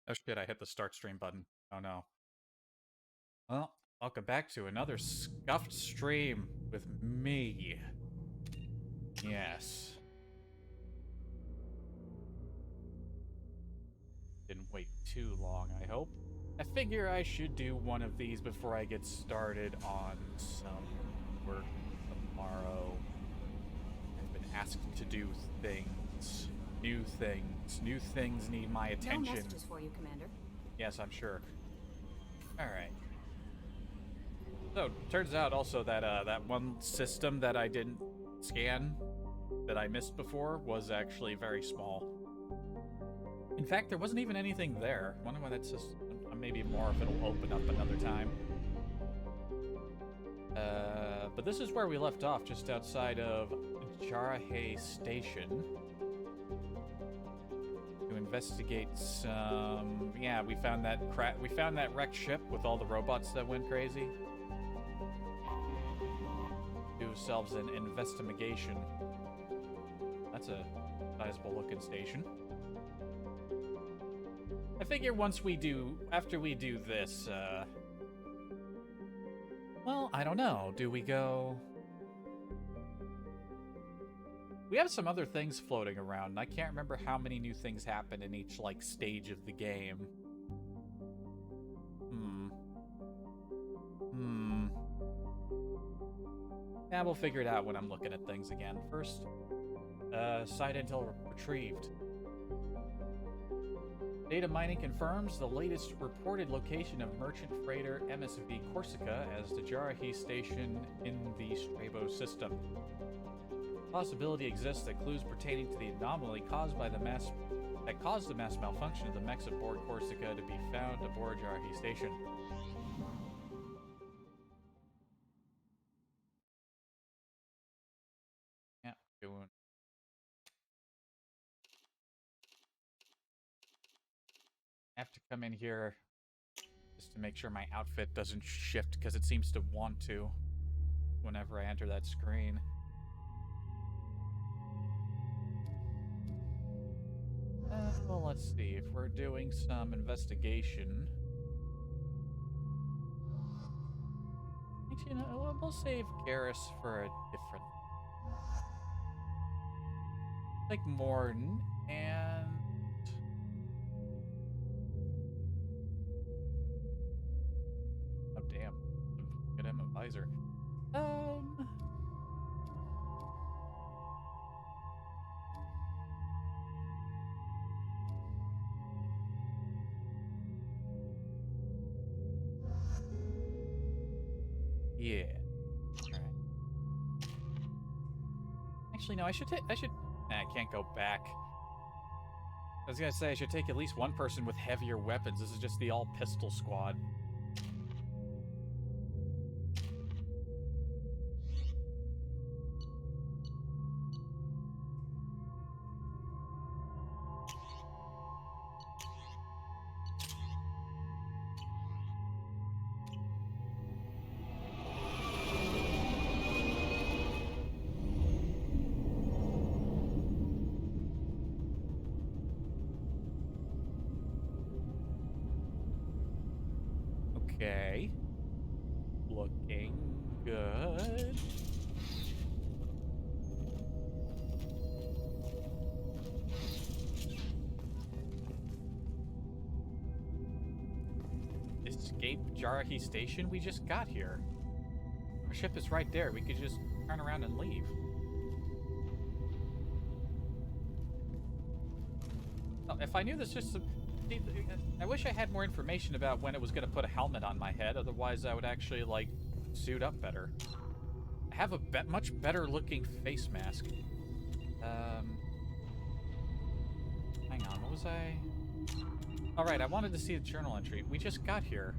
Oh shit, I hit the start stream button. Oh no. Well, welcome back to another scuffed stream with me. Yes. Didn't wait too long, I hope. I figure I should do one of these before I get started on some work tomorrow. I've been asked to do things. New things. New things need my attention. No messages for you, Commander. Yes, I'm sure. Alright. So, turns out also that that one system that I didn't scan, that I missed before, was actually very small. In fact, there wasn't even anything there. Wonder why that's just... maybe more if it'll open up another time. But this is where we left off, just outside of Jarahe Station. To investigate some... Yeah, we found that wrecked ship with all the robots that went crazy. Do ourselves an investigation. That's a sizable looking station. I figure after we do this, well, I don't know. Do we go... We have some other things floating around, and I can't remember how many new things happen in each, like, stage of the game. Yeah, we'll figure it out when I'm looking at things again. First, side intel retrieved. Data mining confirms the latest reported location of merchant freighter MSV Corsica as the Jarahe station in the Strabo system. Possibility exists that clues pertaining to the anomaly caused the mass malfunction of the mechs aboard Corsica to be found aboard Jarahe station. Yeah, doing. I have to come in here just to make sure my outfit doesn't shift, because it seems to want to whenever I enter that screen. Well, let's see. If we're doing some investigation... Actually, you know, we'll save Garrus for a different... like Warden and... Oh, damn. Get him a visor. Yeah. Alright. Actually, no, I should... Nah, I can't go back. I was gonna say, I should take at least one person with heavier weapons. This is just the all-pistol squad. Okay. Looking good. Escape Jarahe Station? We just got here. Our ship is right there. We could just turn around and leave. Oh, if I knew this just... I wish I had more information about when it was going to put a helmet on my head. Otherwise, I would actually, like, suit up better. I have a much better looking face mask. Hang on, what was I... Alright, I wanted to see the journal entry. We just got here.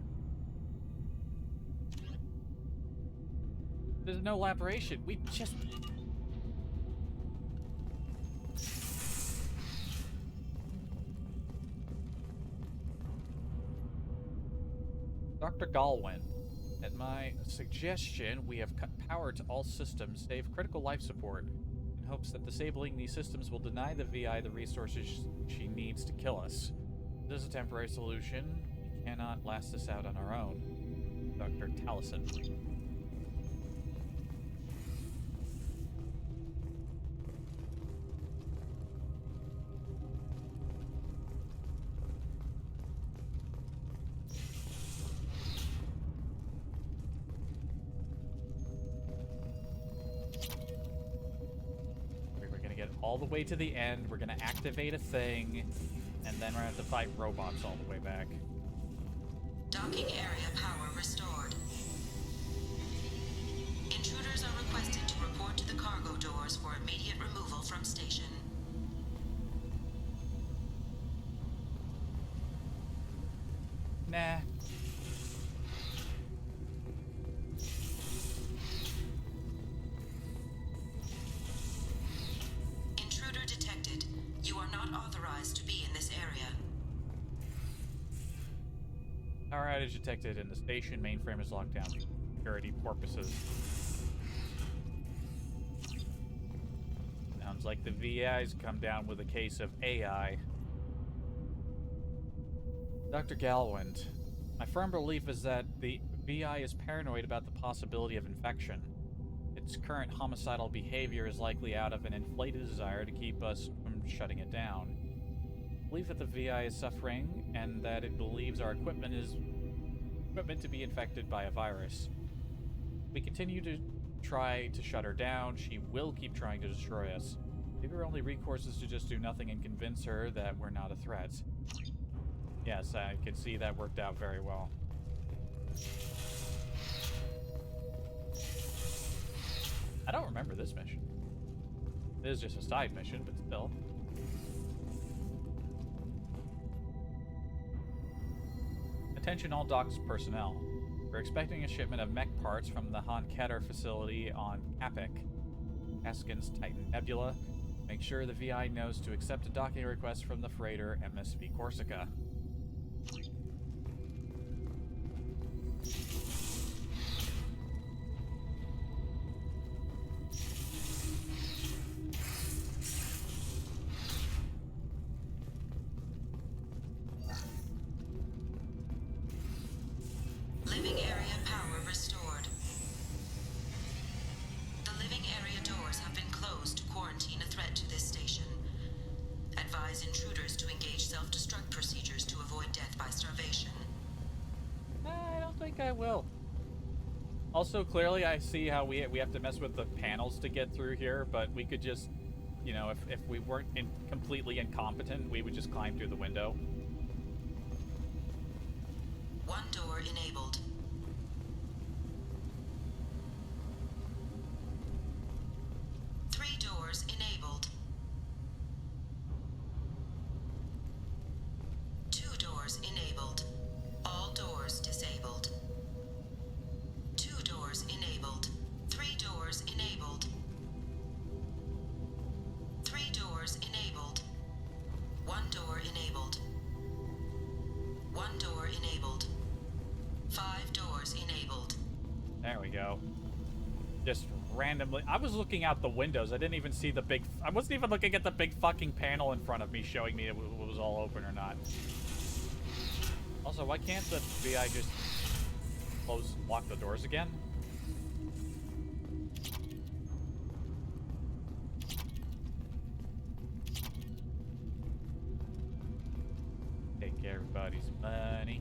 There's no elaboration. We just... Dr. Galwin, at my suggestion, we have cut power to all systems, save critical life support, in hopes that disabling these systems will deny the VI the resources she needs to kill us. This is a temporary solution. We cannot last this out on our own. Dr. Taliesin. All the way to the end, we're gonna activate a thing, and then we're gonna have to fight robots all the way back. Docking area power restored. Intruders are requested to report to the cargo doors for immediate removal from station. Nah. Power outage detected and the station mainframe is locked down for security purposes. Sounds like the VI's come down with a case of AI. Dr. Galwind, my firm belief is that the VI is paranoid about the possibility of infection. Its current homicidal behavior is likely out of an inflated desire to keep us from shutting it down. Believe that the VI is suffering and that it believes our equipment to be infected by a virus. We continue to try to shut her down. She will keep trying to destroy us. Maybe our only recourse is to just do nothing and convince her that we're not a threat. Yes, I can see that worked out very well. I don't remember this mission. It is just a side mission, but still. Attention all docks personnel. We're expecting a shipment of mech parts from the Han Keter facility on Capek, Askin's Titan Nebula. Make sure the VI knows to accept a docking request from the freighter MSV Corsica. Also, clearly I see how we have to mess with the panels to get through here, but we could just, you know, if we weren't completely incompetent, we would just climb through the window. One door enabled. Three doors enabled. Two doors enabled. All doors disabled. Enabled. Three doors enabled. Three doors enabled. One door enabled. One door enabled. Five doors enabled. There we go. Just randomly. I was looking out the windows. I didn't even see the big... I wasn't even looking at the big fucking panel in front of me showing me it was all open or not. Also, why can't the VI just lock the doors again? Take everybody's money.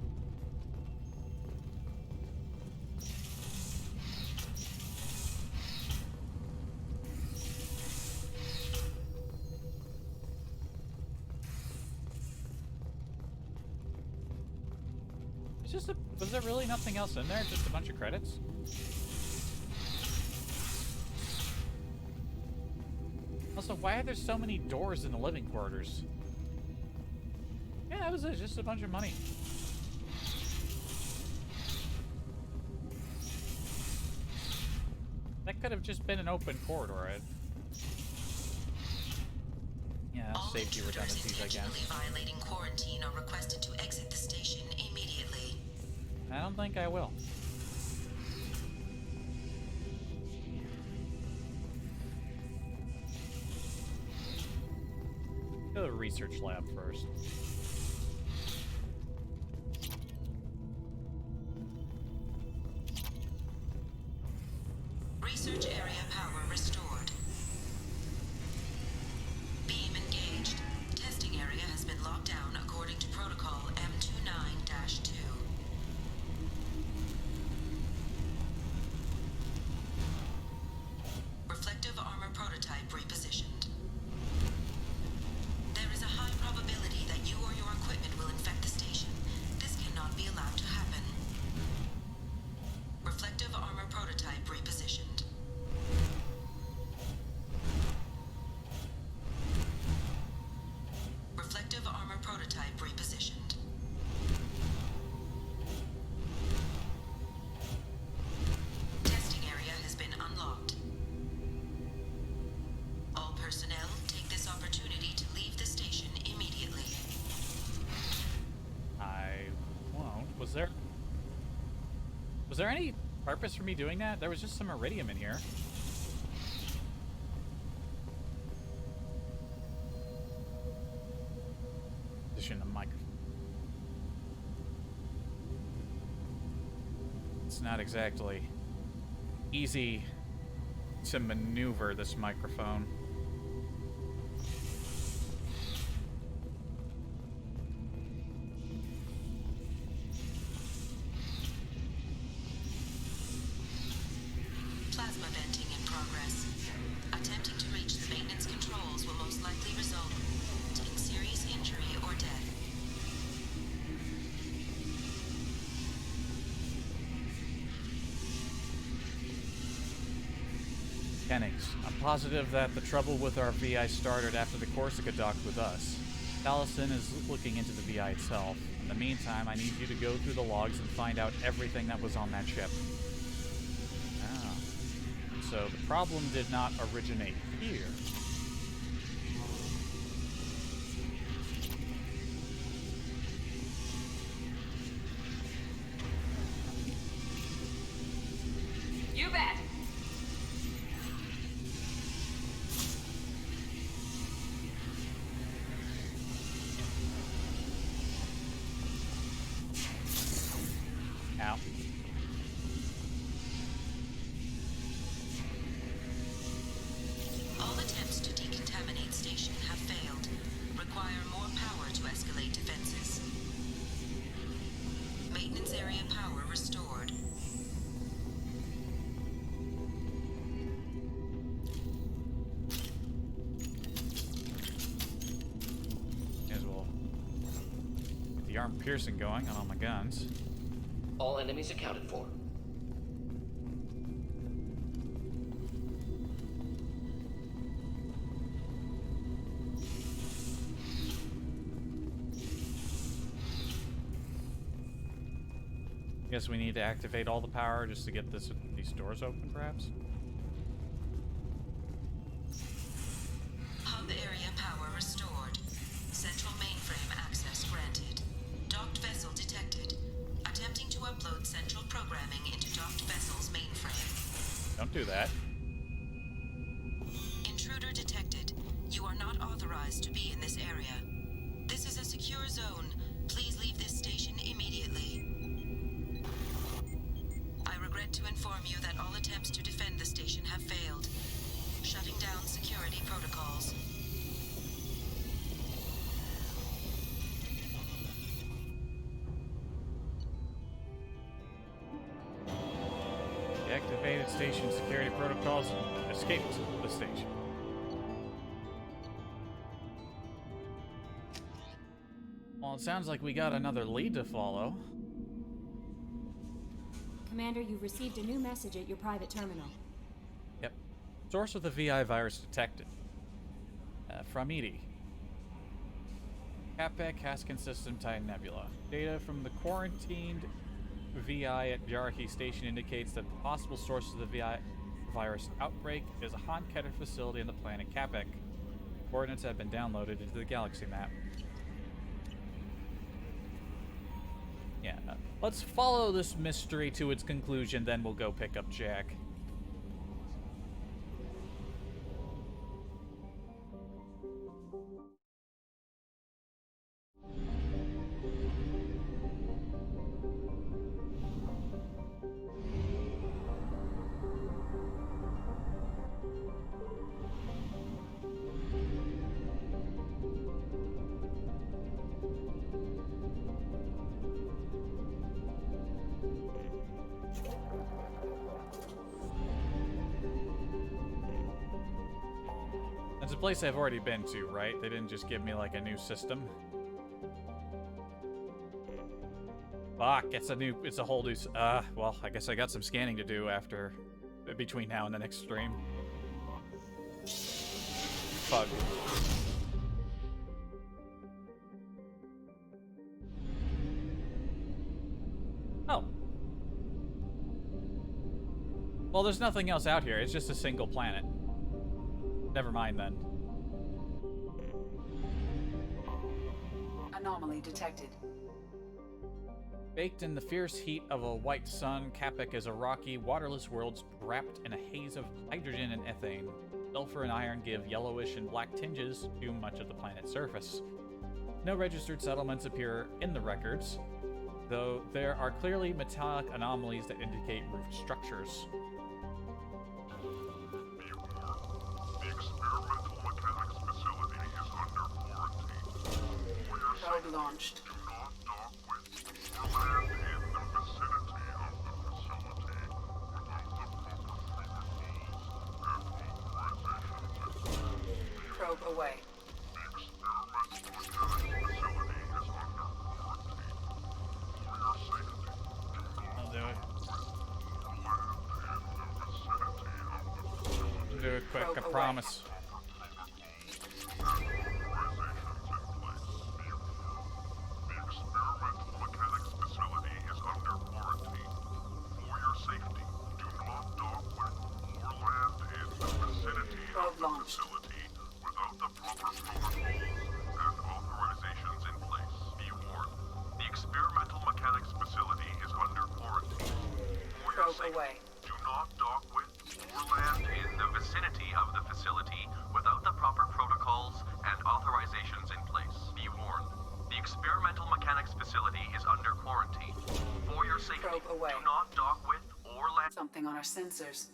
Was there really nothing else in there? Just a bunch of credits? Also, why are there so many doors in the living quarters? Yeah, that was it. Just a bunch of money. That could have just been an open corridor, right? Yeah, safety redundancies, I guess. Violating quarantine are requested to exit the station immediately. I don't think I will. Go to the research lab first. prototype repositioned. Testing area has been unlocked. All personnel take this opportunity to leave the station immediately. I won't. Was there any purpose for me doing that? There was just some iridium in here. Position the microphone. It's not exactly easy to maneuver this microphone. Plasma venting in progress. Attempting to reach the maintenance controls will most likely result in serious injury or death. Mechanics. I'm positive that the trouble with our VI started after the Corsica docked with us. Allison is looking into the VI itself. In the meantime, I need you to go through the logs and find out everything that was on that ship. Ah. So the problem did not originate here. You bet. Ow. All attempts to decontaminate station have failed. Require more power to escalate defenses. Maintenance area power restored. May as well get the arm piercing going on all my guns. All enemies accounted for. Guess we need to activate all the power just to get these doors open, perhaps? Hub area power restored. Central mainframe access granted. Docked vessel detected. Attempting to upload central programming into docked vessel's mainframe. Don't do that. Intruder detected. You are not authorized to be in this area. This is a secure zone. Please leave this station immediately. I regret to inform you that all attempts to defend the station have failed. Shutting down security protocols. Deactivated station security protocols and escaped the station. Well, it sounds like we got another lead to follow. Commander, you've received a new message at your private terminal. Yep. Source of the VI virus detected. From Edie. Capec, Haskin System, Titan Nebula. Data from the quarantined VI at Jarahi Station indicates that the possible source of the VI virus outbreak is a Han-Keter facility on the planet Capec. Coordinates have been downloaded into the galaxy map. Yeah, let's follow this mystery to its conclusion, then we'll go pick up Jack. It's a place I've already been to, right? They didn't just give me like a new system. Fuck, it's a whole new, well, I guess I got some scanning to do between now and the next stream. Fuck. Well, there's nothing else out here. It's just a single planet. Never mind then. Anomaly detected. Baked in the fierce heat of a white sun, Kapek is a rocky, waterless world wrapped in a haze of hydrogen and ethane. Sulfur and iron give yellowish and black tinges to much of the planet's surface. No registered settlements appear in the records, though there are clearly metallic anomalies that indicate roofed structures. The experimental mechanics facility is under quarantine. For your Probe safety, launched. do not dock with or land in the vicinity of the facility without the proper protocols and authorizations. Probe away. The experimental mechanics facility is under quarantine. For your safety, do I'll not do it. land in the vicinity of the facility. Do it quick, I Probe away. promise. Probe launched. Without the proper protocols and authorizations in place. Be warned. The experimental mechanics facility is under quarantine. For your Probe safety, away. do not dock with or land in the vicinity of the facility without the proper protocols and authorizations in place. Be warned. The experimental mechanics facility is under quarantine. For your safety, Probe away. do not dock with or land. Something on our sensors.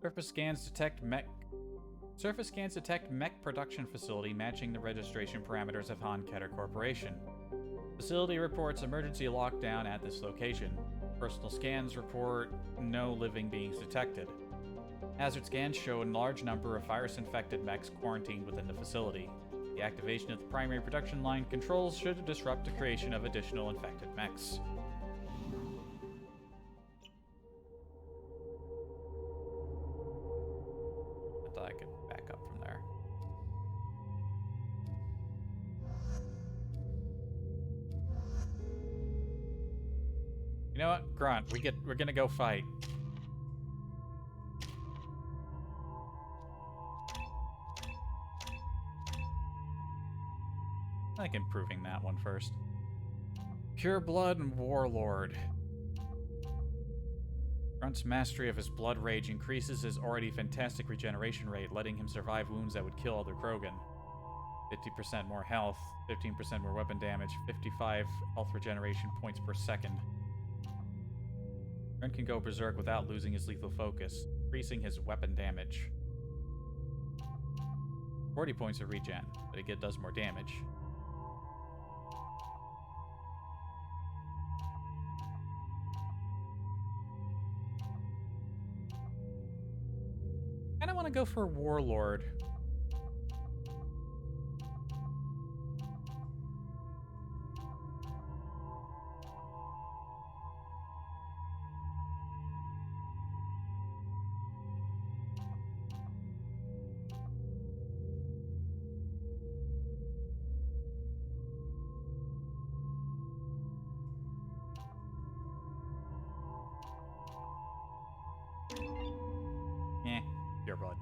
Surface scans detect mech production facility matching the registration parameters of Han-Keter Corporation. Facility reports emergency lockdown at this location. Personal scans report no living beings detected. Hazard scans show a large number of virus-infected mechs quarantined within the facility. The activation of the primary production line controls should disrupt the creation of additional infected mechs. I could back up from there. You know what? Grunt, we're gonna go fight. I like improving that one first. Pure Blood and Warlord. Grunt's mastery of his blood rage increases his already fantastic regeneration rate, letting him survive wounds that would kill other Krogan. 50% more health, 15% more weapon damage, 55 health regeneration points per second. Grunt can go berserk without losing his lethal focus, increasing his weapon damage. 40 points of regen, but it does more damage. I want to go for Warlord. Pure Blood.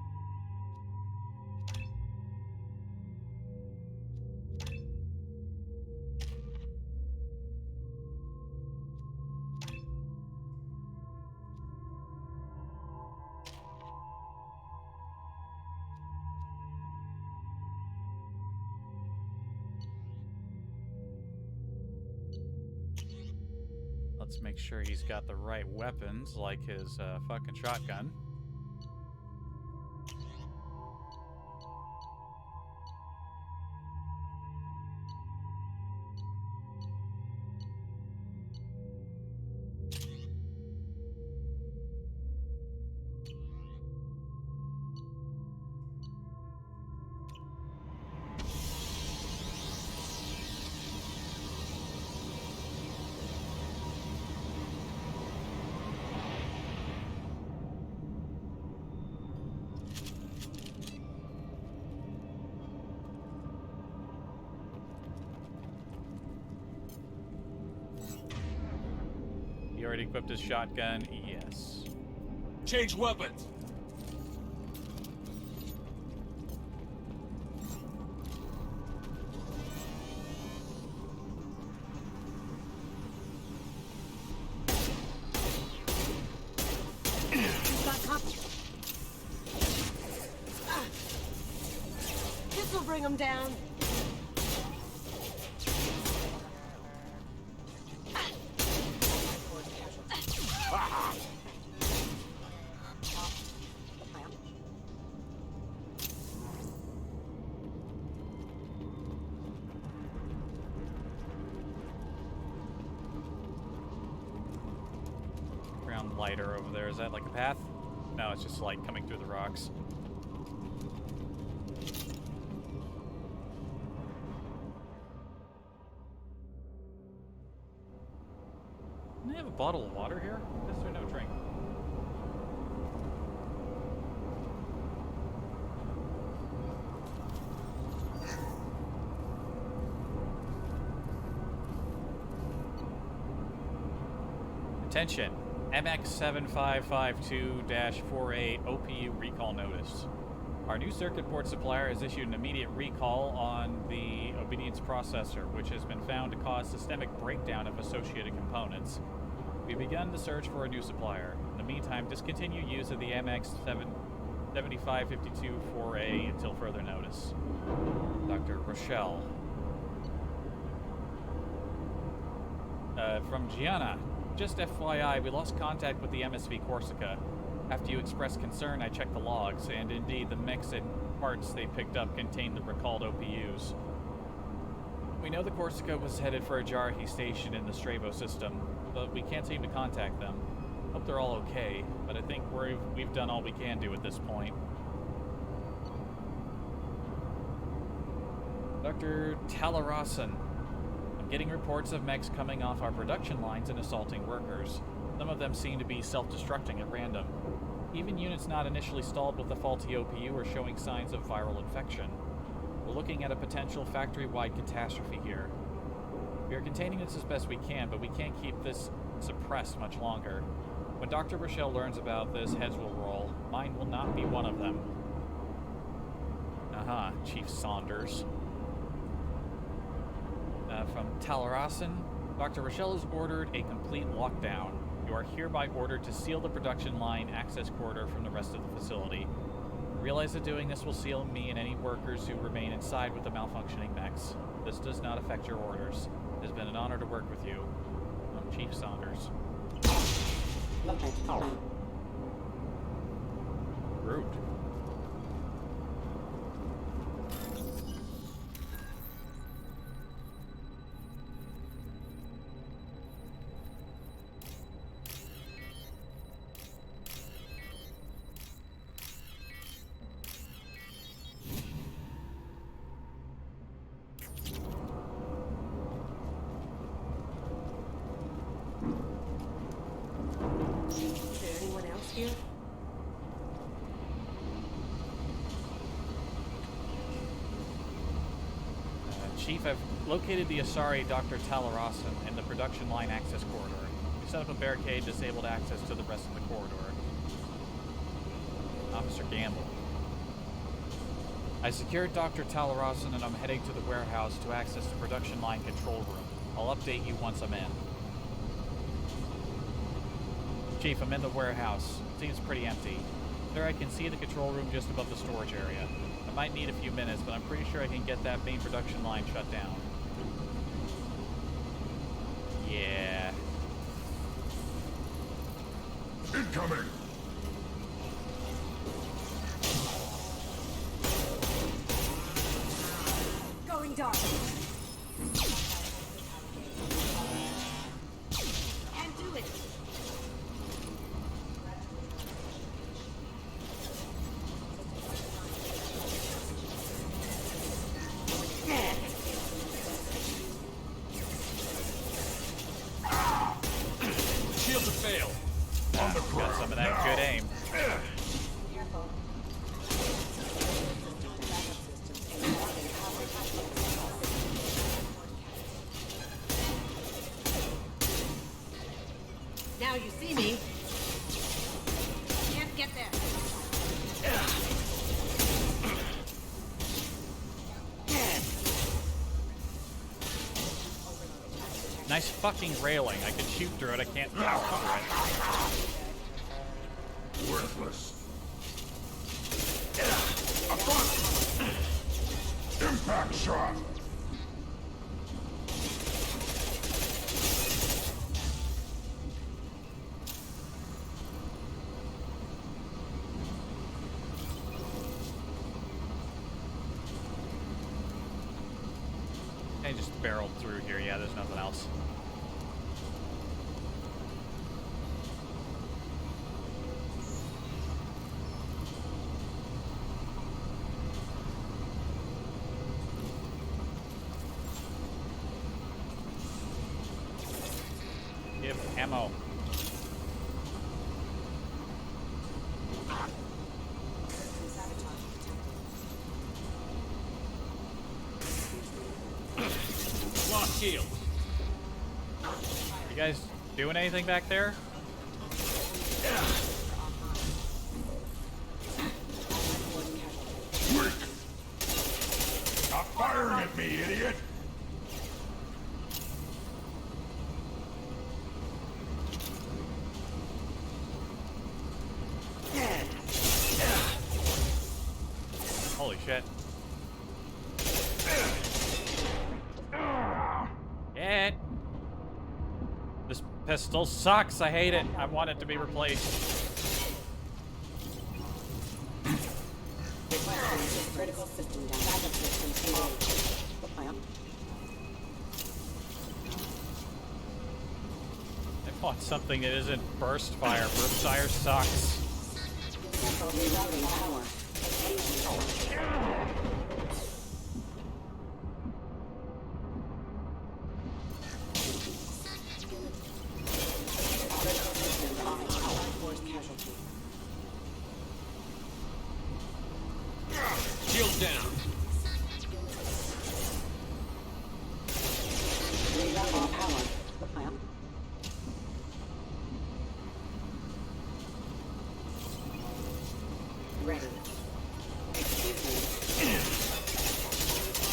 Let's make sure he's got the right weapons, like his fucking shotgun. Already equipped his shotgun? Yes. Change weapons! This'll bring him down. Ground lighter over there. Is that like a path? No, it's just light coming through the rocks. Can I have a bottle of water here? Yes or no drink? Attention. MX7552-48 OPU recall notice. Our new circuit board supplier has issued an immediate recall on the obedience processor, which has been found to cause systemic breakdown of associated components. We've begun the search for a new supplier. In the meantime, discontinue use of the MX7552-4A until further notice. Dr. Rochelle. From Gianna. Just FYI, we lost contact with the MSV Corsica. After you expressed concern, I checked the logs, and indeed the mix and parts they picked up contained the recalled OPUs. We know the Corsica was headed for a Jarahi station in the Strabo system, but we can't seem to contact them. Hope they're all okay, but I think we've done all we can do at this point. Dr. Talarasan. Getting reports of mechs coming off our production lines and assaulting workers. Some of them seem to be self-destructing at random. Even units not initially stalled with a faulty OPU are showing signs of viral infection. We're looking at a potential factory-wide catastrophe here. We are containing this as best we can, but we can't keep this suppressed much longer. When Dr. Rochelle learns about this, heads will roll. Mine will not be one of them. Chief Saunders. From Talarasan, Dr. Rochelle has ordered a complete lockdown. You are hereby ordered to seal the production line access corridor from the rest of the facility. I realize that doing this will seal me and any workers who remain inside with the malfunctioning mechs. This does not affect your orders. It has been an honor to work with you. I'm Chief Saunders. Rude. Chief, I've located the Asari Dr. Talarasan in the production line access corridor. We set up a barricade, disabled access to the rest of the corridor. Officer Gamble. I secured Dr. Talarasan and I'm heading to the warehouse to access the production line control room. I'll update you once I'm in. Chief, I'm in the warehouse. Seems pretty empty. There I can see the control room just above the storage area. I might need a few minutes, but I'm pretty sure I can get that main production line shut down. Yeah. Incoming! Going dark. Can't do it. Shield to fail. On the Got some of that good aim. Now you see me. Can't get there. Nice fucking railing. I can shoot through it. I can't power through it. Worthless. A bust! Impact shot! I just barreled through here. Yeah, there's nothing else. Give ammo. Lost shield. You guys doing anything back there? Quick! Stop firing at me, idiot! Holy shit. Get. This pistol sucks. I hate it. I want it to be replaced. Critical system down. Backup system engaged. The plan. I want something that isn't burst fire. Burst fire sucks. Central rerouting power. Critical system on power. Force casualty. Shield down. Rerouting power. The plan. Ready. Excuse me.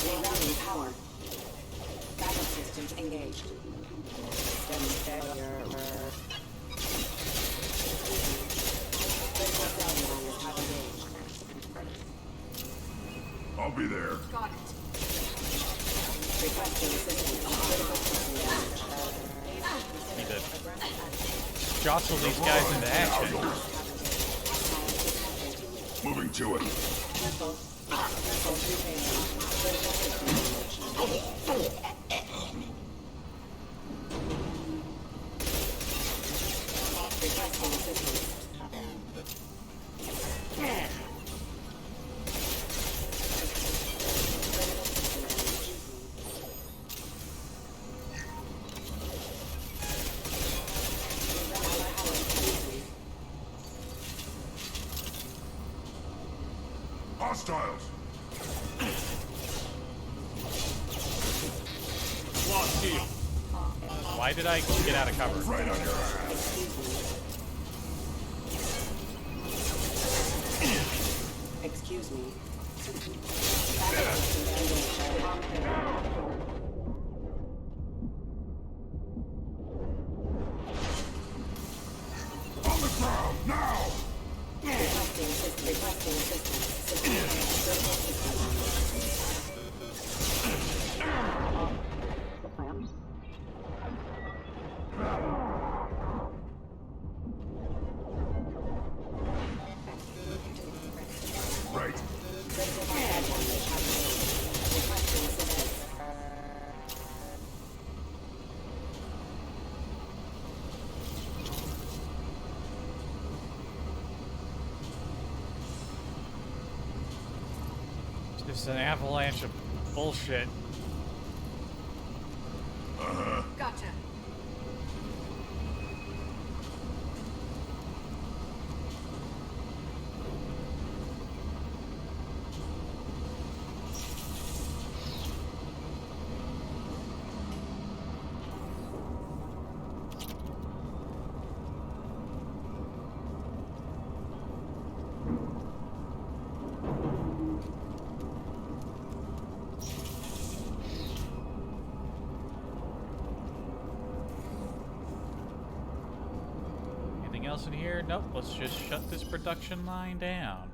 Rerouting power. Backup systems engaged. Failure. Critical cell miners have engaged. I'll be there. Got it. Requesting assistance. Critical system damage. Need to jostle these guys into action. Moving to it. Careful. Careful. Critical system damage. Requesting assistance. Critical system damage. Hostiles. Lost shield. Why did I get out of cover? Right on your ass. Excuse me. Backup system engaged. On the ground, now! Requesting assistance. Requesting assistance. Critical system damage. The plan. Right. Critical cell damage have engaged. Requesting assistance. It's an avalanche of bullshit. Gotcha. else in here? Nope. Let's just shut this production line down.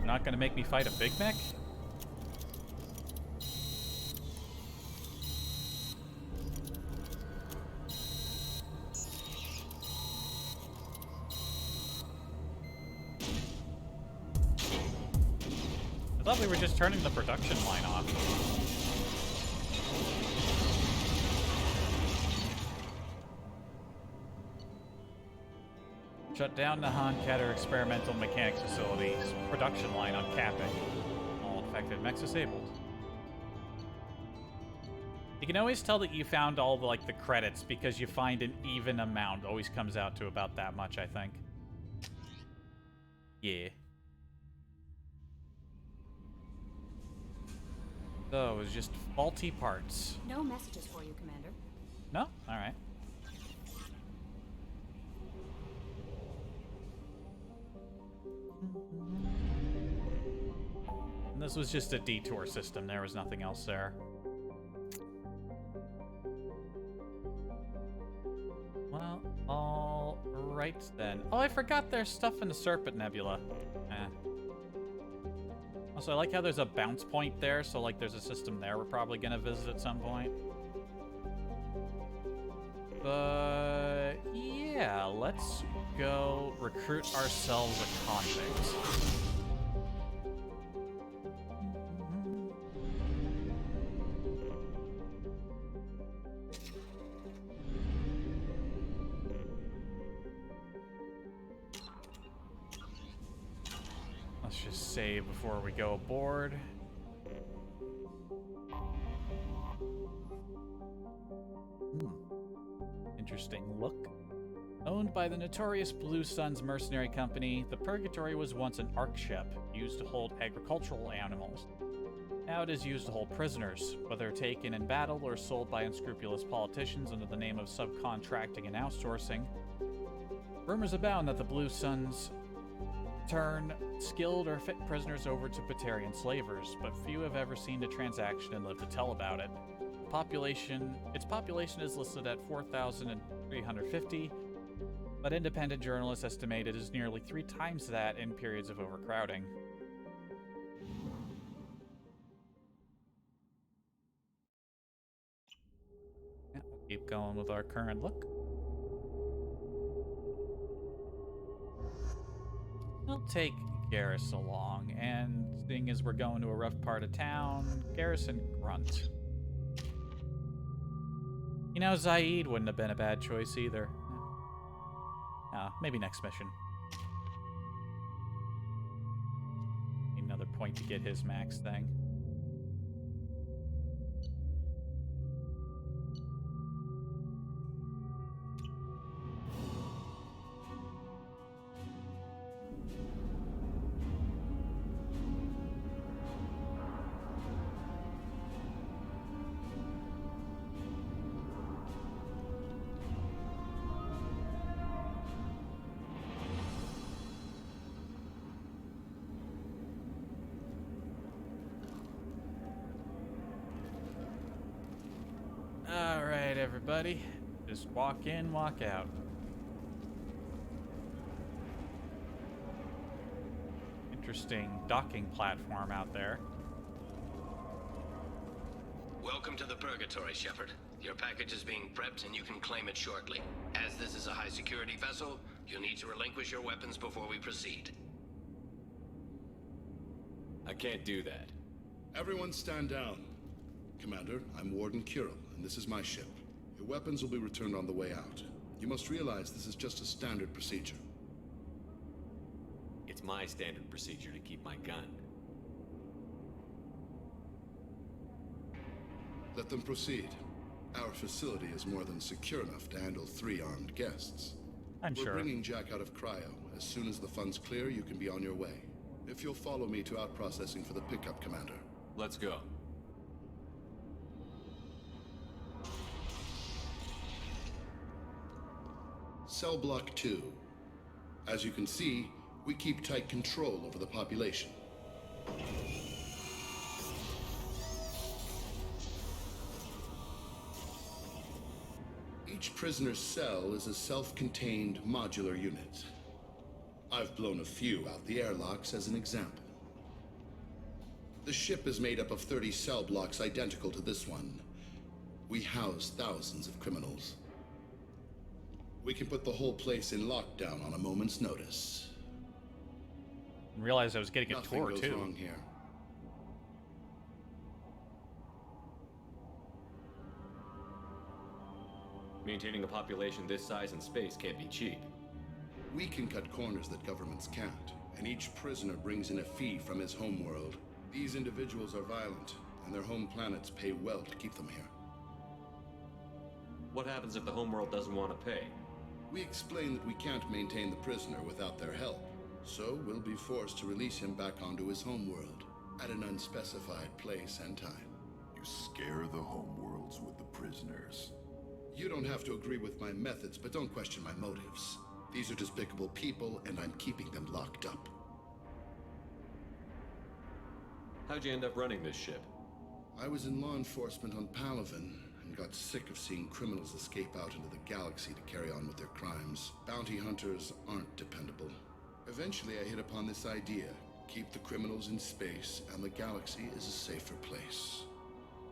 Not gonna make me fight a Big Mech? I thought we were just turning the production line off. Shut down the Han-Keter Experimental Mechanics Facility's production line on capping. All infected mechs disabled. You can always tell that you found all the, the credits because you find an even amount. Always comes out to about that much, I think. Yeah. So, it was just faulty parts. No messages for you, Commander. No? Alright. And this was just a detour system. There was nothing else there. Well, all right then. Oh, I forgot there's stuff in the Serpent Nebula. Also, I like how there's a bounce point there, so there's a system there we're probably gonna visit at some point. But yeah, let's go recruit ourselves a convict. Let's just save before we go aboard. Interesting look. Owned by the notorious Blue Suns mercenary company, the Purgatory was once an arc ship used to hold agricultural animals. Now it is used to hold prisoners, whether taken in battle or sold by unscrupulous politicians under the name of subcontracting and outsourcing. Rumors abound that the Blue Suns turn skilled or fit prisoners over to Batarian slavers, but few have ever seen a transaction and lived to tell about it. Its population is listed at 4,350, but independent journalists estimate it is nearly 3 times that in periods of overcrowding. Yeah, we'll keep going with our current look. We'll take Garrus along, and seeing as we're going to a rough part of town, Garrison Grunt. You know, Zaid wouldn't have been a bad choice either. Maybe next mission. Need another point to get his max thing. Alright, everybody. Just walk in, walk out. Interesting docking platform out there. Welcome to the Purgatory, Shepard. Your package is being prepped and you can claim it shortly. As this is a high-security vessel, you'll need to relinquish your weapons before we proceed. I can't do that. Everyone stand down. Commander, I'm Warden Kirill, and this is my ship. Your weapons will be returned on the way out. You must realize this is just a standard procedure. It's my standard procedure to keep my gun. Let them proceed. Our facility is more than secure enough to handle 3 armed guests. I'm sure. We're bringing Jack out of cryo. As soon as the funds clear, you can be on your way. If you'll follow me to out-processing for the pickup, Commander. Let's go. Cell Block 2. As you can see, we keep tight control over the population. Each prisoner's cell is a self-contained modular unit. I've blown a few out the airlocks as an example. The ship is made up of 30 cell blocks identical to this one. We house thousands of criminals. We can put the whole place in lockdown on a moment's notice. Didn't realize I was getting a tour, Nothing goes wrong here. Maintaining a population this size and space can't be cheap. We can cut corners that governments can't, and each prisoner brings in a fee from his homeworld. These individuals are violent, and their home planets pay well to keep them here. What happens if the homeworld doesn't want to pay? We explain that we can't maintain the prisoner without their help, so we'll be forced to release him back onto his homeworld at an unspecified place and time. You scare the homeworlds with the prisoners. You don't have to agree with my methods, but don't question my motives. These are despicable people, and I'm keeping them locked up. How'd you end up running this ship? I was in law enforcement on Palaven, and got sick of seeing criminals escape out into the galaxy to carry on with their crimes. Bounty hunters aren't dependable. Eventually, I hit upon this idea. Keep the criminals in space, and the galaxy is a safer place.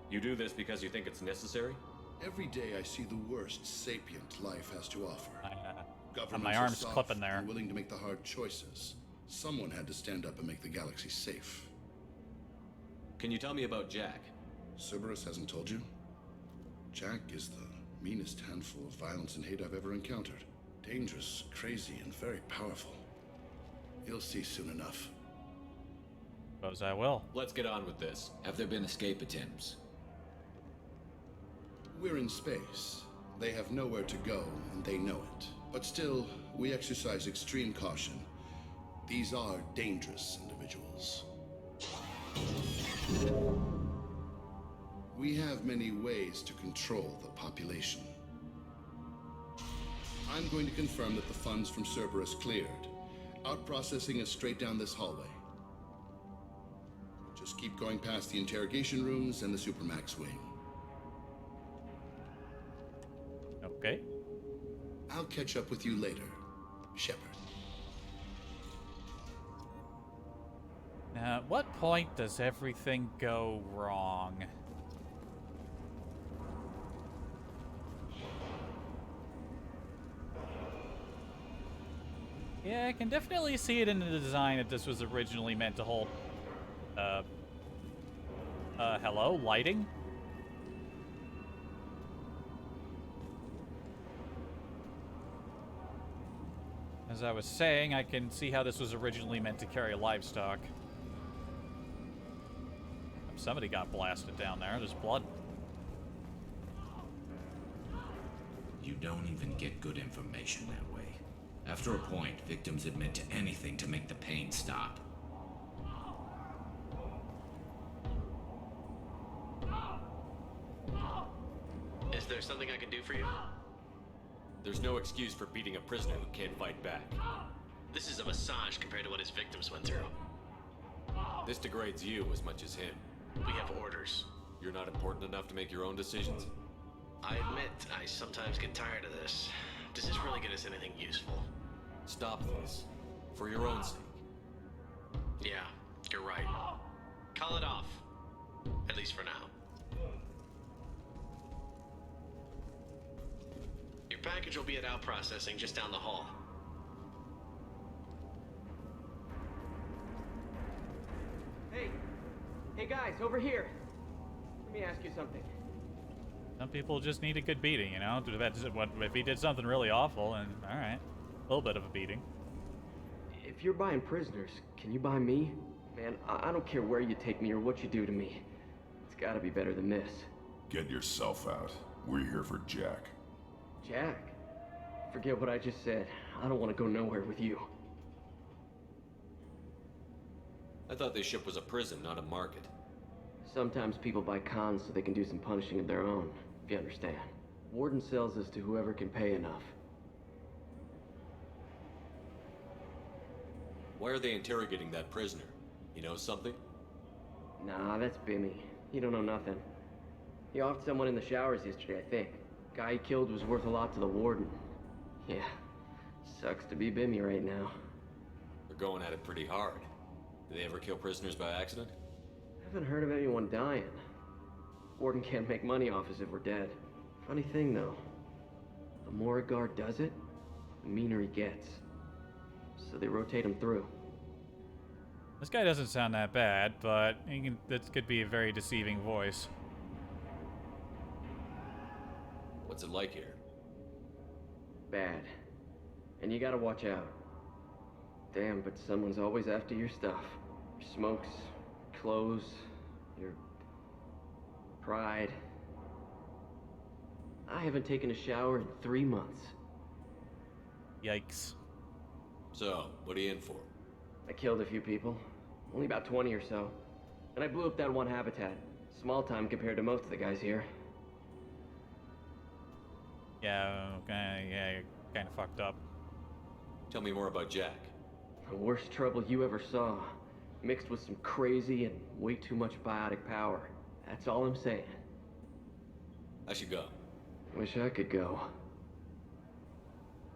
You do this because you think it's necessary? Every day I see the worst sapient life has to offer. Governments my are arm's soft clipping there. and willing to make the hard choices. Someone had to stand up and make the galaxy safe. Can you tell me about Jack? Cerberus hasn't told you? Jack is the meanest handful of violence and hate I've ever encountered. Dangerous, crazy, and very powerful. You'll see soon enough. Suppose I will. Let's get on with this. Have there been escape attempts? We're in space. They have nowhere to go, and they know it. But still, we exercise extreme caution. These are dangerous individuals. We have many ways to control the population. I'm going to confirm that the funds from Cerberus cleared. Out-processing is straight down this hallway. Just keep going past the interrogation rooms and the Supermax wing. Okay. I'll catch up with you later, Shepard. Now, at what point does everything go wrong? Yeah, I can definitely see it in the design that this was originally meant to hold, hello? Lighting? As I was saying, I can see how this was originally meant to carry livestock. Somebody got blasted down there. There's blood. You don't even get good information that way. After a point, victims admit to anything to make the pain stop. Is there something I can do for you? There's no excuse for beating a prisoner who can't fight back. This is a massage compared to what his victims went through. This degrades you as much as him. We have orders. You're not important enough to make your own decisions? I admit, I sometimes get tired of this. Does this really get us anything useful? Stop this. For your own sake. Yeah, you're right. Call it off. At least for now. Your package will be at out processing just down the hall. Hey guys, over here. Let me ask you something. Some people just need a good beating, you know? If he did something really awful, and alright. A little bit of a beating. If you're buying prisoners, can you buy me? Man, I don't care where you take me or what you do to me. It's gotta be better than this. Get yourself out. We're here for Jack. Jack? Forget what I just said. I don't want to go nowhere with you. I thought this ship was a prison, not a market. Sometimes people buy cons so they can do some punishing of their own, if you understand. Warden sells us to whoever can pay enough. Why are they interrogating that prisoner? He knows something? Nah, that's Bimmy. He don't know nothing. He offed someone in the showers yesterday, I think. Guy he killed was worth a lot to the Warden. Yeah, sucks to be Bimmy right now. They're going at it pretty hard. Do they ever kill prisoners by accident? Haven't heard of anyone dying. Warden can't make money off us if we're dead. Funny thing, though. The more a guard does it, the meaner he gets. So they rotate him through. This guy doesn't sound that bad, but this could be a very deceiving voice. What's it like here? Bad. And you gotta watch out. Damn, but someone's always after your stuff. Your smokes, clothes, your pride. I haven't taken a shower in 3 months. Yikes. So, what are you in for? I killed a few people. Only about 20 or so. And I blew up that one habitat. Small time compared to most of the guys here. Yeah, you're kind of fucked up. Tell me more about Jack. The worst trouble you ever saw. Mixed with some crazy and way too much biotic power. That's all I'm saying. I should go. Wish I could go.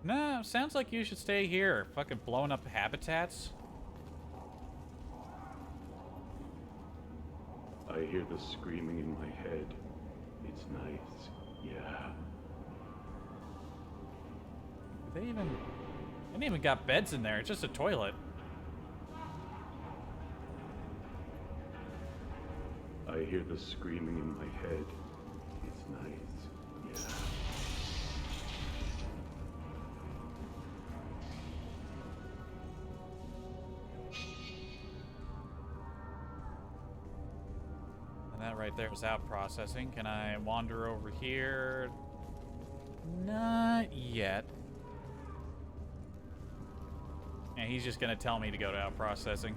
No, sounds like you should stay here. Fucking blowing up habitats. I hear the screaming in my head. It's nice, yeah. They ain't even got beds in there. It's just a toilet. I hear the screaming in my head. It's nice, yeah. And that right there was out processing. Can I wander over here? Not yet. And he's just gonna tell me to go to out processing.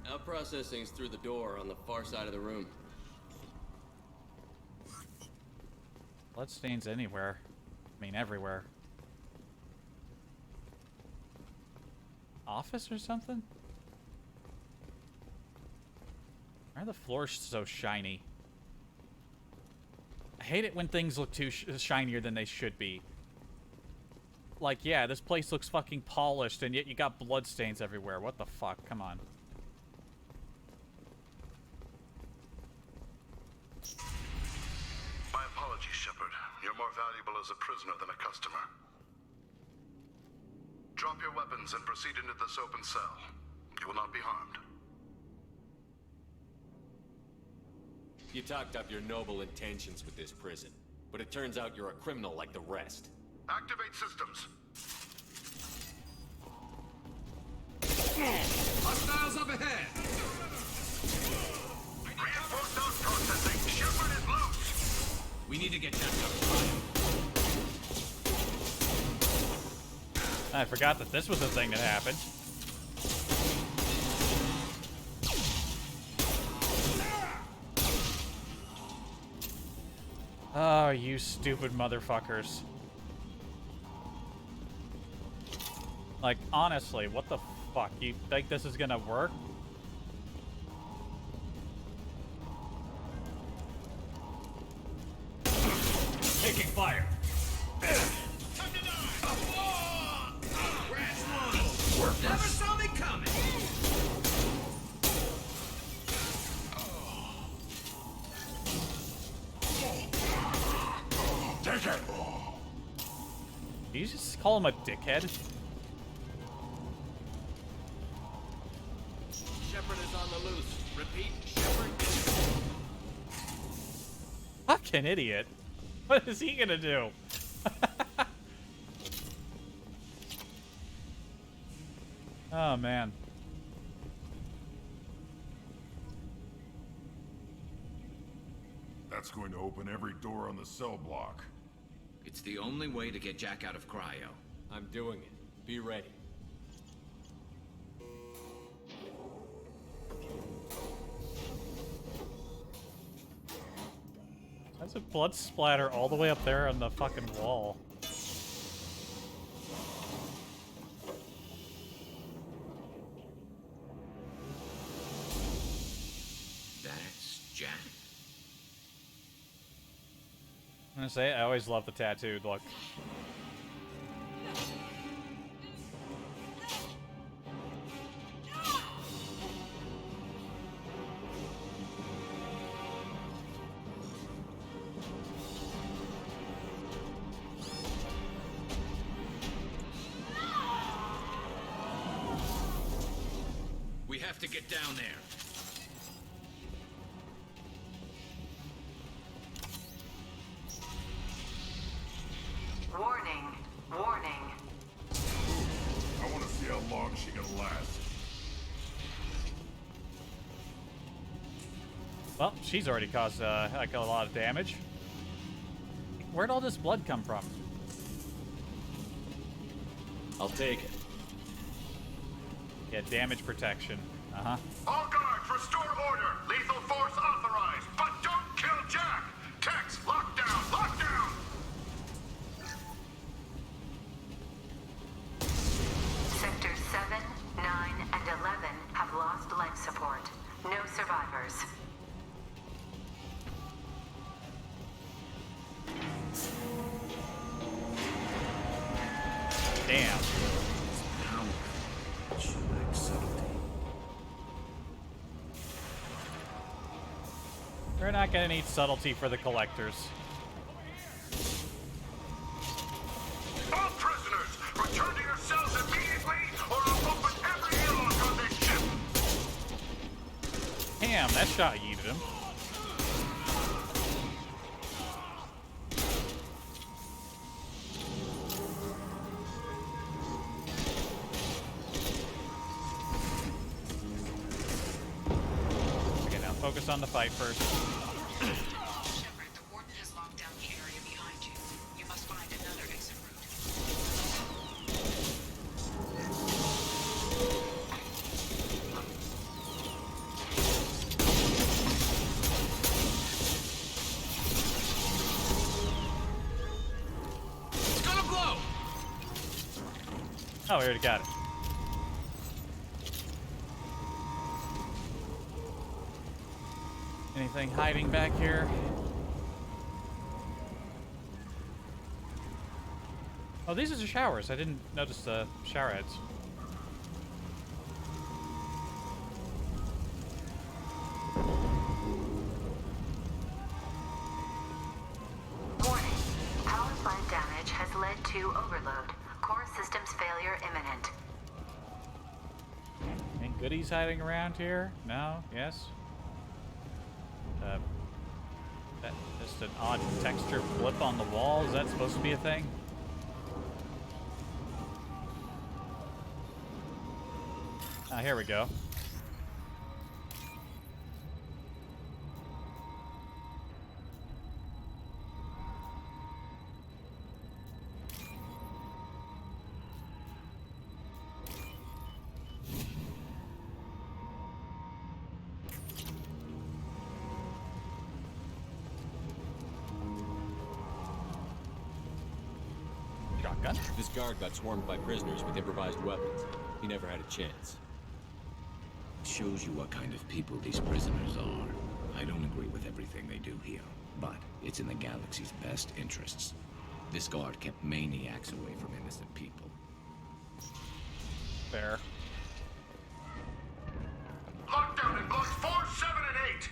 Out processing's through the door on the far side of the room. Bloodstains anywhere. I mean, everywhere. Office or something? Why are the floors so shiny? I hate it when things look too shinier than they should be. Like, yeah, this place looks fucking polished, and yet you got bloodstains everywhere. What the fuck? Come on. My apologies, Shepard. You're more valuable as a prisoner than a customer. Drop your weapons and proceed into this open cell. You will not be harmed. You talked up your noble intentions with this prison, but it turns out you're a criminal like the rest. Activate systems. Hostiles up ahead! Reinforced out processing. Shepard is loose. We need to get Jack out. I forgot that this was a thing that happened. Oh, you stupid motherfuckers. Like, honestly, what the fuck? You think this is gonna work? Taking fire! Never saw me coming! Take it. Did you just call him a dickhead? Shepard is on the loose. Repeat, Shepard is... Fucking idiot. What is he gonna do? Oh, man. That's going to open every door on the cell block. It's the only way to get Jack out of cryo. I'm doing it. Be ready. That's a blood splatter all the way up there on the fucking wall. That's Jack. I'm gonna say, I always love the tattooed look. We have to get down there. Warning. Warning. I want to see how long she can last. Well, she's already caused like a lot of damage. Where'd all this blood come from? I'll take it. Yeah, damage protection. Uh-huh. All guards, restore order. Lethal force authorized, but don't kill Jack. Tex, lock down, lock down. Sectors 7, 9, and 11 have lost life support. No survivors. Damn. She lacks subtlety. We're not gonna need subtlety for the collectors. All prisoners, return to your cells immediately, or I'll open every airlock on this ship. Damn, that shot yeeted him. Okay, now focus on the fight first. Shepard, the Warden has locked down the area behind you. You must find another exit It's gonna blow! Oh, we already got it. Anything hiding back here? Oh, these are the showers. I didn't notice the shower heads. Warning. Power plant damage has led to overload. Core systems failure imminent. Any goodies hiding around here? No? Yes? That just an odd texture blip on the wall. Is that supposed to be a thing? Ah, here we go. Shotgun? This guard got swarmed by prisoners with improvised weapons. He never had a chance. Shows you what kind of people these prisoners are. I don't agree with everything they do here, but it's in the galaxy's best interests. This guard kept maniacs away from innocent people. Fair. Lockdown in blocks 4, 7, and 8.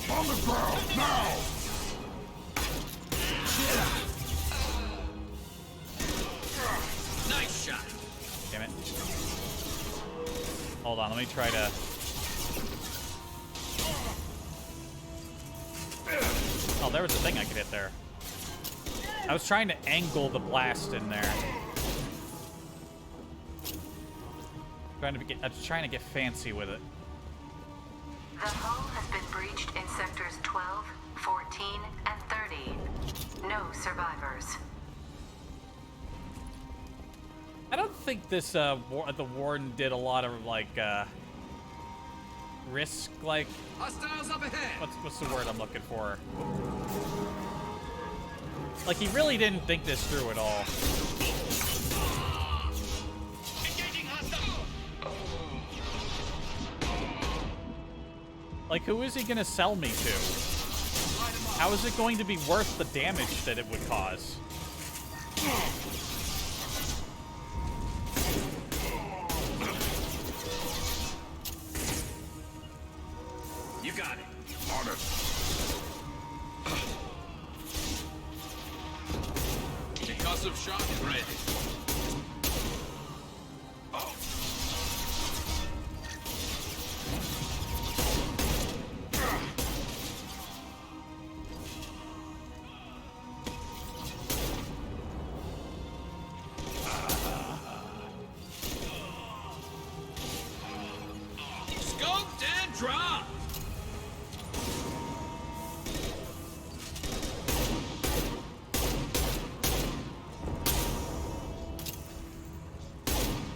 On the ground, now! Nice shot! Damn it. Hold on, let me try to... Oh, there was a thing I could hit there. I was trying to angle the blast in there. I was trying to get fancy with it. The hull has been breached in sectors 12, 14, survivors. I don't think this the Warden did a lot of like risk, like Hostiles up ahead. what's the word I'm looking for? Like he really didn't think this through at all. Like, who is he gonna sell me to? How is it going to be worth the damage that it would cause? You got it. On it. Concussive shock ready. Scoped and dropped.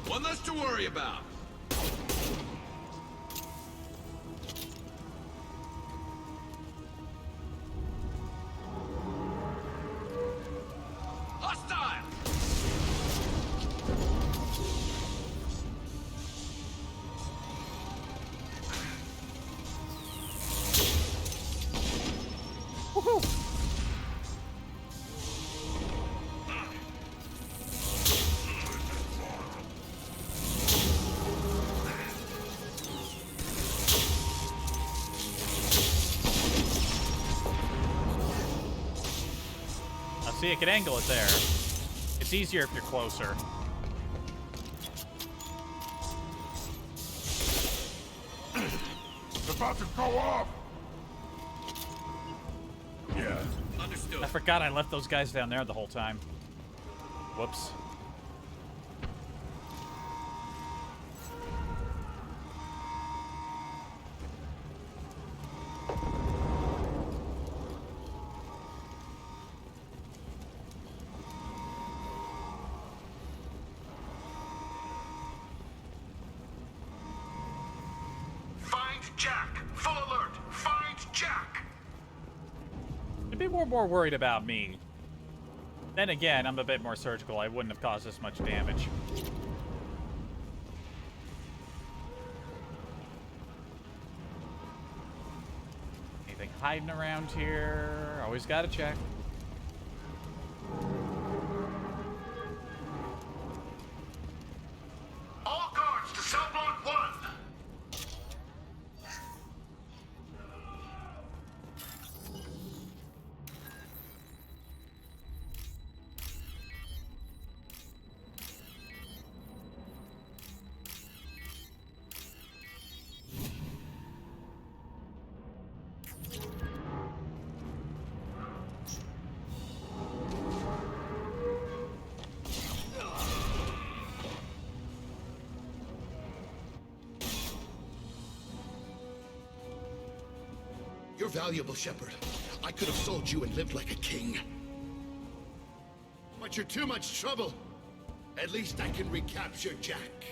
One less to worry about. Hostile! Woohoo! See, I can angle it there. It's easier if you're closer. It's about to go off. Yeah. Understood. I forgot I left those guys down there the whole time. Whoops. Find Jack! Full alert! Find Jack! You'd be more worried about me. Then again, I'm a bit more surgical. I wouldn't have caused this much damage. Anything hiding around here? Always gotta check. All guards to cell block 1! You're valuable, Shepard. I could have sold you and lived like a king. But you're too much trouble. At least I can recapture Jack.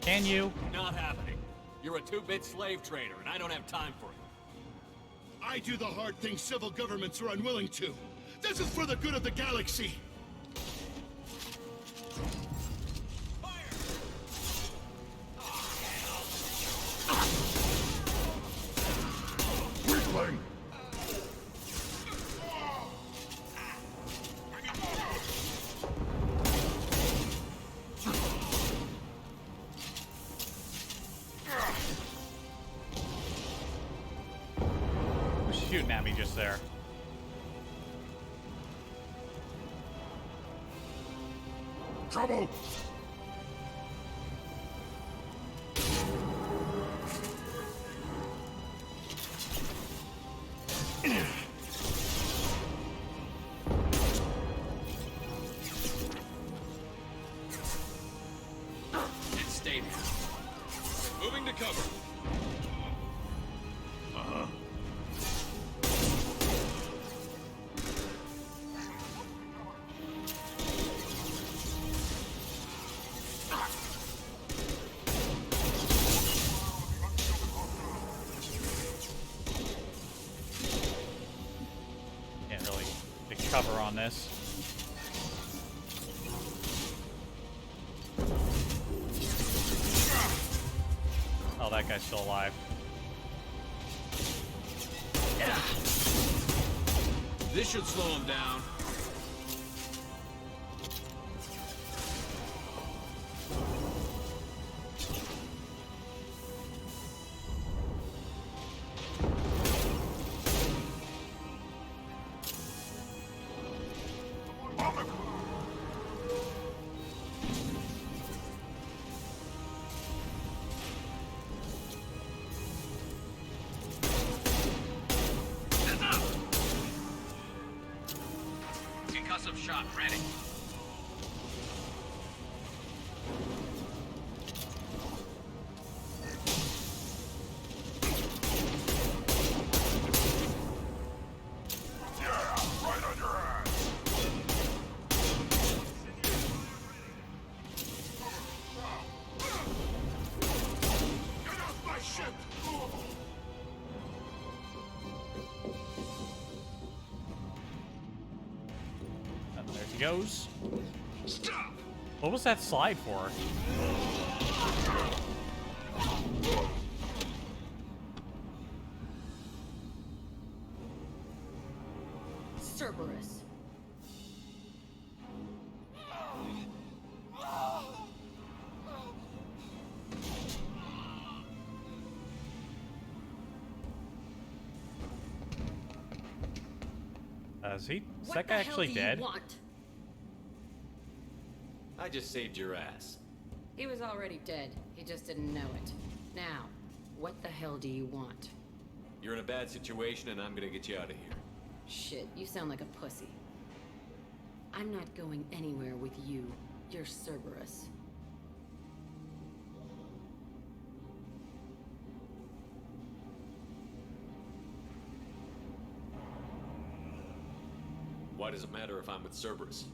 Can you? Not happening. You're a two-bit slave trader, and I don't have time for it. I do the hard things civil governments are unwilling to. This is for the good of the galaxy. Weakling. Who's shooting at me just there? Trouble. It stayed. Moving to cover. cover on this. Oh, that guy's still alive. Yeah. This should slow him down. Concussive shot ready. Goes. Stop! What was that slide for? Cerberus. Is that guy actually dead? Want? I just saved your ass. He was already dead. He just didn't know it. Now, what the hell do you want? You're in a bad situation and I'm gonna get you out of here. Shit, you sound like a pussy. I'm not going anywhere with you. You're Cerberus. Why does it matter if I'm with Cerberus?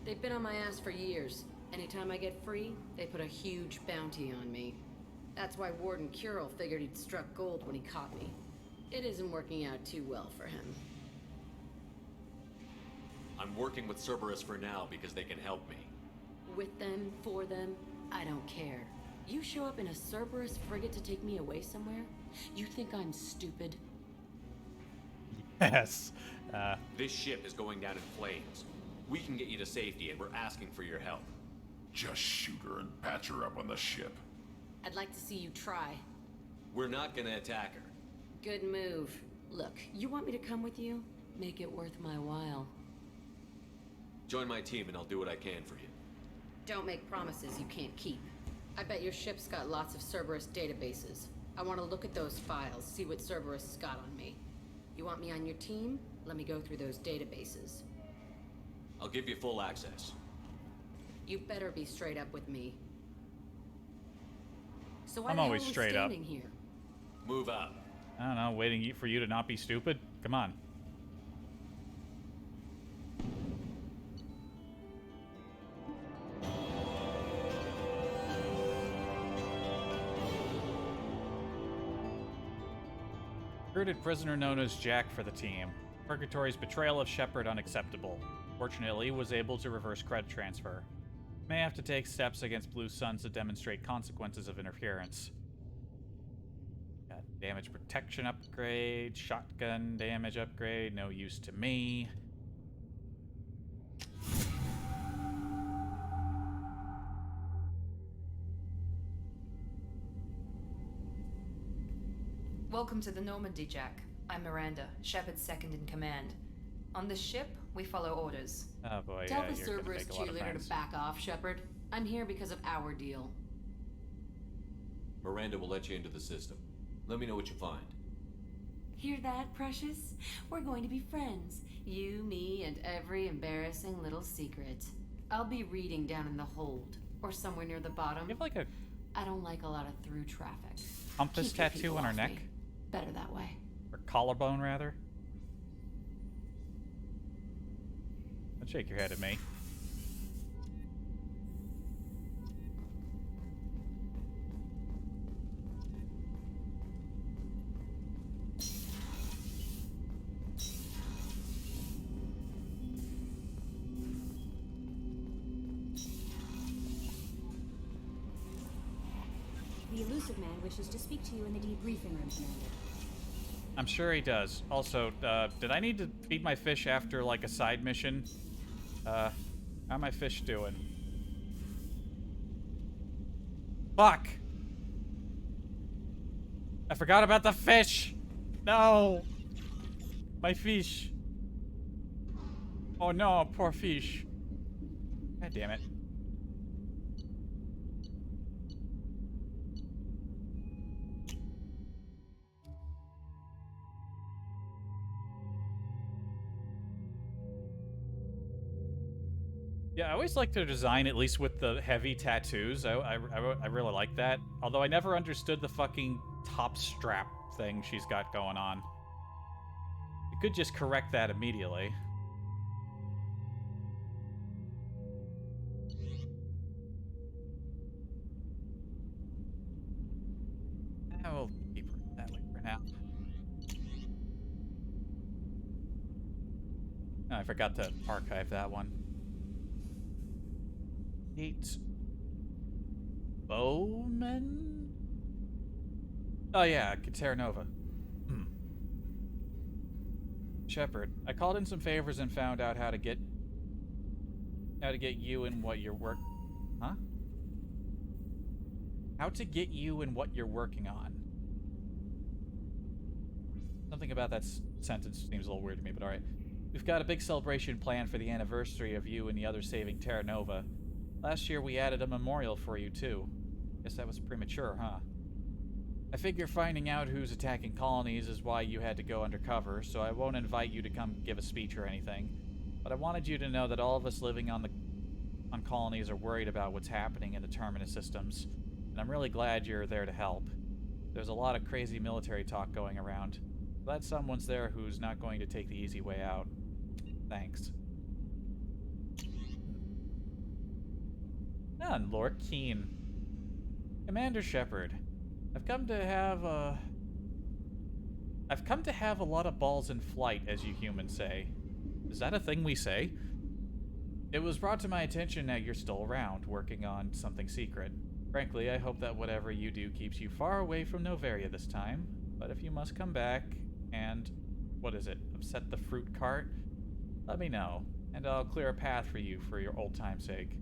They've been on my ass for years. Anytime I get free, they put a huge bounty on me. That's why Warden Curel figured he'd struck gold when he caught me. It isn't working out too well for him. I'm working with Cerberus for now because they can help me. With them, for them, I don't care. You show up in a Cerberus frigate to take me away somewhere? You think I'm stupid? Yes. This ship is going down in flames. We can get you to safety and we're asking for your help. Just shoot her and patch her up on the ship. I'd like to see you try. We're not gonna attack her. Good move. Look, you want me to come with you? Make it worth my while. Join my team and I'll do what I can for you. Don't make promises you can't keep. I bet your ship's got lots of Cerberus databases. I want to look at those files, see what Cerberus has got on me. You want me on your team? Let me go through those databases. I'll give you full access. You better be straight up with me. So why I'm the hell always are we straight up. standing here? Move up. I don't know, waiting for you to not be stupid? Come on. Recruited prisoner known as Jack for the team. Purgatory's betrayal of Shepard unacceptable. Fortunately, was able to reverse credit transfer. May have to take steps against Blue Suns to demonstrate consequences of interference. Got damage protection upgrade, shotgun damage upgrade, no use to me. Welcome to the Normandy, Jack. I'm Miranda, Shepard's second in command. On this ship, we follow orders. Oh boy, Tell yeah, the you're gonna Cerberus make a lot of cheerleader friends. to back off, Shepard. I'm here because of our deal. Miranda will let you into the system. Let me know what you find. Hear that, Precious? We're going to be friends. You, me, and every embarrassing little secret. I'll be reading down in the hold, or somewhere near the bottom. You have like a I don't like a lot of through traffic. compass Keep your tattoo people on her off neck? me. Better that way. Or collarbone, rather? Don't shake your head at me. elusive man wishes to speak to you in the debriefing room, Commander. I'm sure he does. Also, did I need to feed my fish after, like, a side mission? How my fish doing? Fuck! I forgot about the fish! No! My fish. Oh no, poor fish. God damn it. Yeah, I always like their design, at least with the heavy tattoos. I really like that. Although I never understood the fucking top strap thing she's got going on. You could just correct that immediately. I will keep her that way for now. Oh, I forgot to archive that one. 8 Bowman? Oh yeah, Terra Nova. Shepard, I called in some favors and found out how to get you and what you're Huh? How to get you and what you're working on. Something about that sentence seems a little weird to me, but alright. We've got a big celebration planned for the anniversary of you and the others saving Terra Nova. Last year we added a memorial for you, too. Guess that was premature, huh? I figure finding out who's attacking colonies is why you had to go undercover, so I won't invite you to come give a speech or anything. But I wanted you to know that all of us living on colonies are worried about what's happening in the Terminus systems, and I'm really glad you're there to help. There's a lot of crazy military talk going around. Glad someone's there who's not going to take the easy way out. Thanks. And Lord Keen. Commander Shepard, I've come to have a lot of balls in flight, as you humans say. Is that a thing we say? It was brought to my attention that you're still around, working on something secret. Frankly, I hope that whatever you do keeps you far away from Novaria this time. But if you must come back and, upset the fruit cart? Let me know, and I'll clear a path for you for your old time's sake.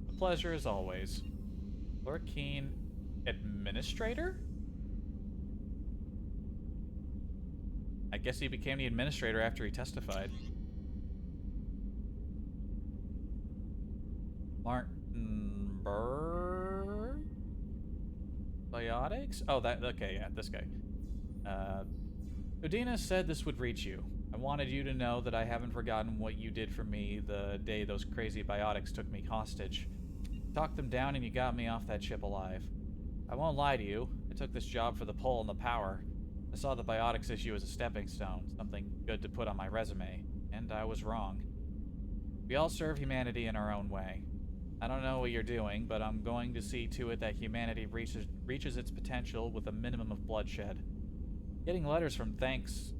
A pleasure as always. Lord Keen, Administrator? I guess he became the Administrator after he testified. Martin Burr? Biotics? Oh, okay, yeah, this guy. Udina said this would reach you. I wanted you to know that I haven't forgotten what you did for me the day those crazy biotics took me hostage. Talked them down and you got me off that ship alive. I won't lie to you, I took this job for the pull and the power. I saw the biotics issue as a stepping stone, something good to put on my resume, and I was wrong. We all serve humanity in our own way. I don't know what you're doing, but I'm going to see to it that humanity reaches its potential with a minimum of bloodshed. Getting letters of thanks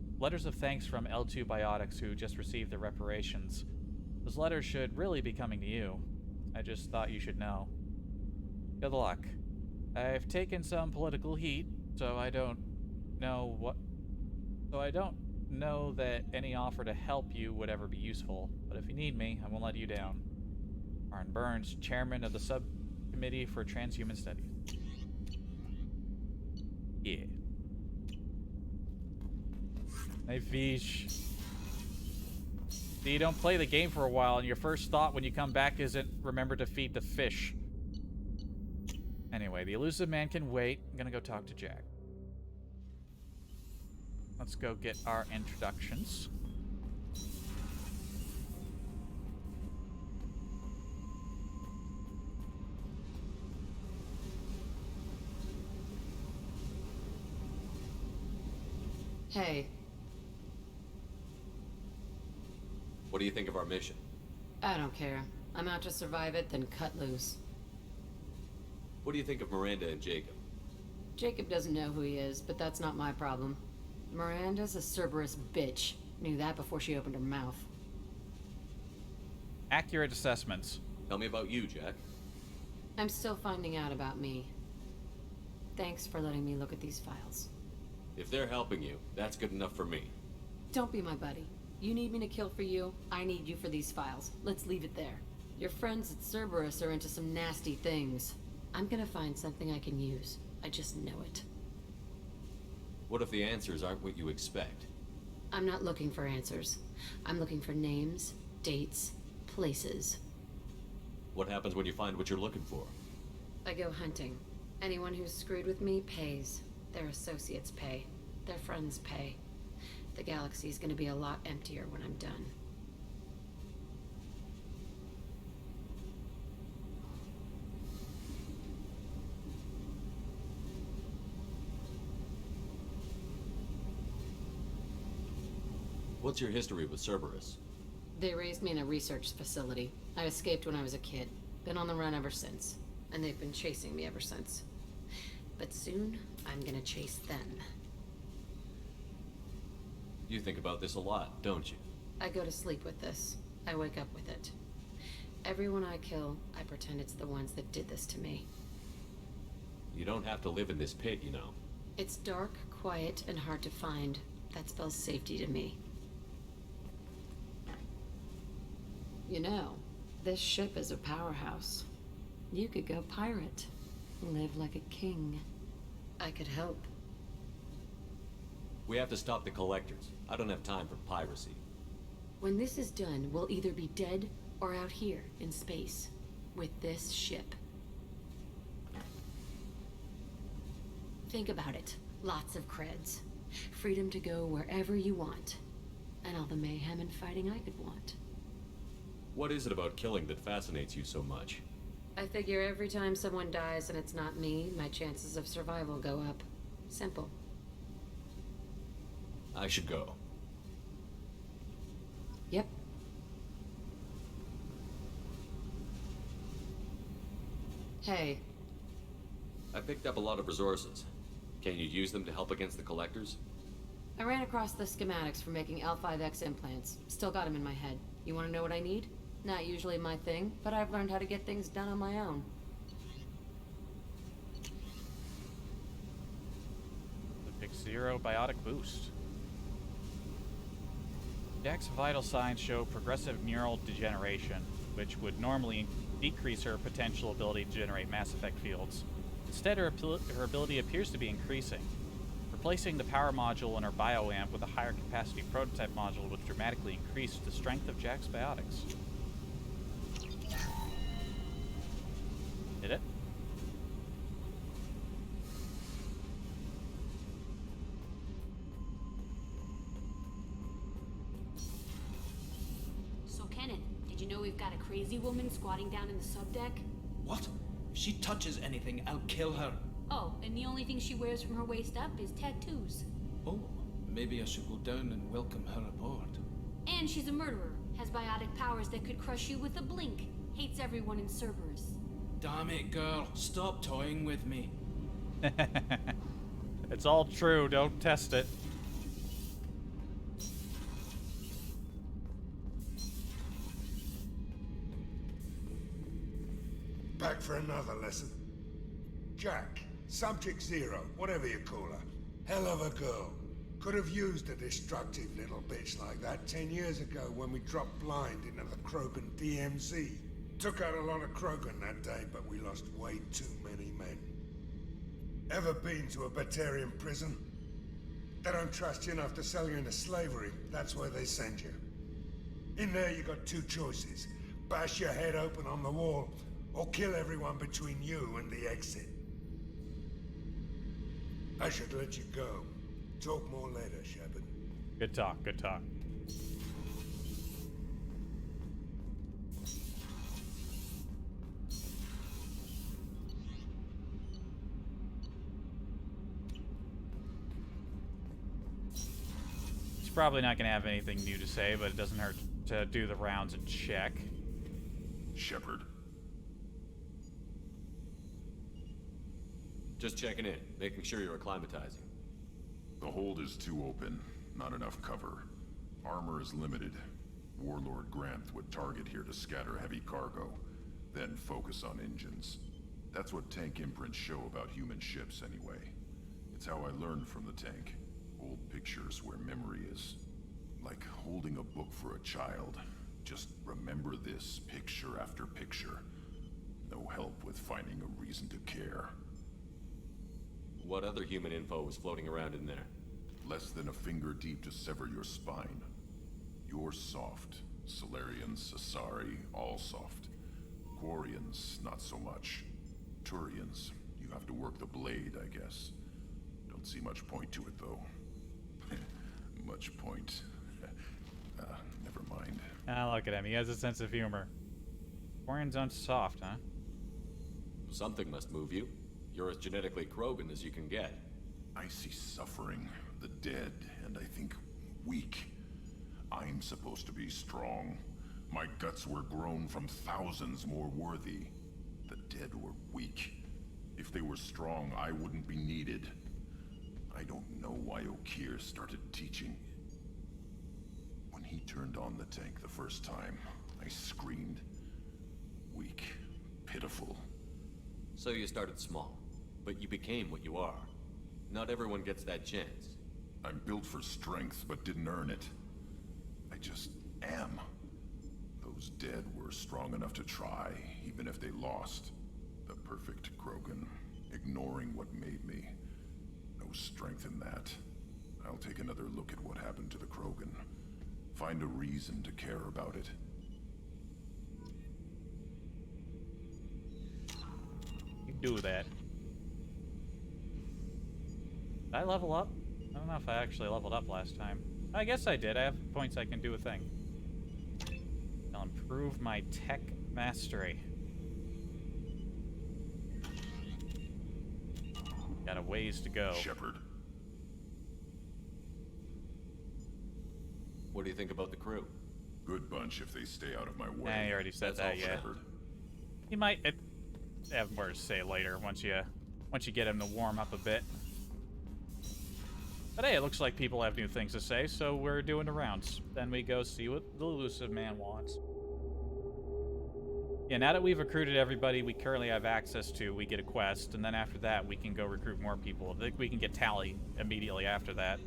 from L2 Biotics who just received their reparations. Those letters should really be coming to you. I just thought you should know. Good luck. I've taken some political heat, so I don't know that any offer to help you would ever be useful, but if you need me, I won't let you down. Martin Burns, Chairman of the Subcommittee for Transhuman Studies. Yeah. Hey, fish. See, you don't play the game for a while, and your first thought when you come back isn't remember to feed the fish. Anyway, the elusive man can wait. I'm gonna go talk to Jack. Let's go get our introductions. Hey. What do you think of our mission? I don't care. I'm out to survive it, then cut loose. What do you think of Miranda and Jacob? Jacob doesn't know who he is, but that's not my problem. Miranda's a Cerberus bitch. Knew that before she opened her mouth. Accurate assessments. Tell me about you, Jack. I'm still finding out about me. Thanks for letting me look at these files. If they're helping you, that's good enough for me. Don't be my buddy. You need me to kill for you, I need you for these files. Let's leave it there. Your friends at Cerberus are into some nasty things. I'm gonna find something I can use. I just know it. What if the answers aren't what you expect? I'm not looking for answers. I'm looking for names, dates, places. What happens when you find what you're looking for? I go hunting. Anyone who's screwed with me pays. Their associates pay. Their friends pay. The galaxy's gonna be a lot emptier when I'm done. What's your history with Cerberus? They raised me in a research facility. I escaped when I was a kid. Been on the run ever since. And they've been chasing me ever since. But soon, I'm gonna chase them. You think about this a lot, don't you? I go to sleep with this. I wake up with it. Everyone I kill, I pretend it's the ones that did this to me. You don't have to live in this pit, you know. It's dark, quiet, and hard to find. That spells safety to me. You know, this ship is a powerhouse. You could go pirate. Live like a king. I could help. We have to stop the collectors. I don't have time for piracy. When this is done, we'll either be dead or out here in space. With this ship. Think about it. Lots of creds. Freedom to go wherever you want. And all the mayhem and fighting I could want. What is it about killing that fascinates you so much? I figure every time someone dies and it's not me, my chances of survival go up. Simple. I should go. Yep. Hey. I picked up a lot of resources. Can you use them to help against the collectors? I ran across the schematics for making L5X implants. Still got them in my head. You want to know what I need? Not usually my thing, but I've learned how to get things done on my own. The Big Zero Biotic Boost. Jack's vital signs show progressive neural degeneration, which would normally decrease her potential ability to generate Mass Effect fields. Instead, her ability appears to be increasing. Replacing the power module in her bioamp with a higher capacity prototype module would dramatically increase the strength of Jack's biotics. Did it? So, Kenneth, did you know we've got a crazy woman squatting down in the subdeck? What? If she touches anything, I'll kill her. Oh, and the only thing she wears from her waist up is tattoos. Oh, maybe I should go down and welcome her aboard. And she's a murderer. Has biotic powers that could crush you with a blink. Hates everyone in Cerberus. Damn it, girl. Stop toying with me. It's all true, don't test it. Back for another lesson. Jack, Subject Zero, whatever you call her. Hell of a girl. Could have used a destructive little bitch like that 10 years ago when we dropped blind into the Krogan DMZ. Took out a lot of Krogan that day, but we lost way too many men. Ever been to a Batarian prison? They don't trust you enough to sell you into slavery. That's where they send you. In there you got two choices. Bash your head open on the wall, or kill everyone between you and the exit. I should let you go. Talk more later, Shepard. Good talk, good talk. He's probably not going to have anything new to say, but it doesn't hurt to do the rounds and check. Shepard. Just checking in, making sure you're acclimatizing. The hold is too open. Not enough cover. Armor is limited. Warlord Granth would target here to scatter heavy cargo, then focus on engines. That's what tank imprints show about human ships anyway. It's how I learned from the tank. Old pictures where memory is. Like holding a book for a child. Just remember this, picture after picture. No help with finding a reason to care. What other human info was floating around in there? Less than a finger deep to sever your spine. You're soft. Solarians, Asari, all soft. Quarians, not so much. Turians, you have to work the blade, I guess. Don't see much point to it, though. Much point. Never mind. Ah, look at him. He has a sense of humor. Quarians aren't soft, huh? Something must move you. You're as genetically Krogan as you can get. I see suffering, the dead, and I think weak. I'm supposed to be strong. My guts were grown from thousands more worthy. The dead were weak. If they were strong, I wouldn't be needed. I don't know why Okeer started teaching. When he turned on the tank the first time, I screamed. Weak, pitiful. So you started small, but you became what you are. Not everyone gets that chance. I'm built for strength, but didn't earn it. I just am. Those dead were strong enough to try, even if they lost. The perfect Krogan, ignoring what made me. No strength in that. I'll take another look at what happened to the Krogan. Find a reason to care about it. You do that. Did I level up? I don't know if I actually leveled up last time. I guess I did. I have points I can do a thing. I'll improve my tech mastery. Got a ways to go. Shepard. What do you think about the crew? Good bunch if they stay out of my way. Nah, you already said that, yeah. Shepard. He might have more to say later once you get him to warm up a bit. But hey, it looks like people have new things to say, so we're doing the rounds. Then we go see what the elusive man wants. Yeah, now that we've recruited everybody we currently have access to, we get a quest, and then after that we can go recruit more people. I think we can get Tali immediately after that.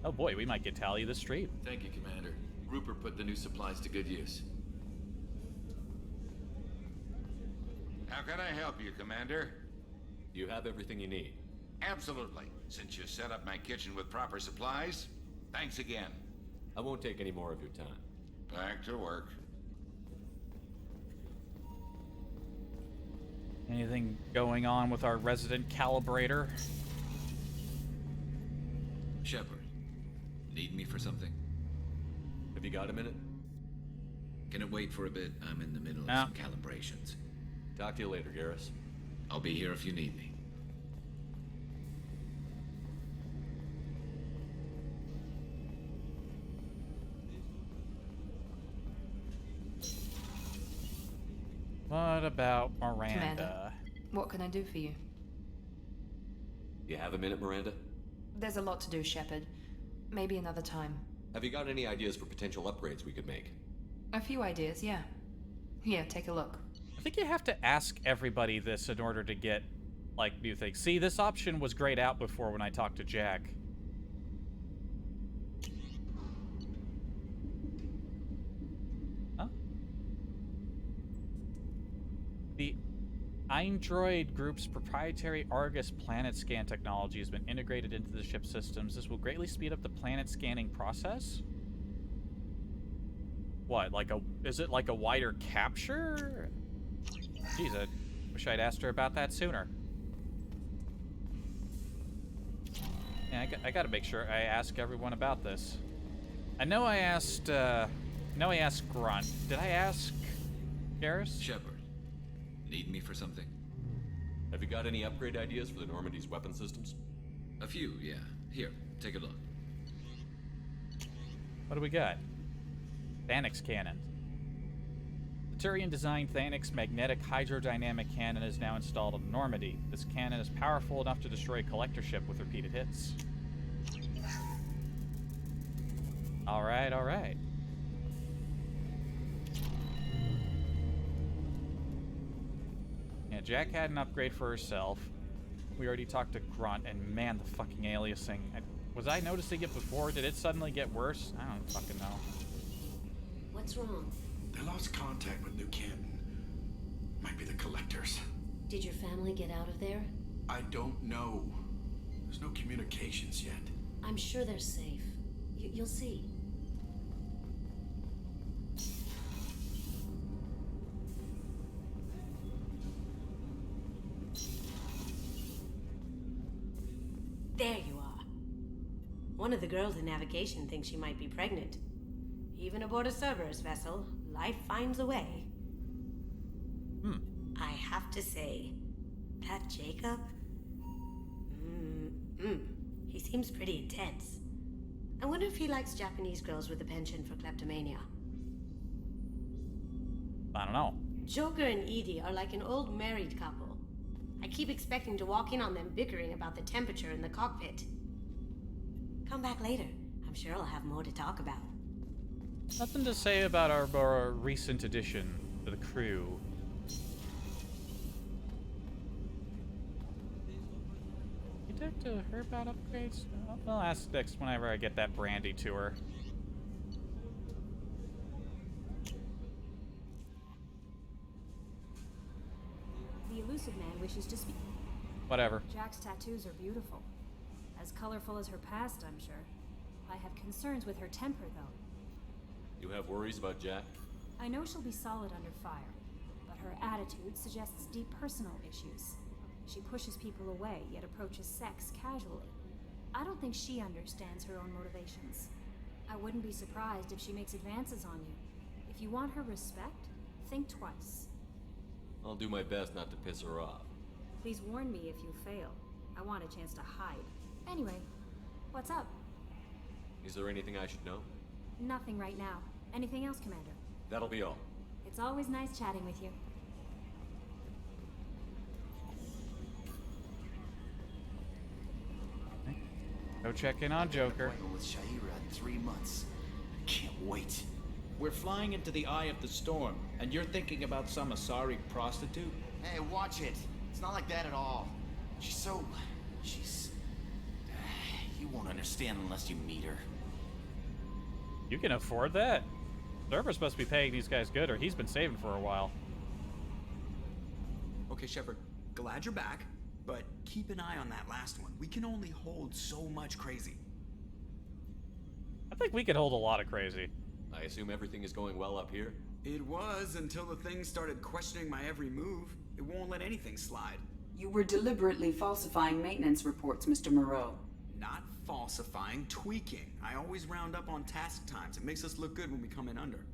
Oh boy, we might get Tali this stream. Thank you, Commander. Rupert put the new supplies to good use. How can I help you, Commander? You have everything you need. Absolutely. Since you set up my kitchen with proper supplies, thanks again. I won't take any more of your time. Back to work. Anything going on with our resident calibrator? Shepard, need me for something? Have you got a minute? Can it wait for a bit? I'm in the middle of some calibrations. Talk to you later, Garrus. I'll be here if you need me. What about Miranda? Commander, what can I do for you? You have a minute, Miranda? There's a lot to do, Shepard. Maybe another time. Have you got any ideas for potential upgrades we could make? A few ideas, yeah. Here, take a look. I think you have to ask everybody this in order to get, like, new things. See, this option was grayed out before when I talked to Jack. Huh? The Android Group's proprietary Argus planet scan technology has been integrated into the ship systems. This will greatly speed up the planet scanning process. What, is it like a wider capture? Jeez, I wish I'd asked her about that sooner. Yeah, I gotta make sure I ask everyone about this. I know I asked Grunt. Did I ask Garrus? Shepard, need me for something? Have you got any upgrade ideas for the Normandy's weapon systems? A few, yeah. Here, take a look. What do we got? Thanix cannon. The Turian-designed Thanix magnetic hydrodynamic cannon is now installed on the Normandy. This cannon is powerful enough to destroy a collector ship with repeated hits. Alright, alright. Yeah, Jack had an upgrade for herself. We already talked to Grunt, and man, the fucking aliasing. Was I noticing it before? Did it suddenly get worse? I don't fucking know. What's wrong? They lost contact with New Canton. Might be the Collectors. Did your family get out of there? I don't know. There's no communications yet. I'm sure they're safe. You'll see. There you are. One of the girls in navigation thinks she might be pregnant. Even aboard a Cerberus vessel, life finds a way. I have to say, that Jacob... he seems pretty intense. I wonder if he likes Japanese girls with a penchant for kleptomania. I don't know. Joker and Edie are like an old married couple. I keep expecting to walk in on them bickering about the temperature in the cockpit. Come back later. I'm sure I'll have more to talk about. Nothing to say about our more recent addition to the crew. You talk to her about upgrades? I'll ask next whenever I get that brandy to her. The elusive man wishes to speak. Whatever. Jack's tattoos are beautiful. As colorful as her past, I'm sure. I have concerns with her temper, though. You have worries about Jack? I know she'll be solid under fire, but her attitude suggests deep personal issues. She pushes people away, yet approaches sex casually. I don't think she understands her own motivations. I wouldn't be surprised if she makes advances on you. If you want her respect, think twice. I'll do my best not to piss her off. Please warn me if you fail. I want a chance to hide. Anyway, what's up? Is there anything I should know? Nothing right now. Anything else, Commander? That'll be all. It's always nice chatting with you. Go check in on Joker. With Shaira in 3 months. I can't wait. We're flying into the eye of the storm, and you're thinking about some Asari prostitute? Hey, watch it. It's not like that at all. She's... You won't understand unless you meet her. You can afford that. Cerberus must be paying these guys good, or he's been saving for a while. Okay, Shepard, glad you're back, but keep an eye on that last one. We can only hold so much crazy. I think we could hold a lot of crazy. I assume everything is going well up here? It was until the thing started questioning my every move. It won't let anything slide. You were deliberately falsifying maintenance reports, Mr. Moreau. Not falsifying, tweaking. I always round up on task times. It makes us look good when we come in under.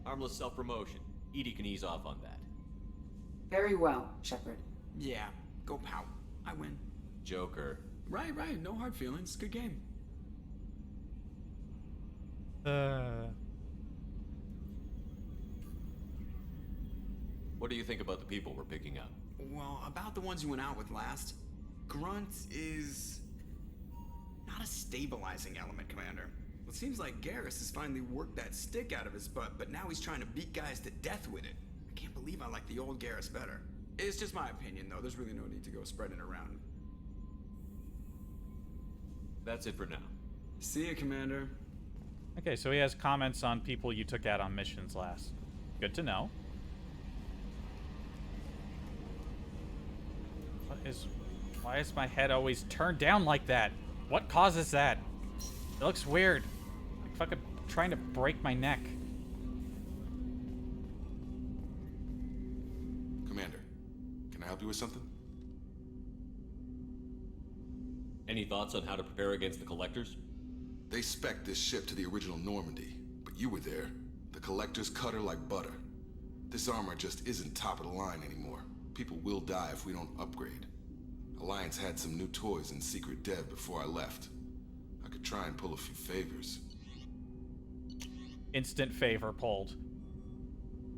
Harmless self-promotion. Edie can ease off on that. Very well, Shepard. Yeah, go pout. I win. Joker. Right. No hard feelings. Good game. What do you think about the people we're picking up? Well, about the ones you went out with last. Grunt is... not a stabilizing element, Commander. It seems like Garrus has finally worked that stick out of his butt, but now he's trying to beat guys to death with it. I can't believe I like the old Garrus better. It's just my opinion, though. There's really no need to go spreading it around. That's it for now. See ya, Commander. Okay, so he has comments on people you took out on missions last. Good to know. Why is my head always turned down like that? What causes that? It looks weird. Like fucking trying to break my neck. Commander, can I help you with something? Any thoughts on how to prepare against the Collectors? They spec'd this ship to the original Normandy, but you were there. The Collectors cut her like butter. This armor just isn't top of the line anymore. People will die if we don't upgrade. Alliance had some new toys in secret dev before I left. I could try and pull a few favors. Instant favor pulled.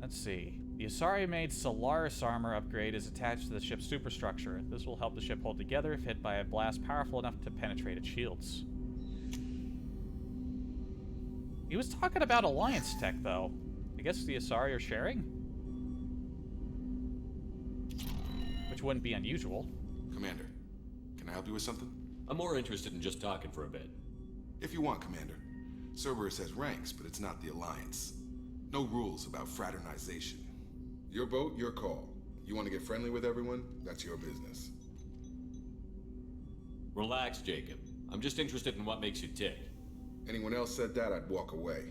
Let's see. The Asari-made Solaris armor upgrade is attached to the ship's superstructure. This will help the ship hold together if hit by a blast powerful enough to penetrate its shields. He was talking about Alliance tech, though. I guess the Asari are sharing? which wouldn't be unusual. Commander, can I help you with something? I'm more interested in just talking for a bit. If you want, Commander. Cerberus has ranks, but it's not the Alliance. No rules about fraternization. Your boat, your call. You want to get friendly with everyone? That's your business. Relax, Jacob. I'm just interested in what makes you tick. Anyone else said that, I'd walk away.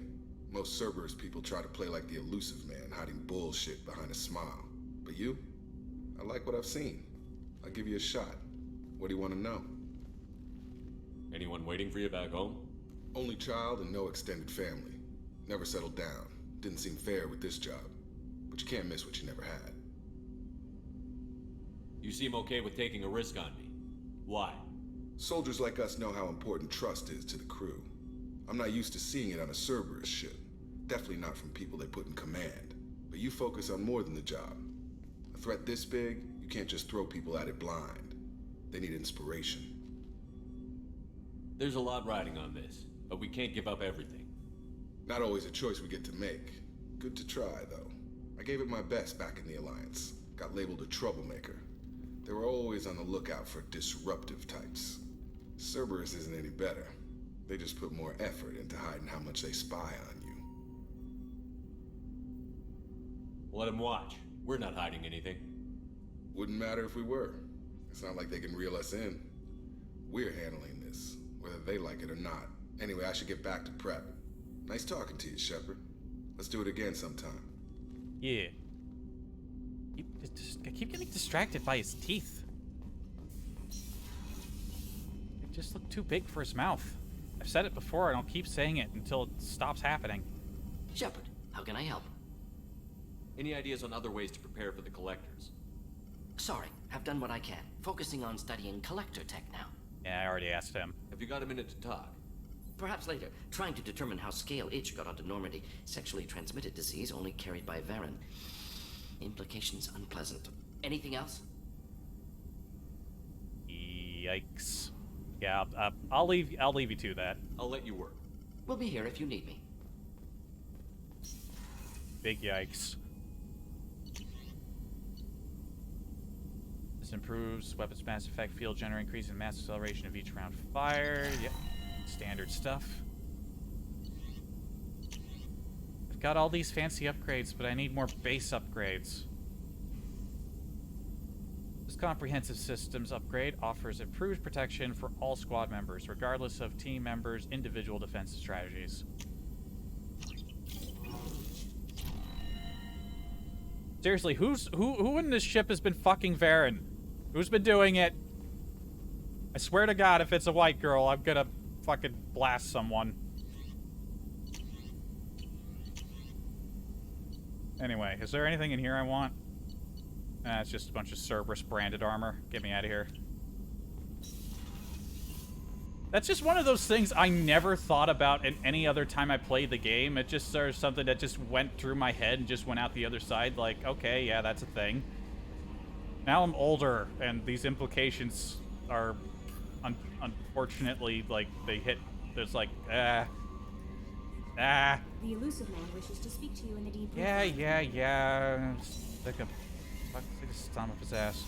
Most Cerberus people try to play like the elusive man, hiding bullshit behind a smile. But you? I like what I've seen. I'll give you a shot. What do you want to know? Anyone waiting for you back home? Only child and no extended family. Never settled down. Didn't seem fair with this job. But you can't miss what you never had. You seem okay with taking a risk on me. Why? Soldiers like us know how important trust is to the crew. I'm not used to seeing it on a Cerberus ship. Definitely not from people they put in command. But you focus on more than the job. A threat this big, you can't just throw people at it blind. They need inspiration. There's a lot riding on this, but we can't give up everything. Not always a choice we get to make. Good to try, though. I gave it my best back in the Alliance. Got labeled a troublemaker. They were always on the lookout for disruptive types. Cerberus isn't any better. They just put more effort into hiding how much they spy on you. Let them watch. We're not hiding anything. Wouldn't matter if we were. It's not like they can reel us in. We're handling this, whether they like it or not. Anyway, I should get back to prep. Nice talking to you, Shepard. Let's do it again sometime. Yeah. I keep getting distracted by his teeth. They just look too big for his mouth. I've said it before, and I'll keep saying it until it stops happening. Shepard, how can I help? Any ideas on other ways to prepare for the Collectors? Sorry, I've done what I can. Focusing on studying Collector tech now. Yeah, I already asked him. Have you got a minute to talk? Perhaps later. Trying to determine how Scale Itch got onto Normandy. Sexually transmitted disease only carried by Varen. Implications unpleasant. Anything else? Yikes. Yeah, I'll leave you to that. I'll let you work. We'll be here if you need me. Big yikes. This improves weapons mass effect, field general increase in mass acceleration of each round fired. Yep, standard stuff. I've got all these fancy upgrades, but I need more base upgrades. This comprehensive systems upgrade offers improved protection for all squad members, regardless of team members' individual defensive strategies. Seriously, who in this ship has been fucking Varen? Who's been doing it? I swear to God, if it's a white girl, I'm gonna fucking blast someone. Anyway, is there anything in here I want? It's just a bunch of Cerberus branded armor. Get me out of here. That's just one of those things I never thought about in any other time I played the game. It just sort of something that just went through my head and just went out the other side. Like, okay, yeah, that's a thing. Now I'm older, and these implications are, unfortunately, like, they hit. There's like, The elusive man wishes to speak to you in the deep. Yeah. Stick a stomp up his ass.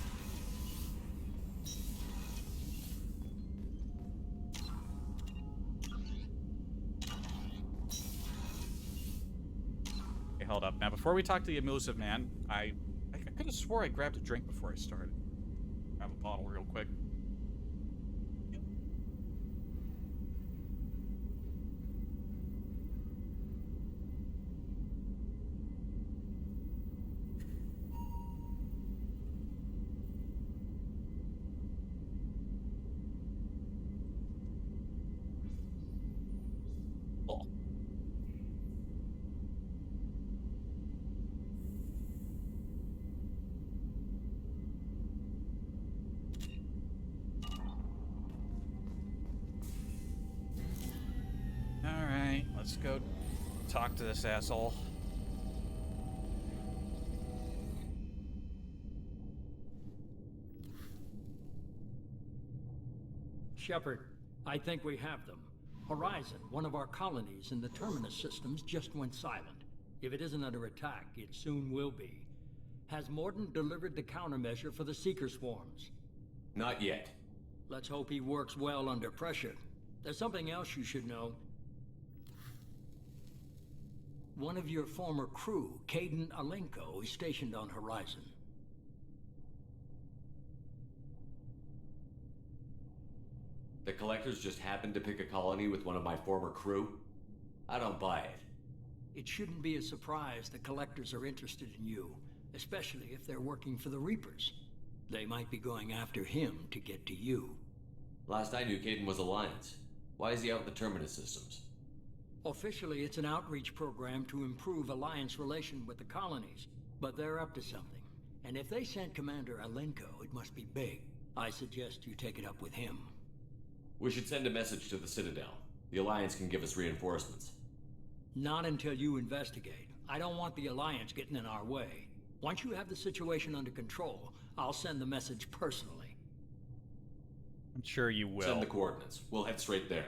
Okay, hold up. Now, before we talk to the elusive man, I could have swore I grabbed a drink before I started. Grab a bottle real quick. Let's go talk to this asshole. Shepard, I think we have them. Horizon, one of our colonies in the Terminus systems, just went silent. If it isn't under attack, it soon will be. Has Warden delivered the countermeasure for the Seeker swarms? Not yet. Let's hope he works well under pressure. There's something else you should know. One of your former crew, Caden Alenko, is stationed on Horizon. The Collectors just happened to pick a colony with one of my former crew? I don't buy it. It shouldn't be a surprise the Collectors are interested in you, especially if they're working for the Reapers. They might be going after him to get to you. Last I knew, Caden was Alliance. Why is he out in the Terminus systems? Officially, it's an outreach program to improve Alliance relation with the colonies, but they're up to something. And if they sent Commander Alenko, it must be big. I suggest you take it up with him. We should send a message to the Citadel. The Alliance can give us reinforcements. Not until you investigate. I don't want the Alliance getting in our way. Once you have the situation under control, I'll send the message personally. I'm sure you will. Send the coordinates. We'll head straight there.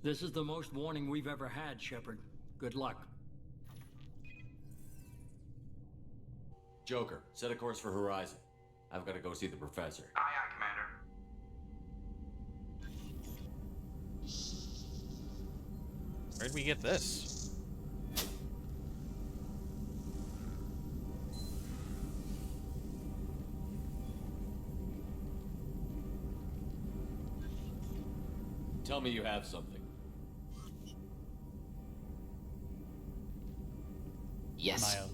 This is the most warning we've ever had, Shepard. Good luck. Joker, set a course for Horizon. I've got to go see the Professor. Aye, aye, Commander. Where'd we get this? Tell me you have something. Yes. Maya.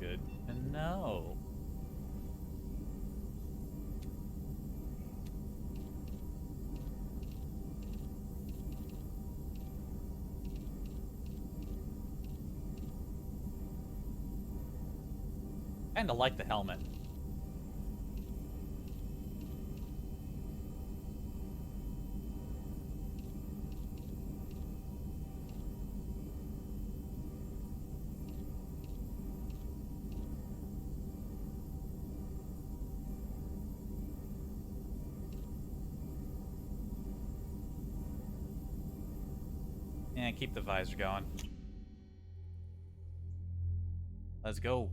Good to know. Kinda like the helmet. And keep the visor going. Let's go.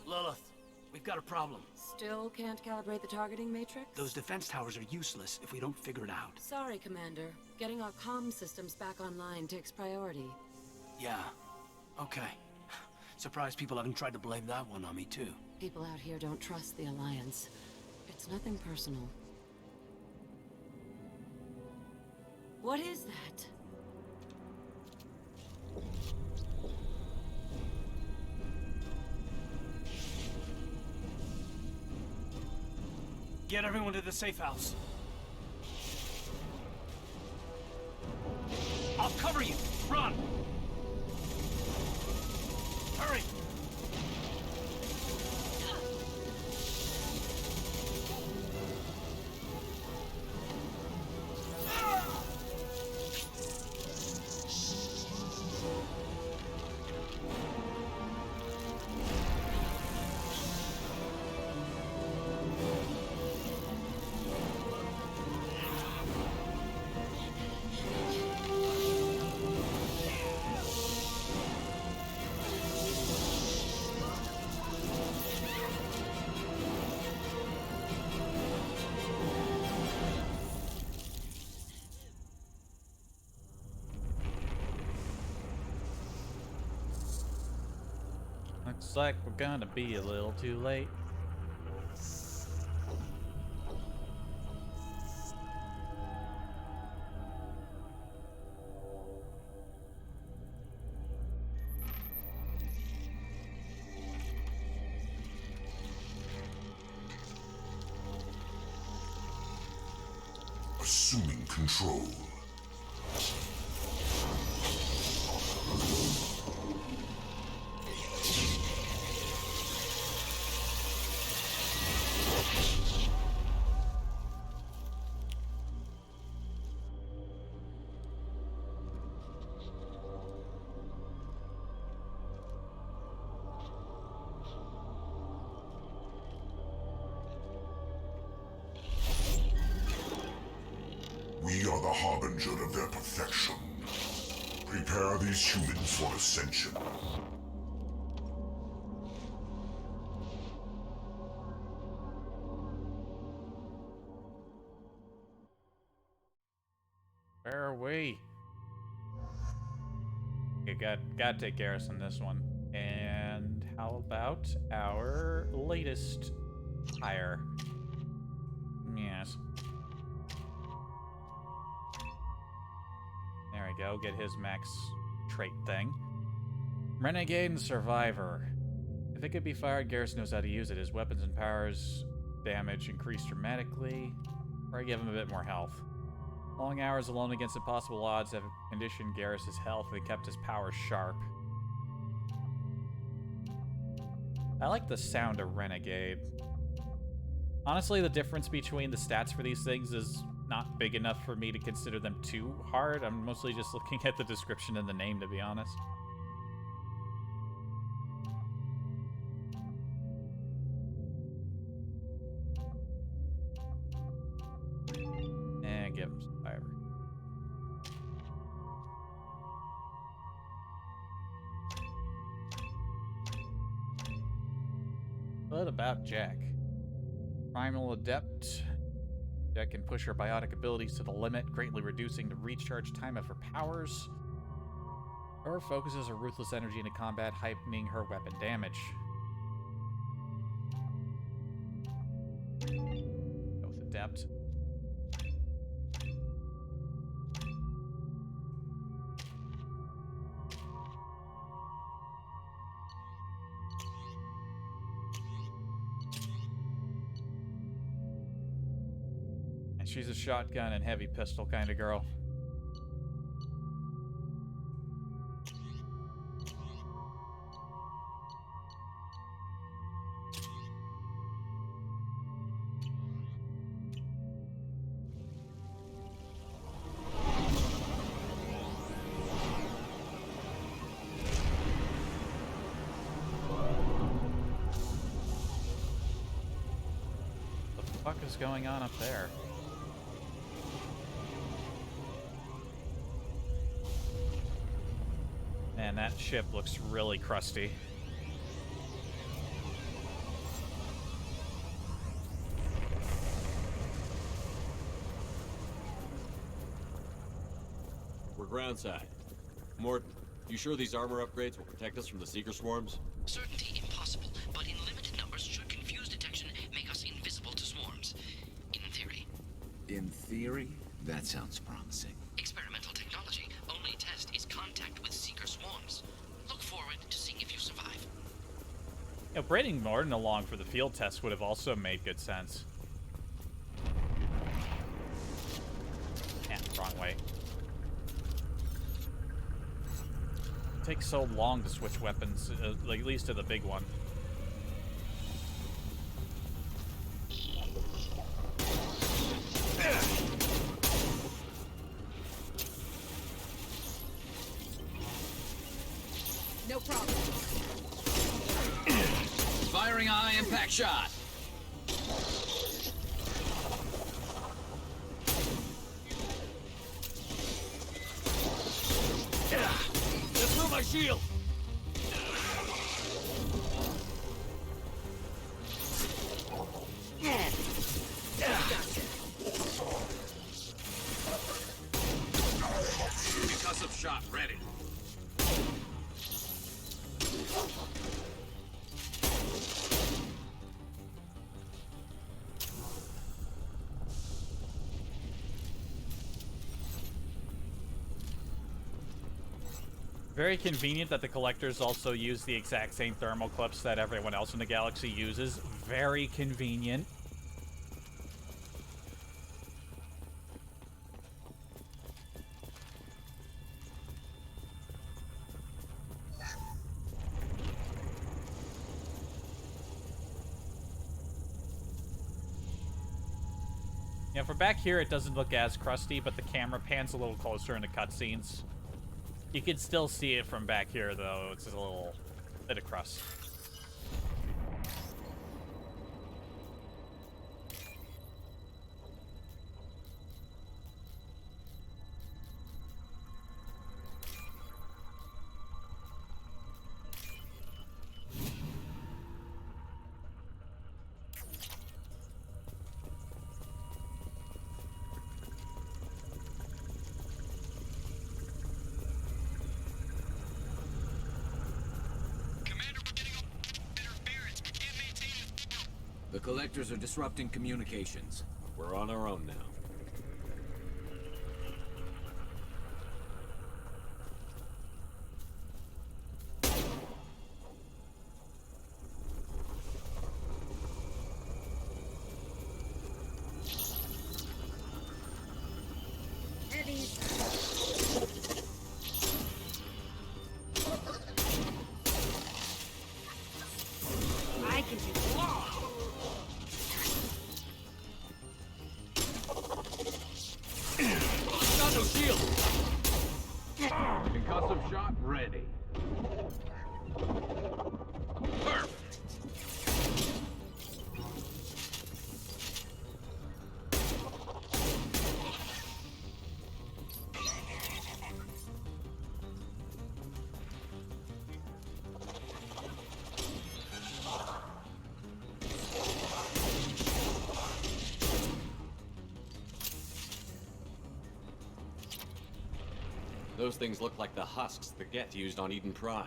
Lilith, we've got a problem. Still can't calibrate the targeting matrix? Those defense towers are useless if we don't figure it out. Sorry, Commander. Getting our comm systems back online takes priority. Yeah, okay. Surprised people haven't tried to blame that one on me, too. People out here don't trust the Alliance. It's nothing personal. What is that? Get everyone to the safe house. I'll cover you. Run! Hurry! Looks like we're gonna be a little too late. Assuming control. We are the harbinger of their perfection. Prepare these humans for ascension. Where are we? Okay, gotta take Garrus on this one. And how about our latest hire? Yes. There we go, get his max trait thing. Renegade and Survivor. If it could be fired, Garrus knows how to use it. His weapons and powers damage increase dramatically. Or I give him a bit more health. Long hours alone against impossible odds have conditioned Garrus' health and kept his powers sharp. I like the sound of Renegade. Honestly, the difference between the stats for these things is not big enough for me to consider them too hard. I'm mostly just looking at the description and the name, to be honest. Give him Survivor. What about Jack? Primal Adept. Jack can push her biotic abilities to the limit, greatly reducing the recharge time of her powers. Or focuses her ruthless energy into combat, heightening her weapon damage. Both Adept. She's a shotgun and heavy pistol kind of girl. What the fuck is going on up there? Man, that ship looks really crusty. We're groundside. Morton, you sure these armor upgrades will protect us from the Seeker swarms? Certainty impossible, but in limited numbers should confuse detection make us invisible to swarms. In theory. In theory? That sounds promising. Experimental technology. Only test is contact with Seeker swarms. Look forward to seeing if you survive. You know, bringing Morton along for the field test would have also made good sense. Yeah, wrong way. It takes so long to switch weapons, like, at least to the big one. No problem. Firing a high impact shot. Just through my shield. Concussive shot ready. Very convenient that the collectors also use the exact same thermal clips that everyone else in the galaxy uses. Very convenient. Yeah, from back here it doesn't look as crusty, but the camera pans a little closer in the cutscenes. You can still see it from back here, though. It's a little bit of crust. The Collectors are disrupting communications. We're on our own now. I can do Got no shield! Concussive shot ready. Perfect! Those things look like the husks the Geth used on Eden Prime.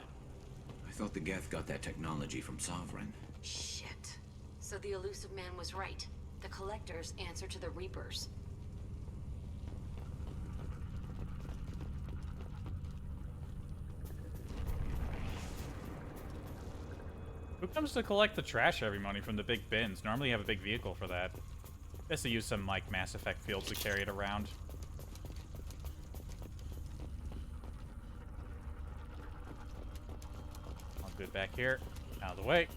I thought the Geth got that technology from Sovereign. Shit. So the elusive man was right. The Collectors answer to the Reapers. Who comes to collect the trash every morning from the big bins? Normally you have a big vehicle for that. Guess they use some, like, Mass Effect fields to carry it around. All good back here. Out of the way.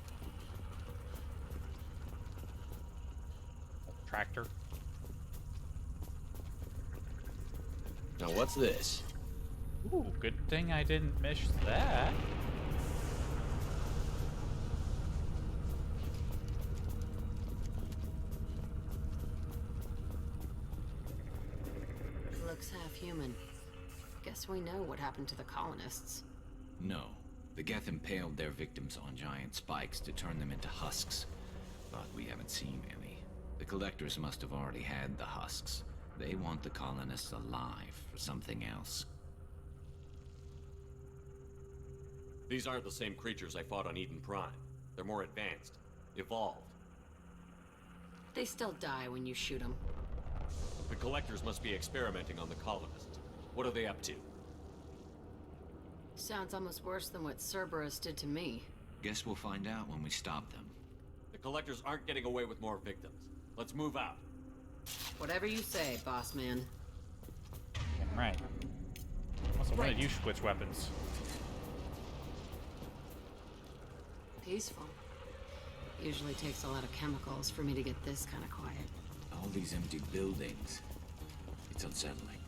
Tractor. Now what's this? Ooh, good thing I didn't miss that. Looks half human. Guess we know what happened to the colonists. No. The Geth impaled their victims on giant spikes to turn them into husks. But we haven't seen any. The Collectors must have already had the husks. They want the colonists alive for something else. These aren't the same creatures I fought on Eden Prime. They're more advanced. Evolved. They still die when you shoot them. The Collectors must be experimenting on the colonists. What are they up to? Sounds almost worse than what Cerberus did to me. Guess we'll find out when we stop them. The Collectors aren't getting away with more victims. Let's move out. Whatever you say, boss man. Damn right. Also, when did you switch weapons? Peaceful. Usually takes a lot of chemicals for me to get this kind of quiet. All these empty buildings. It's unsettling.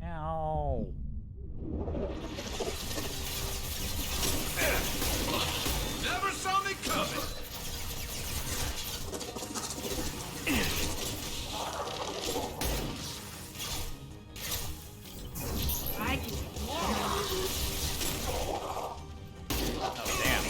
Ow. Never saw me coming! I can Oh, damn.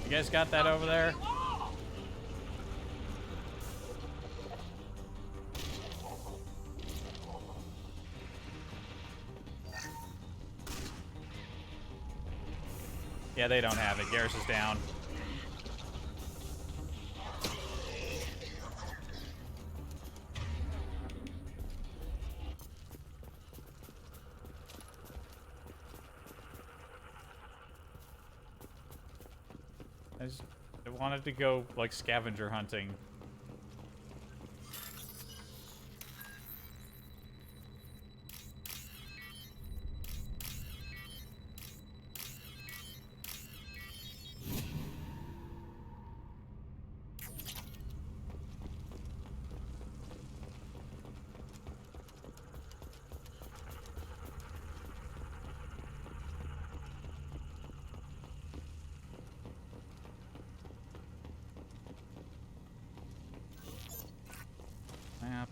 You guys got that over there? Yeah, they don't have it. Garrus is down. I wanted to go, like, scavenger hunting.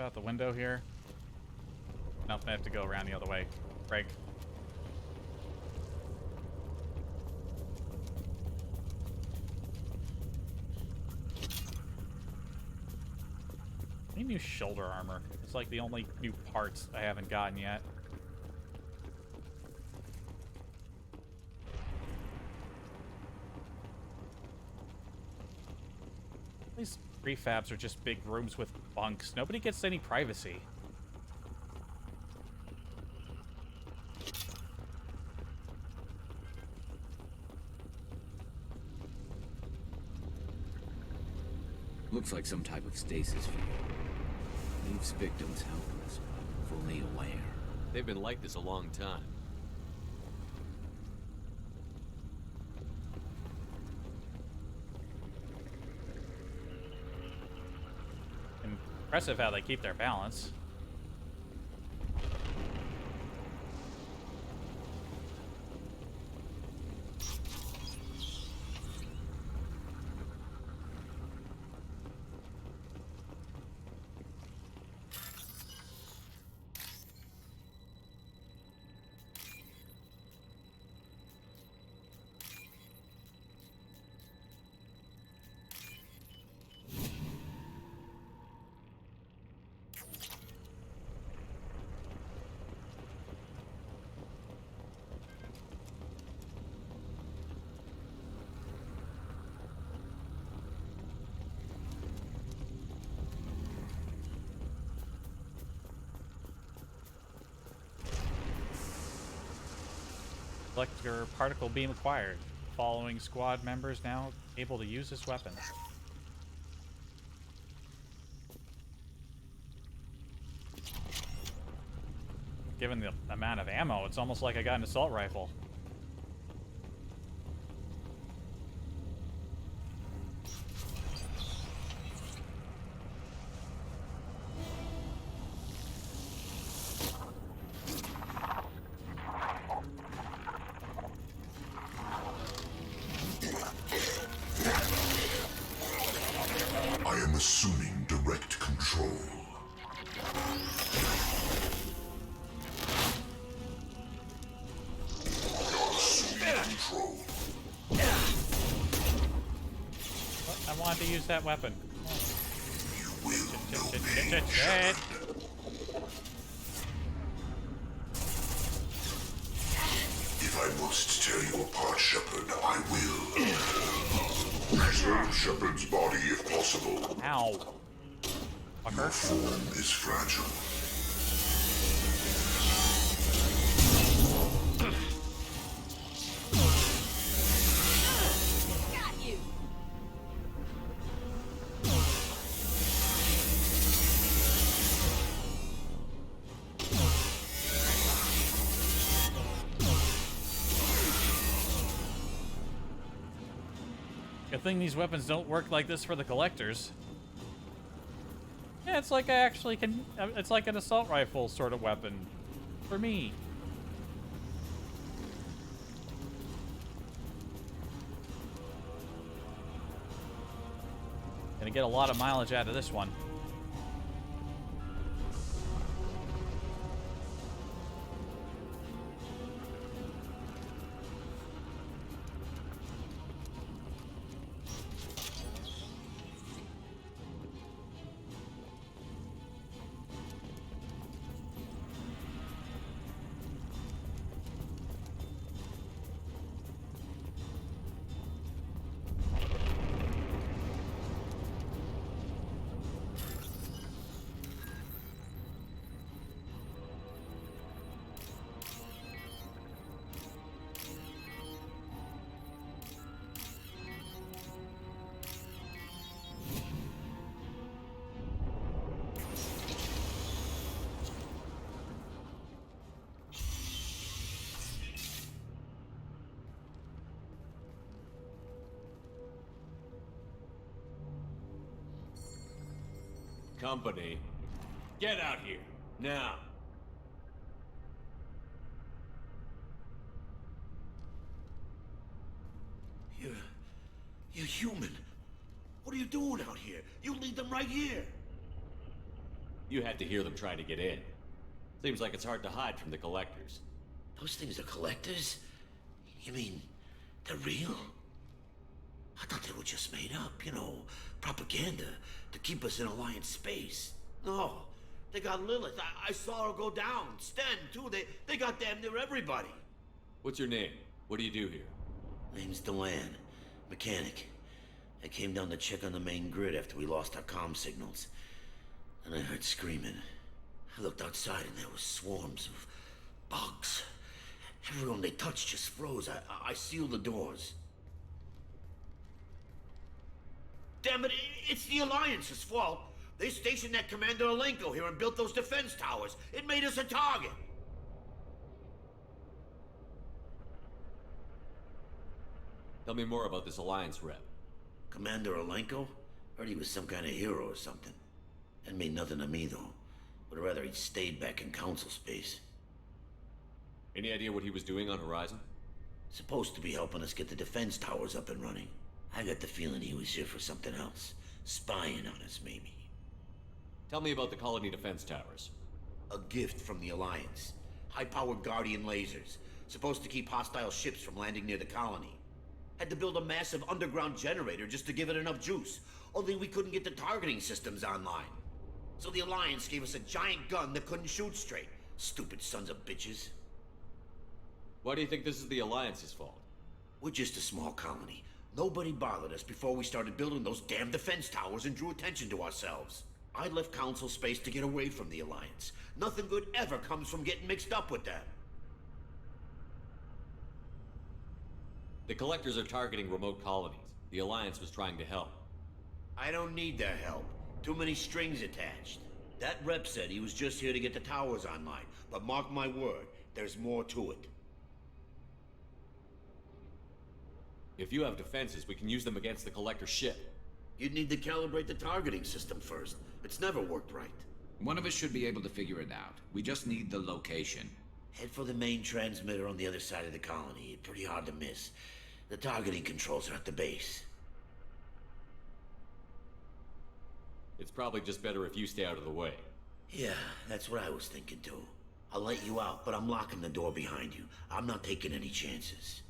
jump out the window here? Nope, I have to go around the other way. Break. Any new shoulder armor? It's like the only new parts I haven't gotten yet. These prefabs are just big rooms with bunks. Nobody gets any privacy. Looks like some type of stasis field. Leaves victims helpless, but fully aware. They've been like this a long time. Impressive how they keep their balance. Collector particle beam acquired. Following squad members now able to use this weapon. Given the amount of ammo, it's almost like I got an assault rifle. Assuming direct control. I wanted to use that weapon. You will shit. If I must tear you apart, Shepard, I will. Preserve Shepard's body if possible. Ow. Fucker. Your form is fragile. Got you. Good thing these weapons don't work like this for the collectors. Yeah, it's like I actually can... It's like an assault rifle sort of weapon. For me. Gonna get a lot of mileage out of this one. Company, get out here, now. You're human. What are you doing out here? You lead them right here. You had to hear them trying to get in. Seems like it's hard to hide from the collectors. Those things are collectors? You mean, they're real? I thought they were just made up, you know, propaganda to keep us in Alliance space. No, they got Lilith. I saw her go down. Sten, too. They got damn near everybody. What's your name? What do you do here? Name's Delan, mechanic. I came down to check on the main grid after we lost our comm signals. And I heard screaming. I looked outside and there were swarms of bugs. Everyone they touched just froze. I sealed the doors. Damn it, it's the Alliance's fault. They stationed that Commander Alenko here and built those defense towers. It made us a target. Tell me more about this Alliance rep. Commander Alenko? Heard he was some kind of hero or something. That made nothing to me, though. Would rather he'd stayed back in Council space. Any idea what he was doing on Horizon? Supposed to be helping us get the defense towers up and running. I got the feeling he was here for something else. Spying on us, maybe. Tell me about the colony defense towers. A gift from the Alliance. High-powered Guardian lasers. Supposed to keep hostile ships from landing near the colony. Had to build a massive underground generator just to give it enough juice. Only we couldn't get the targeting systems online. So the Alliance gave us a giant gun that couldn't shoot straight. Stupid sons of bitches. Why do you think this is the Alliance's fault? We're just a small colony. Nobody bothered us before we started building those damn defense towers and drew attention to ourselves. I left Council space to get away from the Alliance. Nothing good ever comes from getting mixed up with them. The collectors are targeting remote colonies. The Alliance was trying to help. I don't need their help. Too many strings attached. That rep said he was just here to get the towers online. But mark my word, there's more to it. If you have defenses, we can use them against the collector ship. You'd need to calibrate the targeting system first. It's never worked right. One of us should be able to figure it out. We just need the location. Head for the main transmitter on the other side of the colony. Pretty hard to miss. The targeting controls are at the base. It's probably just better if you stay out of the way. Yeah, that's what I was thinking too. I'll let you out, but I'm locking the door behind you. I'm not taking any chances.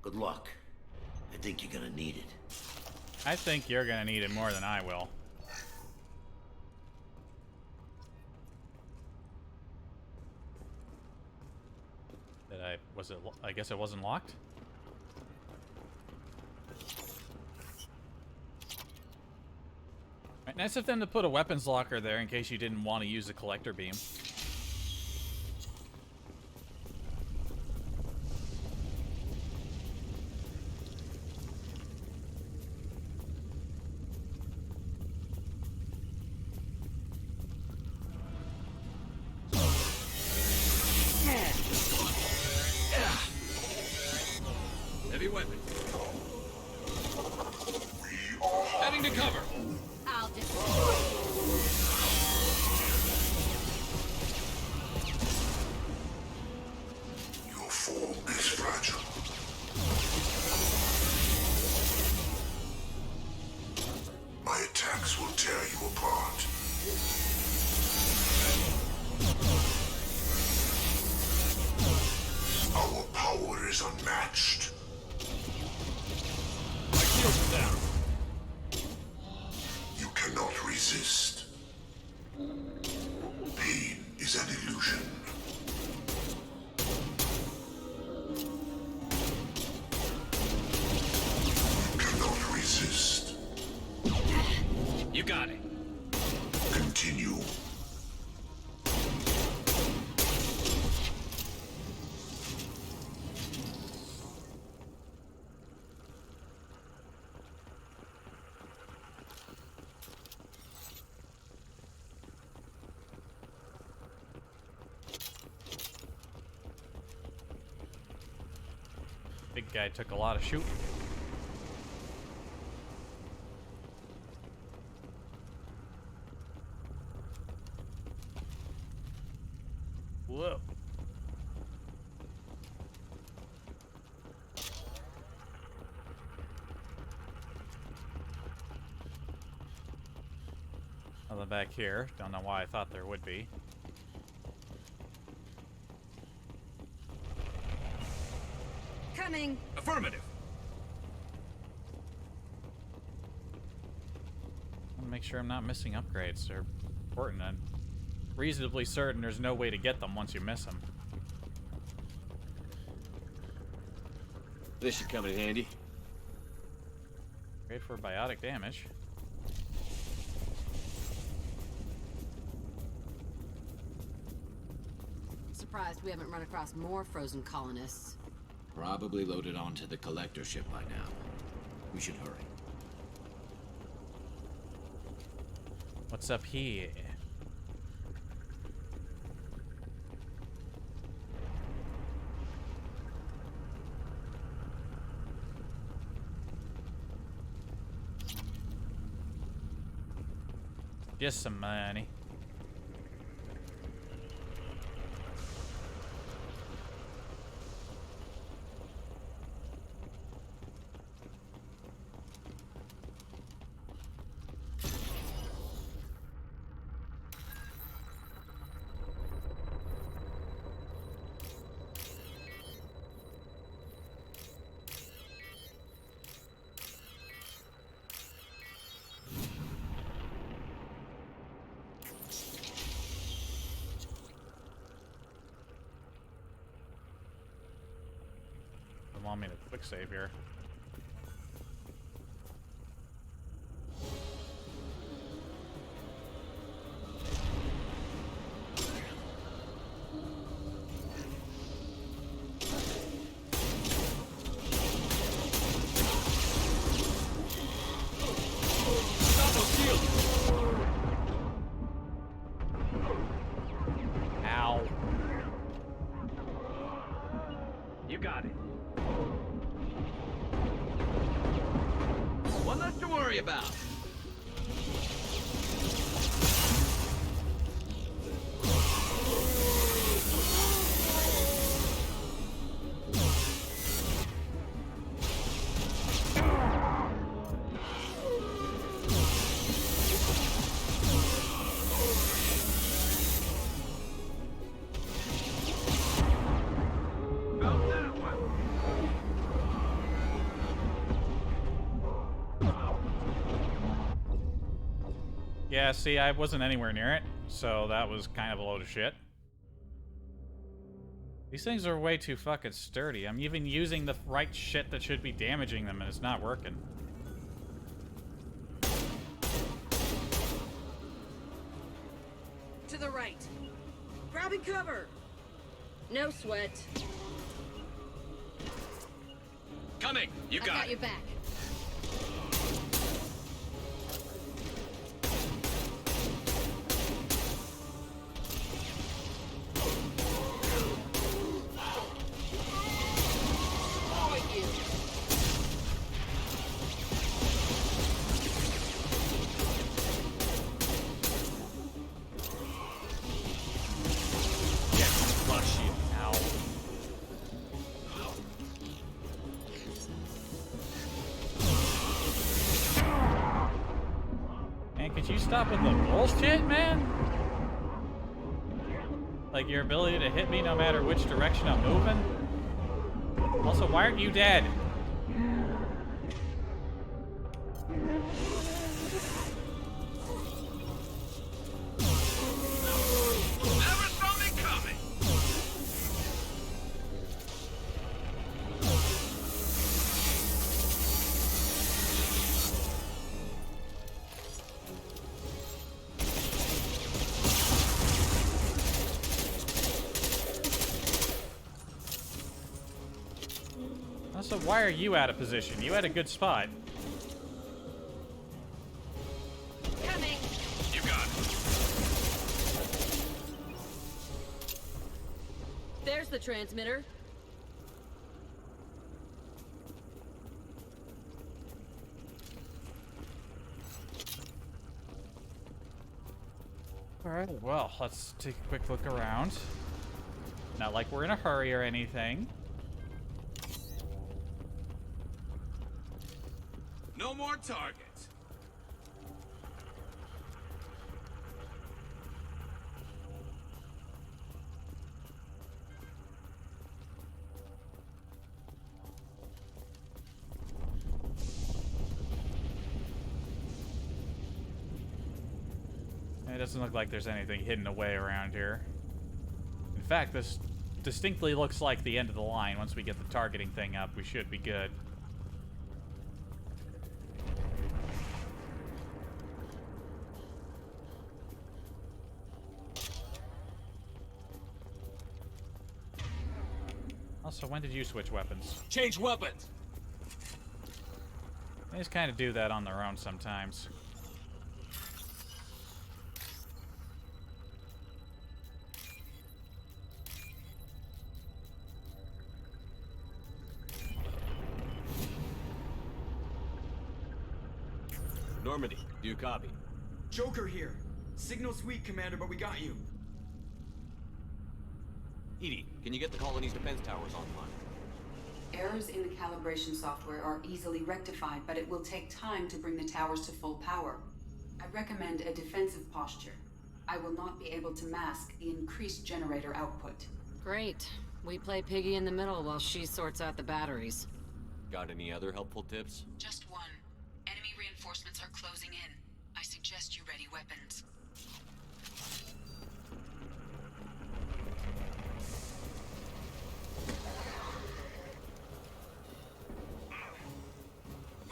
Good luck. I think you're gonna need it. I think you're gonna need it more than I will. I guess it wasn't locked? Right, nice of them to put a weapons locker there in case you didn't want to use the collector beam. Heavy weapon. Heading to cover. I'll destroy you. Your form is fragile. My attacks will tear you apart. Our power is unmatched. My shields are down. You cannot resist. Pain is an illusion. You cannot resist. You got it. Continue. Big guy took a lot of shooting. Whoa. Nothing back here. Don't know why I thought there would be. Coming. Affirmative. I want to make sure I'm not missing upgrades. They're important. I'm reasonably certain there's no way to get them once you miss them. This should come in handy. Great for biotic damage. Surprised we haven't run across more frozen colonists. Probably loaded onto the collector ship by now. We should hurry. What's up here? Just some money. Want me to quick save here. Ow. You got it. One less to worry about. Yeah, see, I wasn't anywhere near it, so that was kind of a load of shit. These things are way too fucking sturdy. I'm even using the right shit that should be damaging them, and it's not working. To the right. Grabbing cover. No sweat. Coming. You I got got it. your back. Could you stop with the bullshit, man? Like your ability to hit me no matter which direction I'm moving? Also, why aren't you dead? Never saw me coming. Also, why are you out of position? You had a good spot. Coming. You got it. There's the transmitter. Alright, well, let's take a quick look around. Not like we're in a hurry or anything. No more targets. doesn't look like there's anything hidden away around here. In fact, this distinctly looks like the end of the line. Once we get the targeting thing up, we should be good. Also, when did you switch weapons? Change weapons! They just kind of do that on their own sometimes. Normandy, do you copy? Joker here. Signal's weak, Commander, but we got you. Edie, can you get the colony's defense towers online? Errors in the calibration software are easily rectified, but it will take time to bring the towers to full power. I recommend a defensive posture. I will not be able to mask the increased generator output. Great. We play Piggy in the middle while she sorts out the batteries. Got any other helpful tips? Just one. Enemy reinforcements are closing in. I suggest you ready weapons.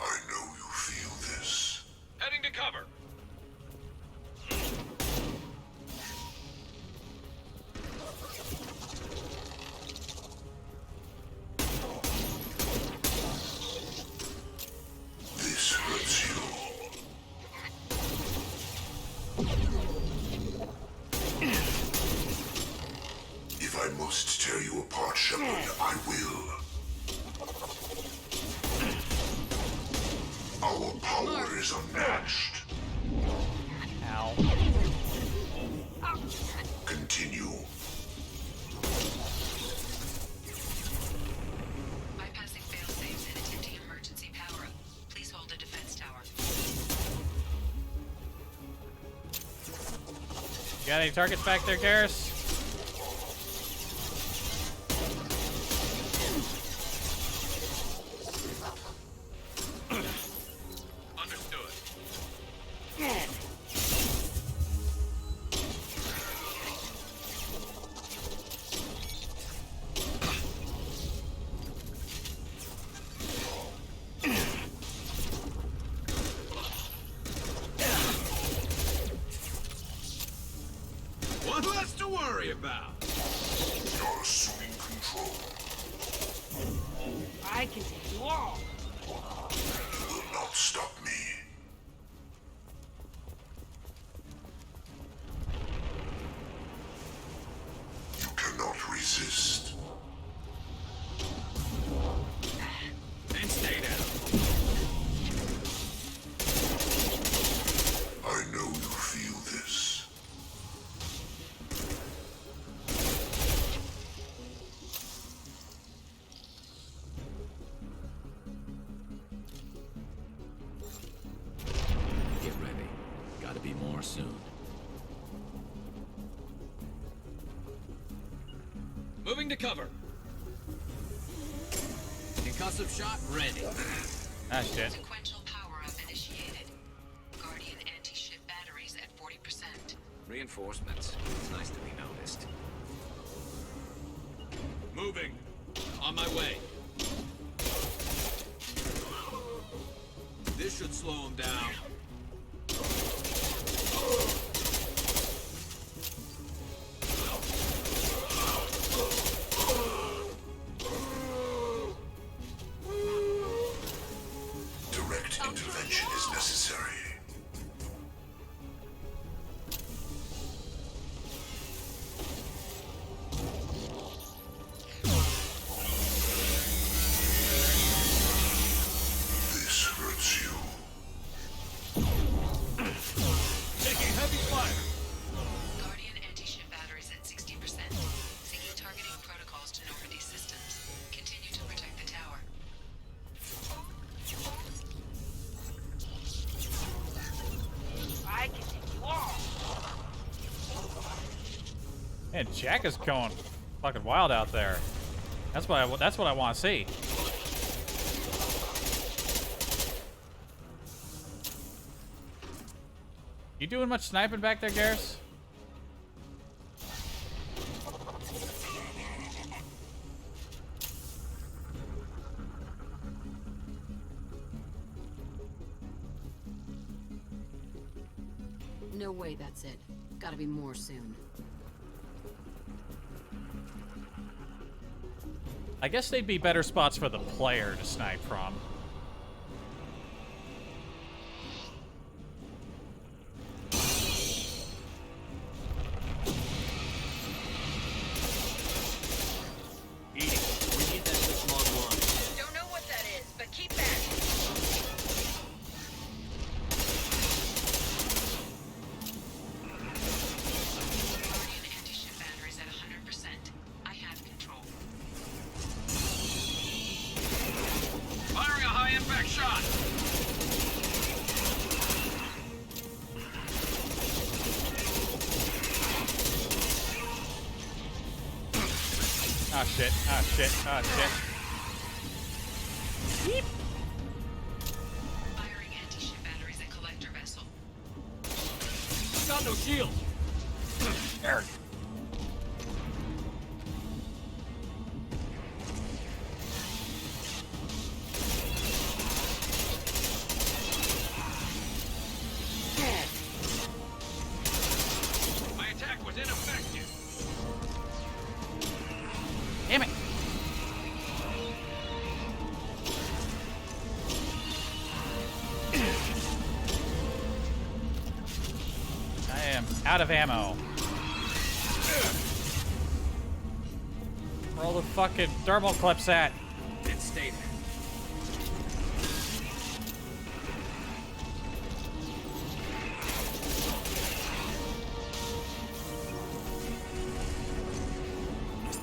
I know you feel this. Heading to cover. This hurts you. If I must tear you apart, Shepard, I will. Our power is unmatched. Ow. Continue. Bypassing fail-safes and attempting emergency power-up. Please hold a defense tower. Got any targets back there, Garrus? Understood. One less to worry about. You're assuming control. I can take you all. You will not stop me. You cannot resist. And stay down. I know you feel this. Get ready. Gotta be more soon. Moving to cover. Concussive shot ready. Ah, shit. Sequential power-up initiated. Guardian anti-ship batteries at 40%. Reinforcements. It's nice to be noticed. Moving. On my way. This should slow him down. Direct intervention is necessary. This hurts you. Taking heavy fire. Guardian anti-ship batteries at 60%. Syncing targeting protocols to Normandy systems. Continue to protect the tower. I can take you all. Man, Jack is going fucking wild out there. That's what I want to see. You doing much sniping back there, Garrus? No way that's it. Gotta be more soon. I guess they'd be better spots for the player to snipe from. Don't know what that is, but keep back. Guardian anti-ship batteries at 100%. I have control. Firing a high-impact shot! Ah, shit. Ah, shit. Ah, shit. Yeep. Firing anti-ship batteries at collector vessel. Got no shield. Eric. My attack was ineffective. Damn it. I am out of ammo. Where all the fucking thermal clips at? It stayed.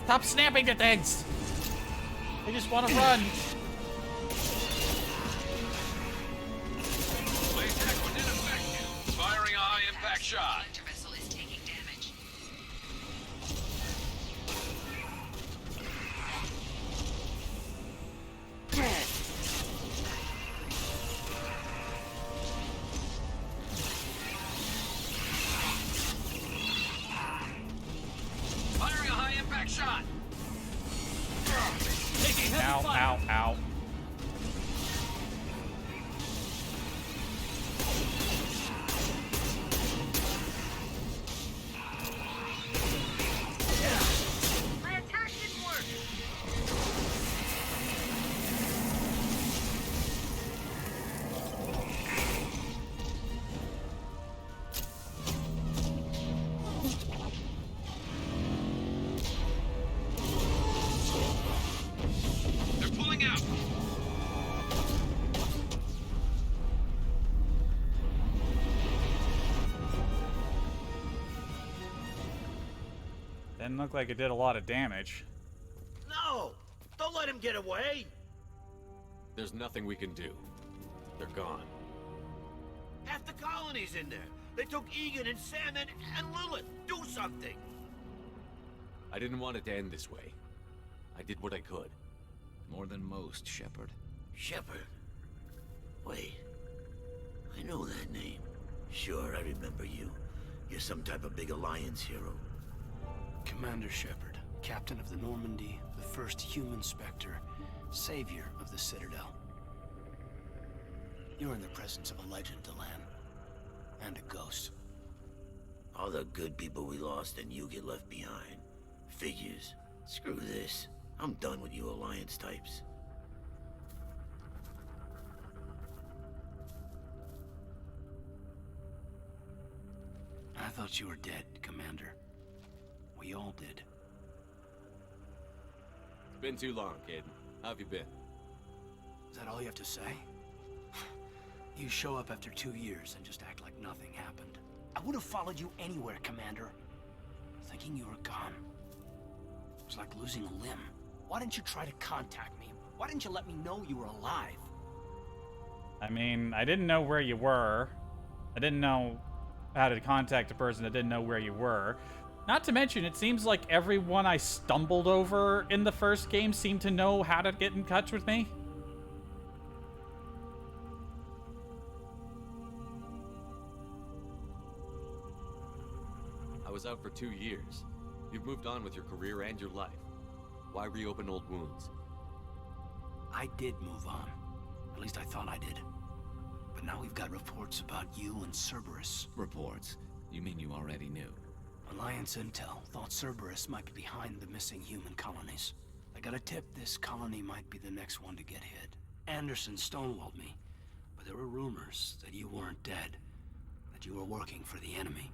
Stop snapping at things! I just want to run. My attack was ineffective. Firing a high-impact shot. Collector vessel is taking damage. Firing a high-impact shot. Taking heavy Ow, fire. ow, ow. My attack didn't work. They're pulling out. Didn't look like it did a lot of damage. No! Don't let him get away! There's nothing we can do. They're gone. Half the colony's in there. They took Egan and Sam and Lilith. Do something! I didn't want it to end this way. I did what I could. More than most, Shepard. Shepard? Wait. I know that name. Sure, I remember you. You're some type of big Alliance hero. Commander Shepard, captain of the Normandy, the first human Spectre, savior of the Citadel. You're in the presence of a legend, Delan. And a ghost. All the good people we lost and you get left behind. Figures. Screw this. I'm done with you Alliance types. I thought you were dead, Commander. We all did. It's been too long, kid. How have you been? Is that all you have to say? You show up after 2 years and just act like nothing happened. I would have followed you anywhere, Commander. Thinking you were gone. It was like losing a limb. Why didn't you try to contact me? Why didn't you let me know you were alive? I mean, I didn't know where you were. I didn't know how to contact a person that didn't know where you were. Not to mention, it seems like everyone I stumbled over in the first game seemed to know how to get in touch with me. was out for 2 years. You've moved on with your career and your life. Why reopen old wounds? I did move on. At least I thought I did. But now we've got reports about you and Cerberus. Reports? You mean you already knew? Alliance intel thought Cerberus might be behind the missing human colonies. I got a tip this colony might be the next one to get hit. Anderson stonewalled me, but there were rumors that you weren't dead, that you were working for the enemy.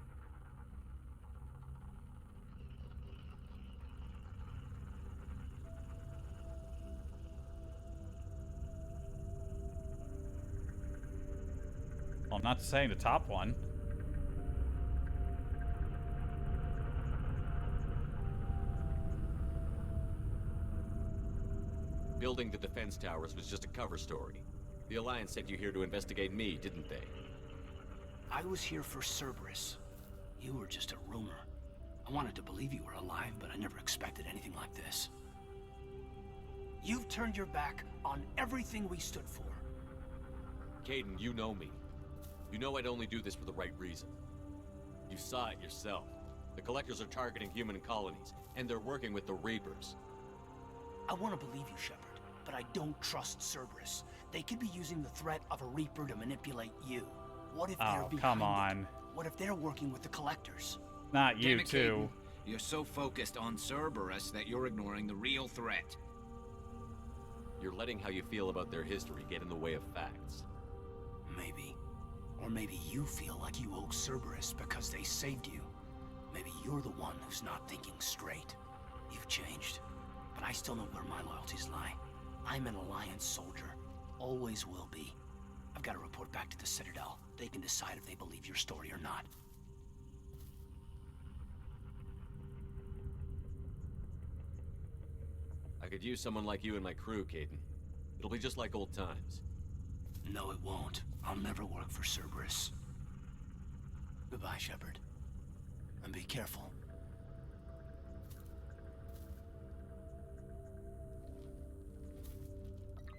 Well, I'm not saying the top one. Building the defense towers was just a cover story. The Alliance sent you here to investigate me, didn't they? I was here for Cerberus. You were just a rumor. I wanted to believe you were alive, but I never expected anything like this. You've turned your back on everything we stood for. Caden, you know me. You know I'd only do this for the right reason. You saw it yourself. The Collectors are targeting human colonies, and they're working with the Reapers. I want to believe you, Shepard, but I don't trust Cerberus. They could be using the threat of a Reaper to manipulate you. What if they're behind come on. it? What if they're working with the Collectors? Not you, Damn it, too. Caden. You're so focused on Cerberus that you're ignoring the real threat. You're letting how you feel about their history get in the way of facts. Maybe. Or maybe you feel like you owe Cerberus because they saved you. Maybe you're the one who's not thinking straight. You've changed. But I still know where my loyalties lie. I'm an Alliance soldier. Always will be. I've got to report back to the Citadel. They can decide if they believe your story or not. I could use someone like you in my crew, Caden. It'll be just like old times. No, it won't. I'll never work for Cerberus. Goodbye, Shepard. And be careful.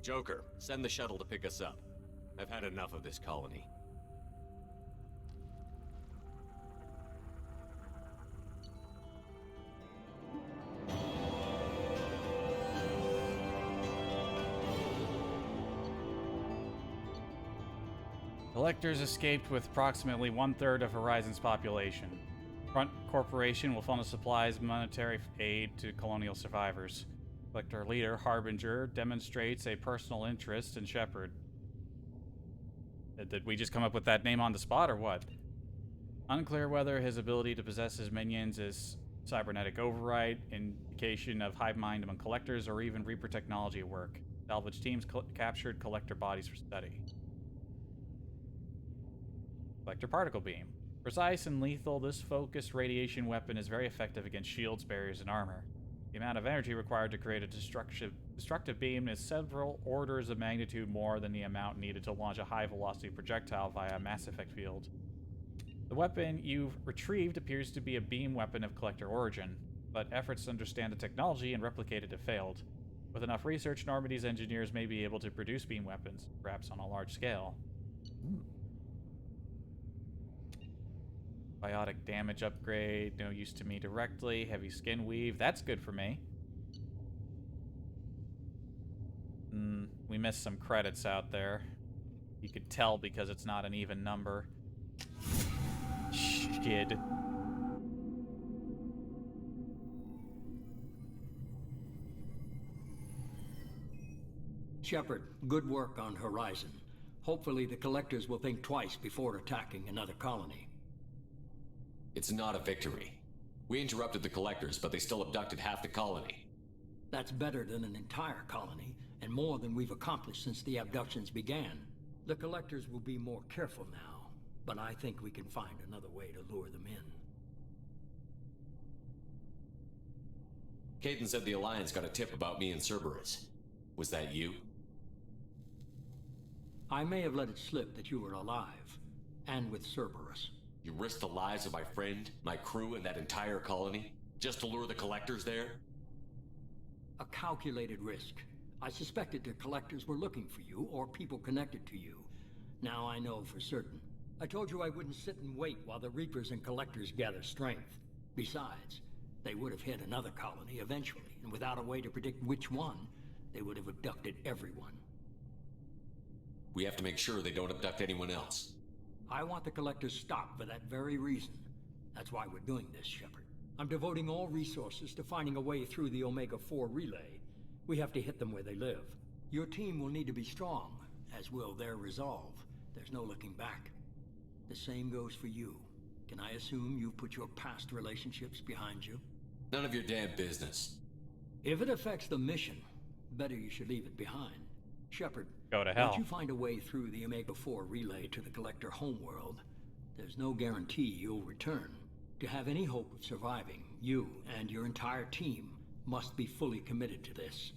Joker, send the shuttle to pick us up. I've had enough of this colony. Collectors escaped with approximately 1/3 of Horizon's population. Front Corporation will fund the supplies monetary aid to colonial survivors. Collector leader Harbinger demonstrates a personal interest in Shepard. Did we just come up with that name on the spot, or what? Unclear whether his ability to possess his minions is cybernetic override, indication of hive mind among collectors, or even Reaper technology at work. Salvage teams captured collector bodies for study. Collector particle beam. Precise and lethal, this focused radiation weapon is very effective against shields, barriers, and armor. The amount of energy required to create a destructive beam is several orders of magnitude more than the amount needed to launch a high-velocity projectile via a Mass Effect field. The weapon you've retrieved appears to be a beam weapon of Collector origin, but efforts to understand the technology and replicate it have failed. With enough research, Normandy's engineers may be able to produce beam weapons, perhaps on a large scale. Biotic damage upgrade, no use to me directly. Heavy skin weave, that's good for me. We missed some credits out there. You could tell because it's not an even number. Shit. Shepard, good work on Horizon. Hopefully the Collectors will think twice before attacking another colony. It's not a victory. We interrupted the Collectors, but they still abducted half the colony. That's better than an entire colony, and more than we've accomplished since the abductions began. The Collectors will be more careful now, but I think we can find another way to lure them in. Caden said the Alliance got a tip about me and Cerberus. Was that you? I may have let it slip that you were alive, and with Cerberus. You risked the lives of my friend, my crew, and that entire colony, just to lure the Collectors there? A calculated risk. I suspected the Collectors were looking for you, or people connected to you. Now I know for certain. I told you I wouldn't sit and wait while the Reapers and Collectors gather strength. Besides, they would have hit another colony eventually, and without a way to predict which one, they would have abducted everyone. We have to make sure they don't abduct anyone else. I want the Collectors stopped for that very reason. That's why we're doing this, Shepard. I'm devoting all resources to finding a way through the Omega-4 relay. We have to hit them where they live. Your team will need to be strong, as will their resolve. There's no looking back. The same goes for you. Can I assume you've put your past relationships behind you? None of your damn business. If it affects the mission, better you should leave it behind. Shepard, go to hell. Once you find a way through the Omega-4 relay to the Collector homeworld, there's no guarantee you'll return. To have any hope of surviving, you and your entire team must be fully committed to this.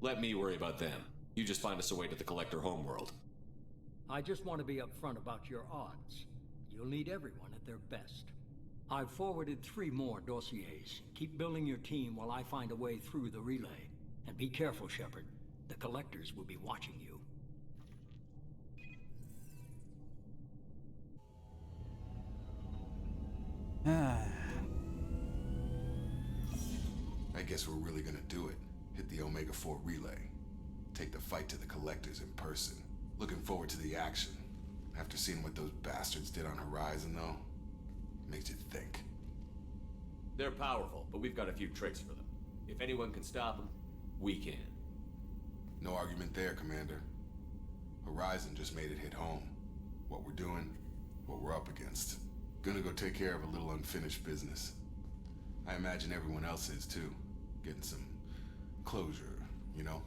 Let me worry about them. You just find us a way to the Collector homeworld. I just want to be upfront about your odds. You'll need everyone at their best. I've forwarded 3 more dossiers. Keep building your team while I find a way through the relay. And be careful, Shepard. The Collectors will be watching you. I guess we're really gonna do it. Hit the Omega-4 relay. Take the fight to the Collectors in person. Looking forward to the action. After seeing what those bastards did on Horizon, though, makes you think. They're powerful, but we've got a few tricks for them. If anyone can stop them, we can. No argument there, Commander. Horizon just made it hit home. What we're doing, what we're up against. Gonna go take care of a little unfinished business. I imagine everyone else is too. Getting some closure, you know?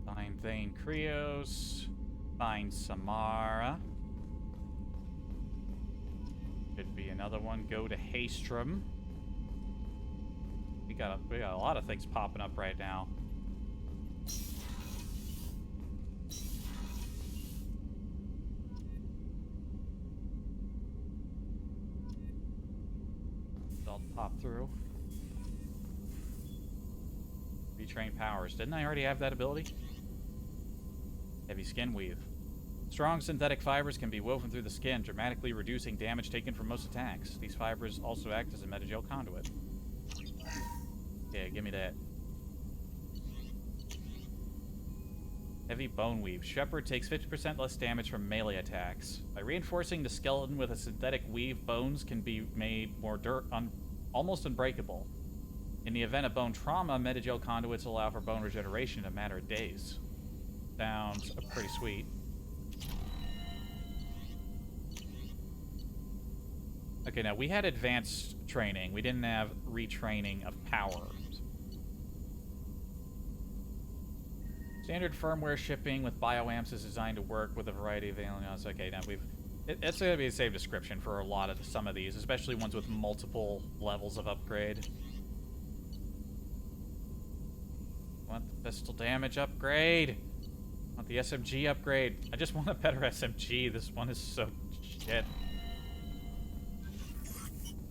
Find Thane Krios. Find Samara. Could be another one. Go to Haestrom. We got a lot of things popping up right now. They'll pop through. Retrain powers. Didn't I already have that ability? Heavy skin weave. Strong synthetic fibers can be woven through the skin, dramatically reducing damage taken from most attacks. These fibers also act as a metagel conduit. Yeah, give me that. Heavy bone weave. Shepard takes 50% less damage from melee attacks. By reinforcing the skeleton with a synthetic weave, bones can be made more almost unbreakable. In the event of bone trauma, metagel conduits allow for bone regeneration in a matter of days. Sounds pretty sweet. Okay, now we had advanced training. We didn't have retraining of power. Standard firmware shipping with bioamps is designed to work with a variety of aliens. Okay, now it's going to be the same description for a lot of some of these, especially ones with multiple levels of upgrade. Want the pistol damage upgrade? Want the SMG upgrade? I just want a better SMG. This one is so shit.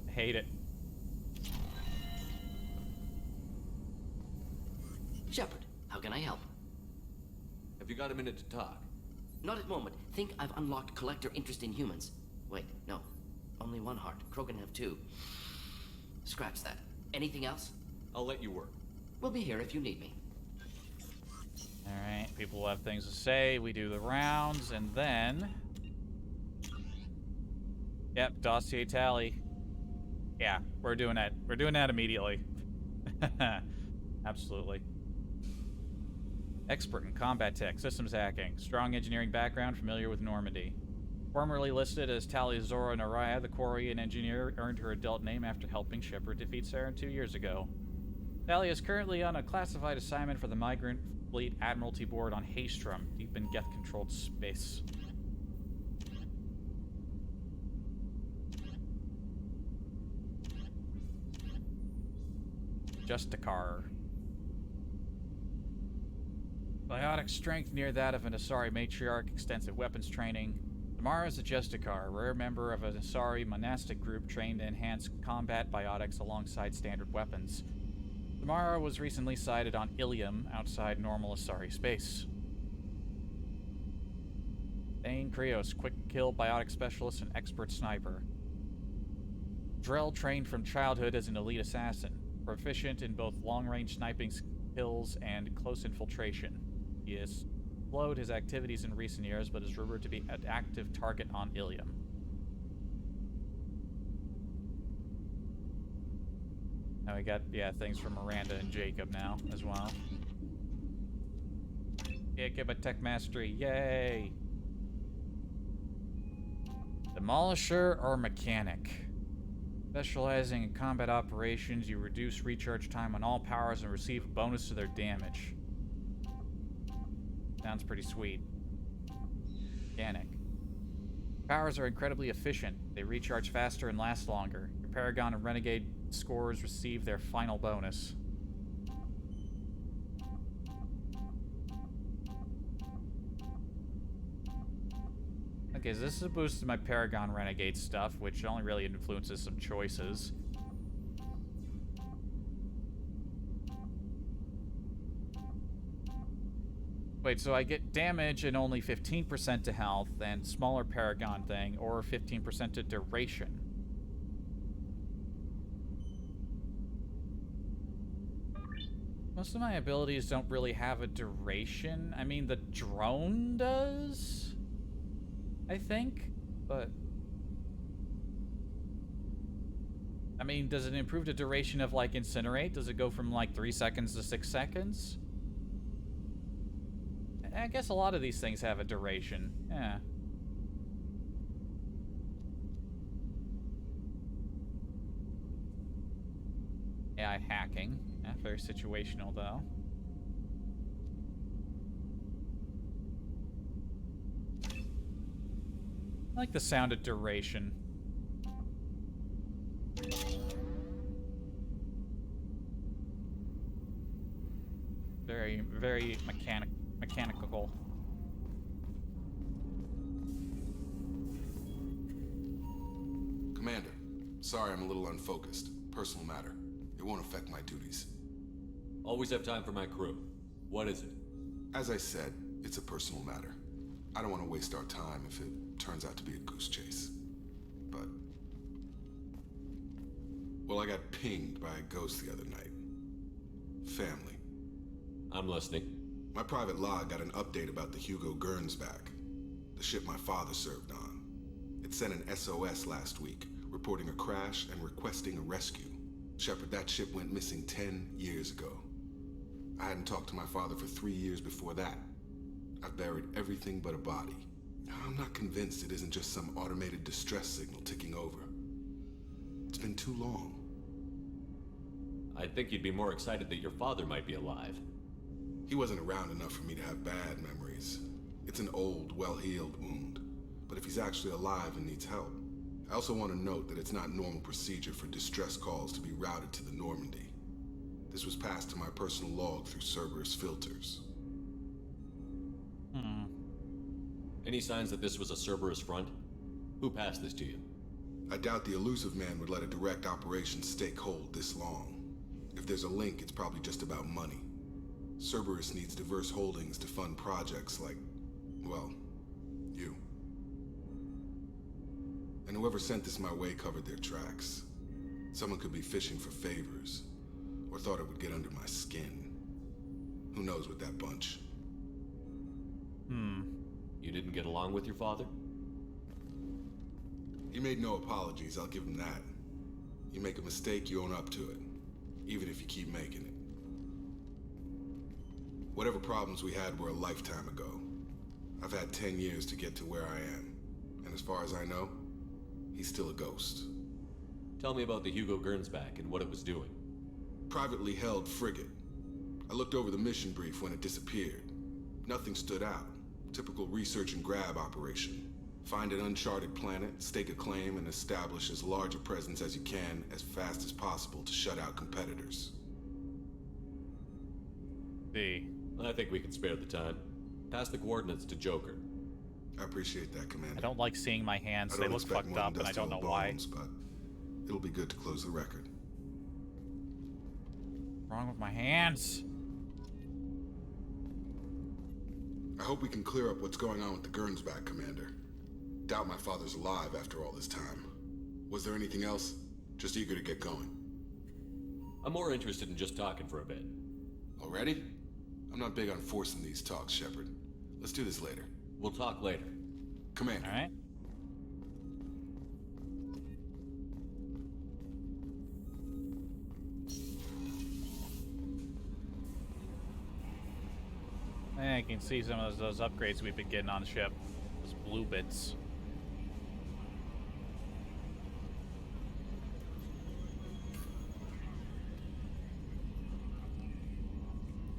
I hate it. Shepard, how can I help? Have you got a minute to talk? Not at the moment. Think I've unlocked Collector interest in humans. Wait, no. Only one heart. Krogan have 2. Scratch that. Anything else? I'll let you work. We'll be here if you need me. Alright, people will have things to say. We do the rounds, and then... Yep, dossier tally. Yeah, we're doing that. We're doing that immediately. Absolutely. Expert in combat tech, systems hacking, strong engineering background, familiar with Normandy. Formerly listed as Tali Zora Naraya, the Quarian engineer earned her adult name after helping Shepard defeat Saren 2 years ago. Tali is currently on a classified assignment for the Migrant Fleet Admiralty Board on Haestrom, deep in Geth-controlled space. Justicar. Biotic strength near that of an Asari matriarch, extensive weapons training. Samara is a Justicar, a rare member of an Asari monastic group trained to enhance combat biotics alongside standard weapons. Mara was recently sighted on Ilium outside normal Asari space. Thane Krios, quick kill biotic specialist and expert sniper. Drell trained from childhood as an elite assassin, proficient in both long-range sniping skills and close infiltration. He has slowed his activities in recent years, but is rumored to be an active target on Ilium. Now we got, things from Miranda and Jacob now, as well. Jacob at Tech Mastery, yay! Demolisher or Mechanic? Specializing in combat operations, you reduce recharge time on all powers and receive a bonus to their damage. Sounds pretty sweet. Mechanic. Powers are incredibly efficient. They recharge faster and last longer. Your Paragon and Renegade scores receive their final bonus. Okay, so this is a boost to my Paragon Renegade stuff, which only really influences some choices. Wait, so I get damage and only 15% to health, and smaller Paragon thing, or 15% to duration. Most of my abilities don't really have a duration. I mean, the drone does, I think, but... I mean, does it improve the duration of, like, Incinerate? Does it go from, like, 3 seconds to 6 seconds? I guess a lot of these things have a duration. Yeah. AI hacking. Yeah, very situational, though. I like the sound of duration. Very, very mechanical. Commander, sorry I'm a little unfocused. Personal matter. It won't affect my duties. Always have time for my crew. What is it? As I said, it's a personal matter. I don't want to waste our time if it turns out to be a goose chase. But... well, I got pinged by a ghost the other night. Family. I'm listening. My private log got an update about the Hugo Gernsback, the ship my father served on. It sent an SOS last week, reporting a crash and requesting a rescue. Shepard, that ship went missing 10 years ago. I hadn't talked to my father for 3 years before that. I've buried everything but a body. I'm not convinced it isn't just some automated distress signal ticking over. It's been too long. I'd think you'd be more excited that your father might be alive. He wasn't around enough for me to have bad memories. It's an old, well-healed wound. But if he's actually alive and needs help, I also want to note that it's not normal procedure for distress calls to be routed to the Normandy. This was passed to my personal log through Cerberus filters. Any signs that this was a Cerberus front? Who passed this to you? I doubt the elusive man would let a direct operation stake hold this long. If there's a link, it's probably just about money. Cerberus needs diverse holdings to fund projects like, well, you. And whoever sent this my way covered their tracks. Someone could be fishing for favors, or thought it would get under my skin. Who knows with that bunch? You didn't get along with your father? He made no apologies, I'll give him that. You make a mistake, you own up to it. Even if you keep making it. Whatever problems we had were a lifetime ago. I've had 10 years to get to where I am. And as far as I know, he's still a ghost. Tell me about the Hugo Gernsback and what it was doing. Privately held frigate. I looked over the mission brief when it disappeared. Nothing stood out. Typical research and grab operation. Find an uncharted planet, stake a claim, and establish as large a presence as you can as fast as possible to shut out competitors. I think we can spare the time. Pass the coordinates to Joker. I appreciate that, Commander. I don't like seeing my hands. They look fucked up, and I don't know why. But it'll be good to close the record. Wrong with my hands? I hope we can clear up what's going on with the Gernsback, Commander. Doubt my father's alive after all this time. Was there anything else? Just eager to get going. I'm more interested in just talking for a bit. Already? I'm not big on forcing these talks, Shepard. Let's do this later. We'll talk later. Commander. All right. I can see some of those upgrades we've been getting on the ship. Those blue bits.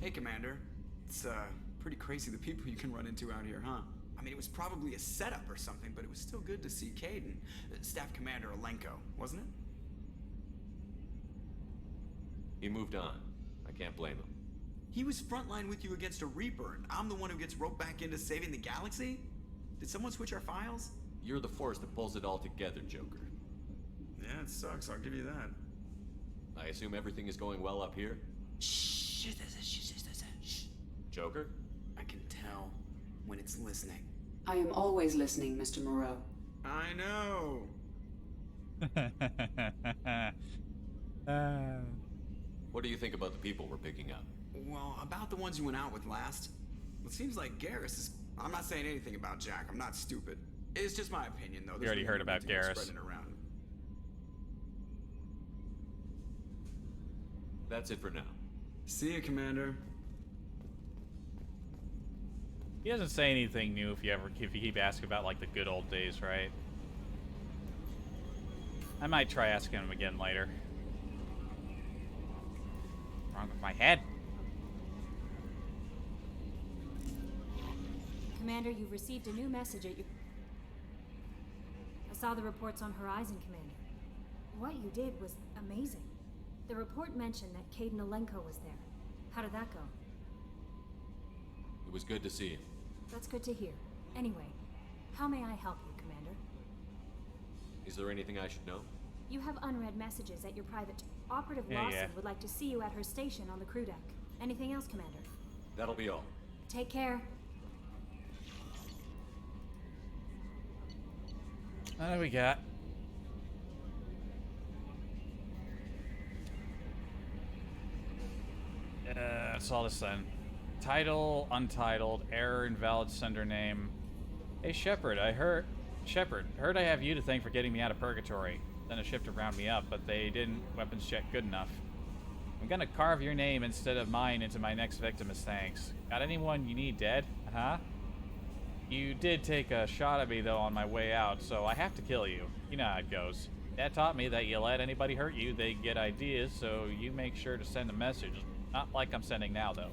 Hey, Commander. It's pretty crazy the people you can run into out here, huh? I mean, it was probably a setup or something, but it was still good to see Kaidan. Staff Commander Alenko, wasn't it? He moved on. I can't blame him. He was frontline with you against a Reaper, and I'm the one who gets roped back into saving the galaxy? Did someone switch our files? You're the force that pulls it all together, Joker. Yeah, it sucks, I'll give you that. I assume everything is going well up here? Shh. Joker? I can tell when it's listening. I am always listening, Mr. Moreau. I know. What do you think about the people we're picking up? Well, about the ones you went out with last. It seems like Garrus is... I'm not saying anything about Jack. I'm not stupid. It's just my opinion, though. You already heard about Garrus. Spreading around. That's it for now. See you, Commander. He doesn't say anything new if you keep asking about like the good old days, right? I might try asking him again later. Wrong with my head? Commander, you've received a new message at your... I saw the reports on Horizon, Commander. What you did was amazing. The report mentioned that Kaidan Alenko was there. How did that go? It was good to see him. That's good to hear. Anyway, how may I help you, Commander? Is there anything I should know? You have unread messages at your private... Operative Lawson would like to see you at her station on the crew deck. Anything else, Commander? That'll be all. Take care. What do we got? That's all this then. Title, untitled, error, invalid sender name. Hey Shepard, heard I have you to thank for getting me out of Purgatory. Then a ship to round me up, but they didn't weapons check good enough. I'm gonna carve your name instead of mine into my next victim as thanks. Got anyone you need dead? Huh? You did take a shot at me though on my way out, so I have to kill you. You know how it goes. Dad taught me that you let anybody hurt you, they get ideas, so you make sure to send a message. Not like I'm sending now though.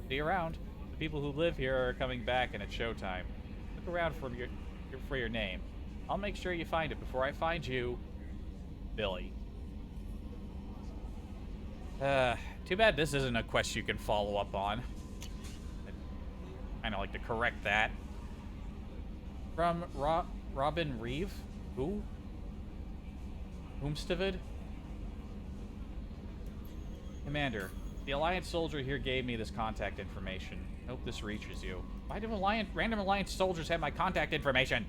See you around. The people who live here are coming back and it's showtime. Look around for your name. I'll make sure you find it before I find you. Billy. Too bad this isn't a quest you can follow up on. I'd kinda like to correct that. From Robin Reeve? Who? Whomstavid? Commander, the Alliance soldier here gave me this contact information. Hope this reaches you. Why do random Alliance soldiers have my contact information?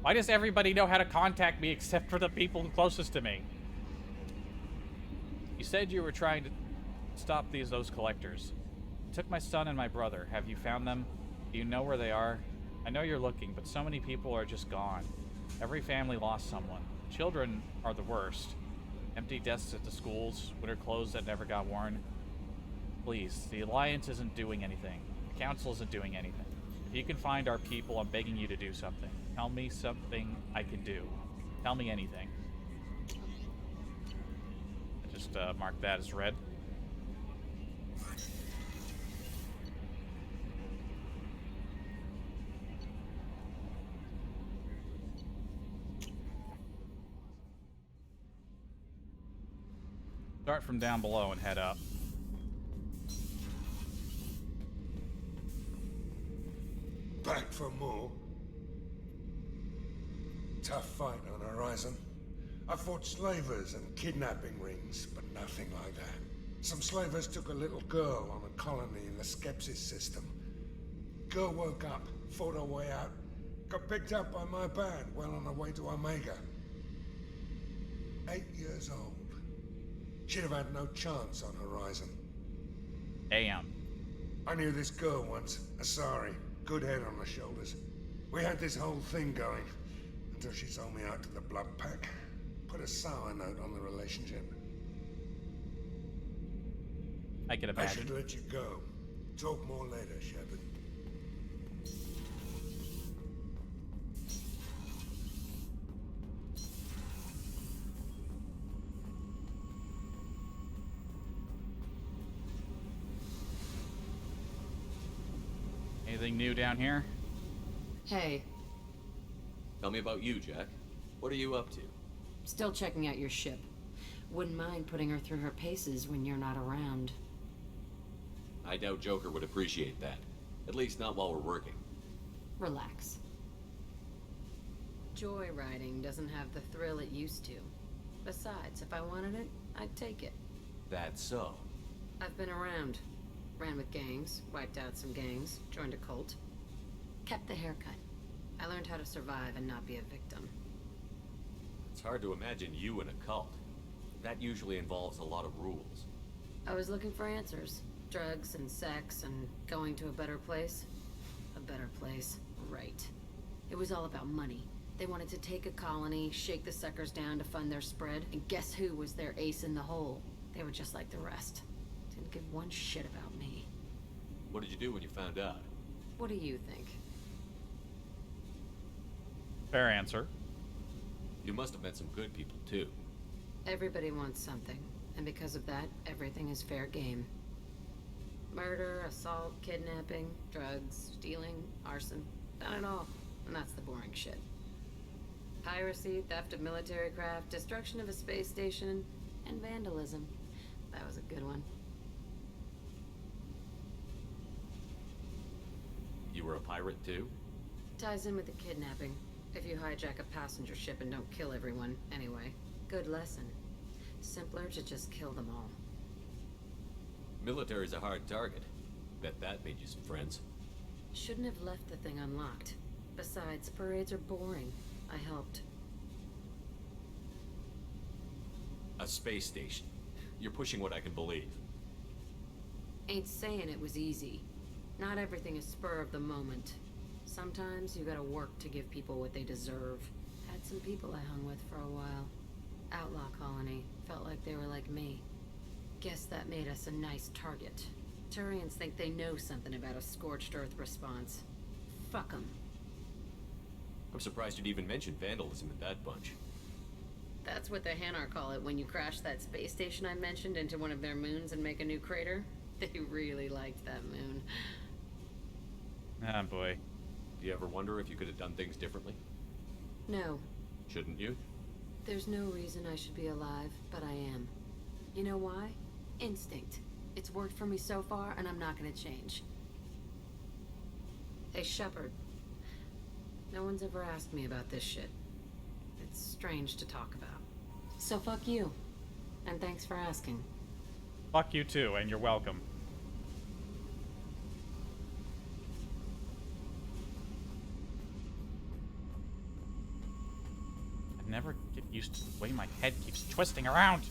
Why does everybody know how to contact me except for the people closest to me? You said you were trying to stop those collectors. You took my son and my brother. Have you found them? Do you know where they are? I know you're looking, but so many people are just gone. Every family lost someone. Children are the worst. Empty desks at the schools, winter clothes that never got worn. Please, the Alliance isn't doing anything. The Council isn't doing anything. If you can find our people, I'm begging you to do something. Tell me something I can do. Tell me anything. I just marked that as red. Start from down below and head up. Back for more. Tough fight on Horizon. I fought slavers and kidnapping rings, but nothing like that. Some slavers took a little girl on a colony in the Skepsis system. Girl woke up, fought her way out, got picked up by my band well on her way to Omega. 8 years old. She'd have had no chance on Horizon. Damn. I knew this girl once, Asari. Good head on her shoulders. We had this whole thing going, until she sold me out to the Blood Pack. Put a sour note on the relationship. I can I imagine. should let you go. Talk more later, Shepard. Anything new down here? Hey, Tell me about you, Jack. What are you up to? still checking out your ship. Wouldn't mind putting her through her paces when you're not around. I doubt Joker would appreciate that. At least not while we're working. Relax. Joyriding doesn't have the thrill it used to. Besides, if I wanted it, I'd take it. That's so. I've been around. Ran with gangs, wiped out some gangs, joined a cult. Kept the haircut. I learned how to survive and not be a victim. It's hard to imagine you in a cult. That usually involves a lot of rules. I was looking for answers. Drugs and sex and going to a better place. A better place, right. It was all about money. They wanted to take a colony, shake the suckers down to fund their spread, and guess who was their ace in the hole? They were just like the rest. Didn't give one shit about me. What did you do when you found out? What do you think? Fair answer. You must have met some good people, too. Everybody wants something, and because of that, everything is fair game. Murder, assault, kidnapping, drugs, stealing, arson, done it all. And that's the boring shit. Piracy, theft of military craft, destruction of a space station, and vandalism. That was a good one. You were a pirate, too? Ties in with the kidnapping. If you hijack a passenger ship and don't kill everyone, anyway. Good lesson. Simpler to just kill them all. Military's a hard target. Bet that made you some friends. Shouldn't have left the thing unlocked. Besides, parades are boring. I helped. A space station. You're pushing what I can believe. Ain't saying it was easy. Not everything is spur of the moment. Sometimes you gotta work to give people what they deserve. Had some people I hung with for a while. Outlaw colony. Felt like they were like me. Guess that made us a nice target. Turians think they know something about a scorched earth response. Fuck 'em. I'm surprised you'd even mention vandalism in that bunch. That's what the Hanar call it when you crash that space station I mentioned into one of their moons and make a new crater. They really liked that moon. Ah, boy. Do you ever wonder if you could have done things differently? No. Shouldn't you? There's no reason I should be alive, but I am. You know why? Instinct. It's worked for me so far, and I'm not gonna change. Hey, Shepard. No one's ever asked me about this shit. It's strange to talk about. So fuck you. And thanks for asking. Fuck you too, and you're welcome. I never get used to the way my head keeps twisting around.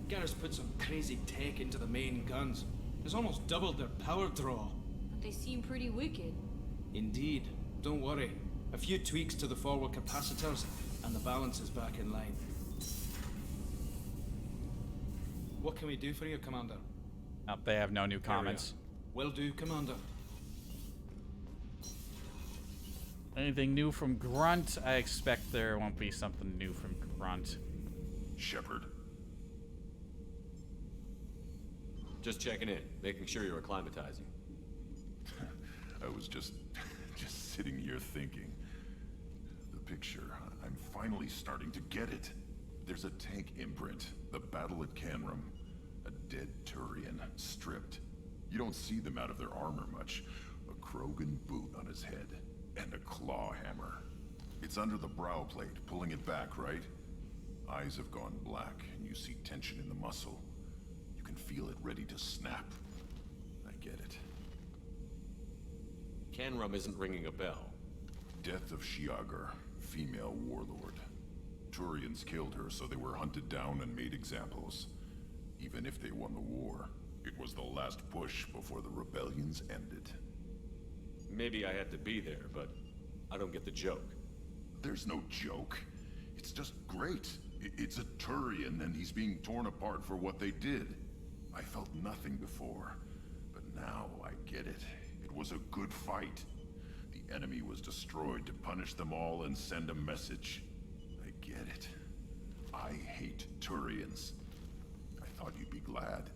Garrus put some crazy tech into the main guns. It's almost doubled their power draw. But they seem pretty wicked. Indeed. Don't worry. A few tweaks to the forward capacitors, and the balance is back in line. What can we do for you, Commander? They have no new comments. Will do, Commander. Anything new from Grunt? I expect there won't be something new from Grunt. Shepard. Just checking in, making sure you're acclimatizing. I was just sitting here thinking. The picture, I'm finally starting to get it. There's a tank imprint, the battle at Canrum. A dead Turian, stripped. You don't see them out of their armor much. A Krogan boot on his head, and a claw hammer. It's under the brow plate, pulling it back, right? Eyes have gone black, and you see tension in the muscle. You can feel it ready to snap. I get it. Canrum isn't ringing a bell. Death of Shiagar, female warlord. Turians killed her, so they were hunted down and made examples. Even if they won the war, it was the last push before the rebellions ended. Maybe I had to be there, but I don't get the joke. There's no joke. It's just great. It's a Turian, and he's being torn apart for what they did. I felt nothing before, but now I get it. It was a good fight. The enemy was destroyed to punish them all and send a message. I get it. I hate Turians. I thought you'd be glad.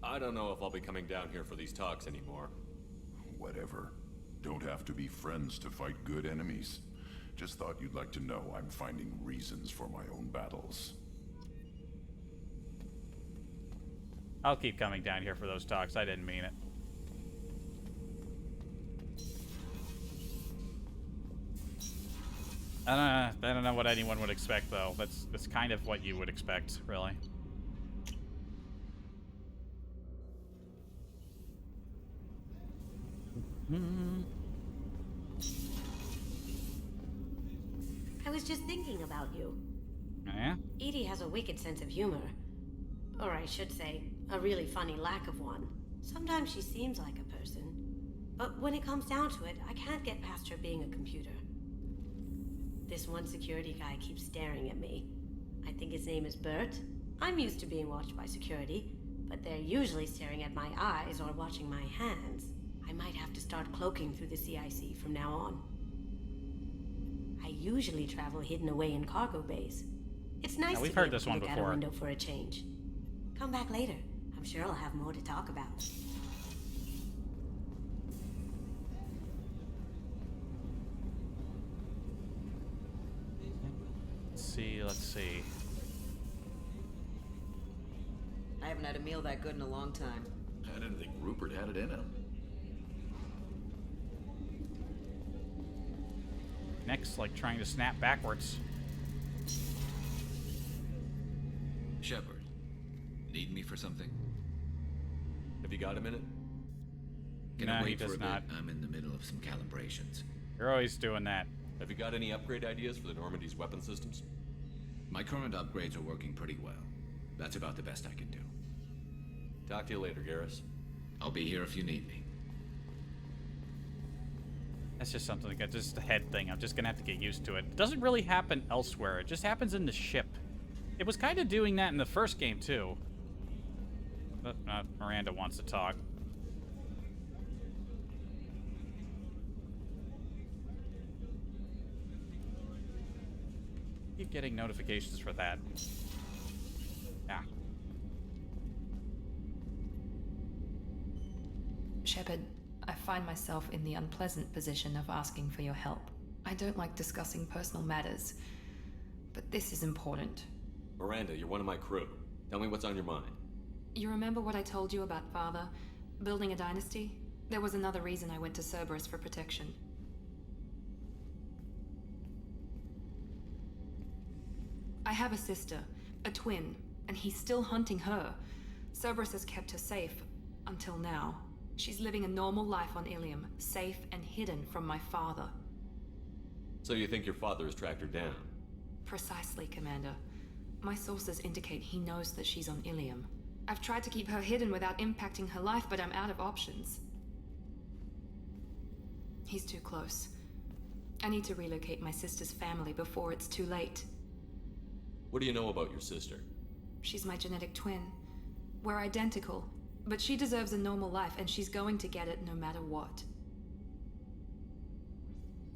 I don't know if I'll be coming down here for these talks anymore. Whatever. Don't have to be friends to fight good enemies. Just thought you'd like to know I'm finding reasons for my own battles. I'll keep coming down here for those talks. I didn't mean it. I don't know what anyone would expect, though. That's kind of what you would expect, really. I was just thinking about you. Yeah? Edie has a wicked sense of humor. Or I should say, a really funny lack of one. Sometimes she seems like a person. But when it comes down to it, I can't get past her being a computer. This one security guy keeps staring at me. I think his name is Bert. I'm used to being watched by security, but they're usually staring at my eyes or watching my hands. I might have to start cloaking through the CIC from now on. I usually travel hidden away in cargo bays. It's nice to we've be heard able this to one look out before. a window for a change. Come back later. I'm sure I'll have more to talk about. Let's see. I haven't had a meal that good in a long time. I didn't think Rupert had it in him. Next, like trying to snap backwards. Shepard, need me for something? Have you got a minute? Can No, I he wait for does a not. bit? I'm in the middle of some calibrations. You're always doing that. Have you got any upgrade ideas for the Normandy's weapon systems? My current upgrades are working pretty well. That's about the best I can do. Talk to you later, Garrus. I'll be here if you need me. That's just something, just a head thing. I'm just gonna have to get used to it. It doesn't really happen elsewhere. It just happens in the ship. It was kind of doing that in the first game, too. But Miranda wants to talk. Keep getting notifications for that. Yeah. Shepard, I find myself in the unpleasant position of asking for your help. I don't like discussing personal matters, but this is important. Miranda, you're one of my crew. Tell me what's on your mind. You remember what I told you about Father? Building a dynasty? There was another reason I went to Cerberus for protection. I have a sister, a twin, and he's still hunting her. Cerberus has kept her safe, until now. She's living a normal life on Ilium, safe and hidden from my father. So you think your father has tracked her down? Precisely, Commander. My sources indicate he knows that she's on Ilium. I've tried to keep her hidden without impacting her life, but I'm out of options. He's too close. I need to relocate my sister's family before it's too late. What do you know about your sister? She's my genetic twin. We're identical, but she deserves a normal life, and she's going to get it no matter what.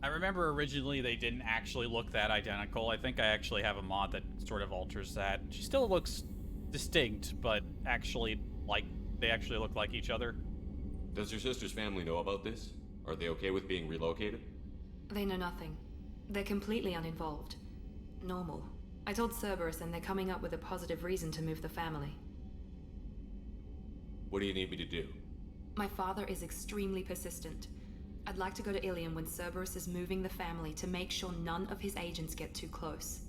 I remember originally they didn't actually look that identical. I think I actually have a mod that sort of alters that. She still looks distinct, but actually, like, they actually look like each other. Does your sister's family know about this? Are they okay with being relocated? They know nothing. They're completely uninvolved. Normal. I told Cerberus, and they're coming up with a positive reason to move the family. What do you need me to do? My father is extremely persistent. I'd like to go to Ilium when Cerberus is moving the family to make sure none of his agents get too close.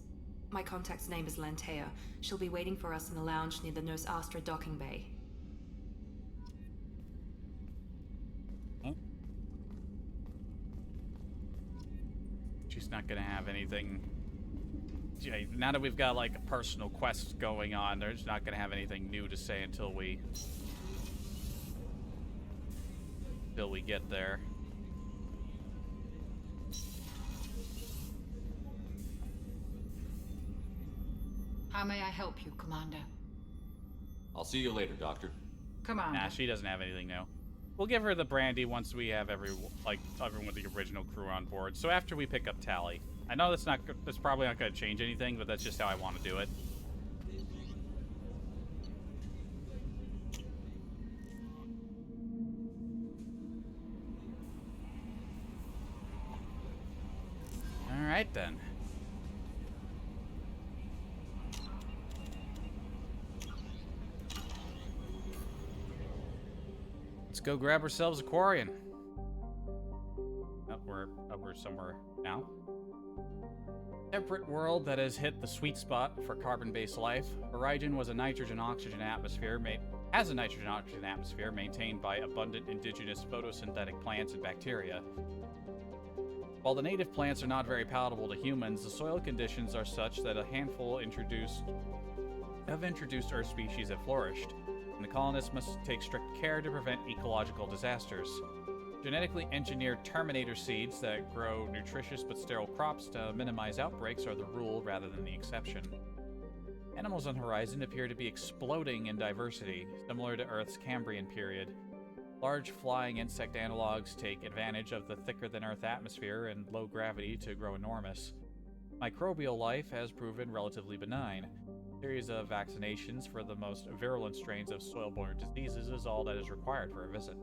My contact's name is Lantea. She'll be waiting for us in the lounge near the Nurse Astra docking bay. She's not gonna have anything. Now that we've got like a personal quest going on, they're just not gonna have anything new to say until we get there. How may I help you, Commander? I'll see you later, Doctor. Commander. Nah, she doesn't have anything new. We'll give her the brandy once we have everyone with the original crew on board. So after we pick up Tali. I know that's probably not going to change anything, but that's just how I want to do it. All right then. Let's go grab ourselves a Quarian. Oh, we're somewhere now. Temperate world that has hit the sweet spot for carbon-based life. Origin was a nitrogen-oxygen atmosphere maintained by abundant indigenous photosynthetic plants and bacteria. While the native plants are not very palatable to humans, the soil conditions are such that a handful of introduced Earth species have flourished, and the colonists must take strict care to prevent ecological disasters. Genetically engineered Terminator seeds that grow nutritious but sterile crops to minimize outbreaks are the rule rather than the exception. Animals on Horizon appear to be exploding in diversity, similar to Earth's Cambrian period. Large flying insect analogs take advantage of the thicker-than-Earth atmosphere and low gravity to grow enormous. Microbial life has proven relatively benign. A series of vaccinations for the most virulent strains of soil-borne diseases is all that is required for a visit.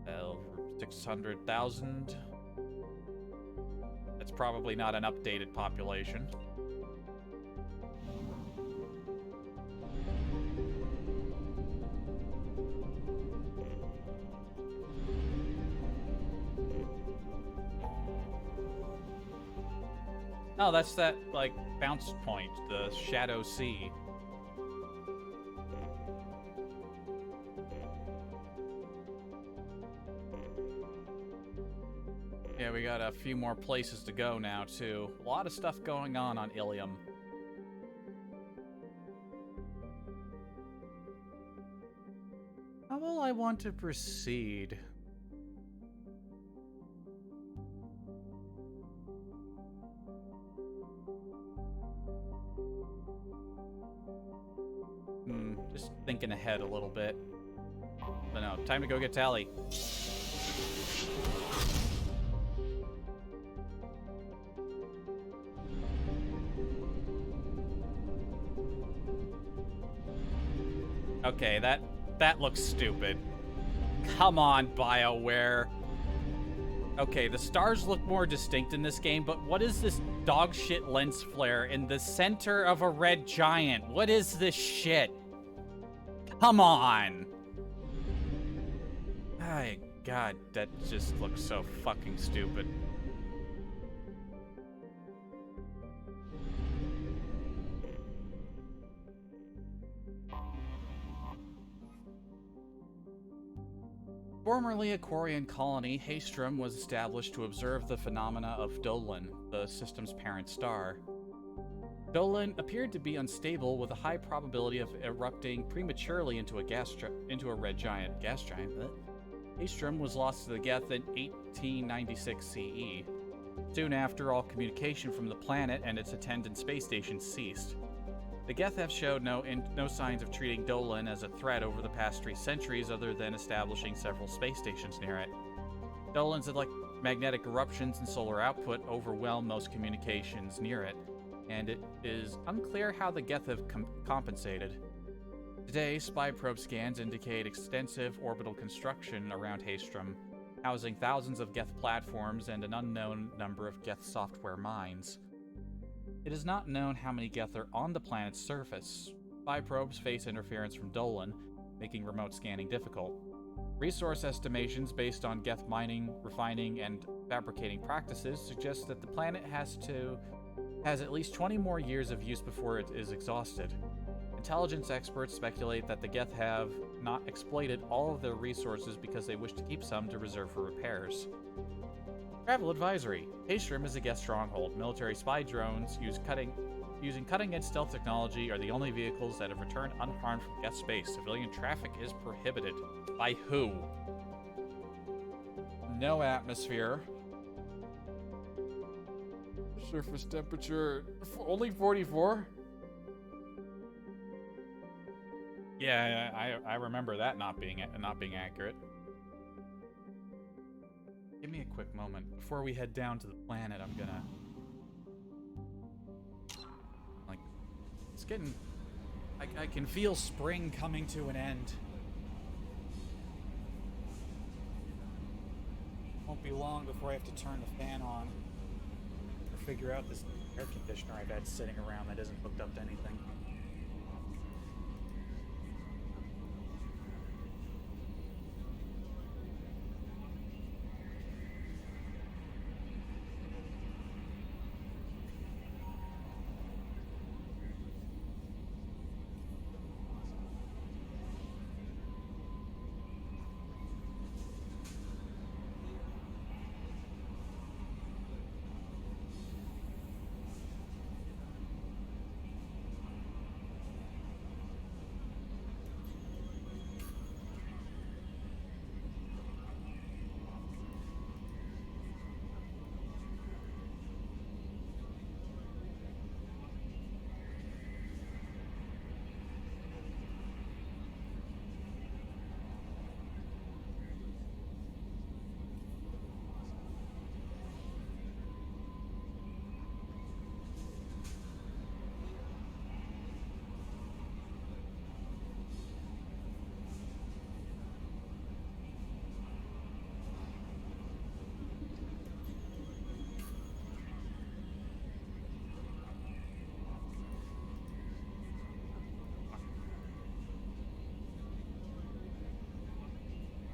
Well, for 600,000. That's probably not an updated population. Oh, that's that, like, bounce point, the Shadow Sea. Yeah, we got a few more places to go now, too. A lot of stuff going on Ilium. How will I want to proceed? Just thinking ahead a little bit. But no, time to go get Tali. Okay, that looks stupid. Come on, BioWare. Okay, the stars look more distinct in this game, but what is this dog shit lens flare in the center of a red giant? What is this shit? Come on! My God, that just looks so fucking stupid. Formerly a Quarian colony, Haestrom was established to observe the phenomena of Dolan, the system's parent star. Dolan appeared to be unstable with a high probability of erupting prematurely into a red giant. Gas giant? Haestrom was lost to the Geth in 1896 CE. Soon after, all communication from the planet and its attendant space station ceased. The Geth have showed no signs of treating Dolan as a threat over the past 3 centuries other than establishing several space stations near it. Dolan's magnetic eruptions and solar output overwhelm most communications near it, and it is unclear how the Geth have compensated. Today, spy probe scans indicate extensive orbital construction around Haestrom, housing thousands of Geth platforms and an unknown number of Geth software mines. It is not known how many Geth are on the planet's surface. Spy probes face interference from Dolan, making remote scanning difficult. Resource estimations based on Geth mining, refining, and fabricating practices suggest that the planet has at least 20 more years of use before it is exhausted. Intelligence experts speculate that the Geth have not exploited all of their resources because they wish to keep some to reserve for repairs. Travel advisory. Haestrom is a Geth stronghold. Military spy drones using cutting-edge stealth technology are the only vehicles that have returned unharmed from Geth space. Civilian traffic is prohibited. By who? No atmosphere. Surface temperature only 44? Yeah, I remember that not being accurate. Give me a quick moment before we head down to the planet. I'm gonna it's getting I can feel spring coming to an end. Won't be long before I have to turn the fan on or figure out this air conditioner I've had sitting around that isn't hooked up to anything.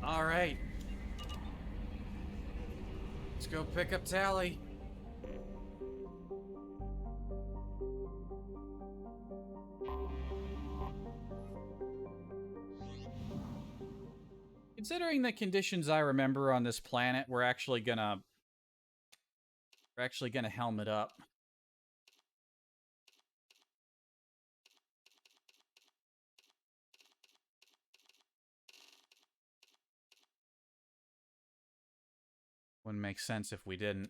All right. Let's go pick up Tali. Considering the conditions I remember on this planet, we're actually gonna helmet up. Wouldn't make sense if we didn't.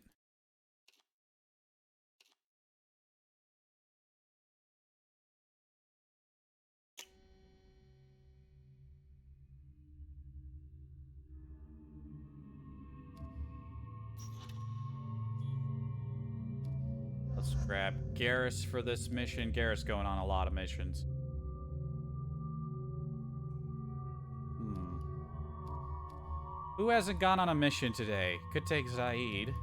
Let's grab Garrus for this mission. Garrus going on a lot of missions. Who hasn't gone on a mission today? Could take Zaid.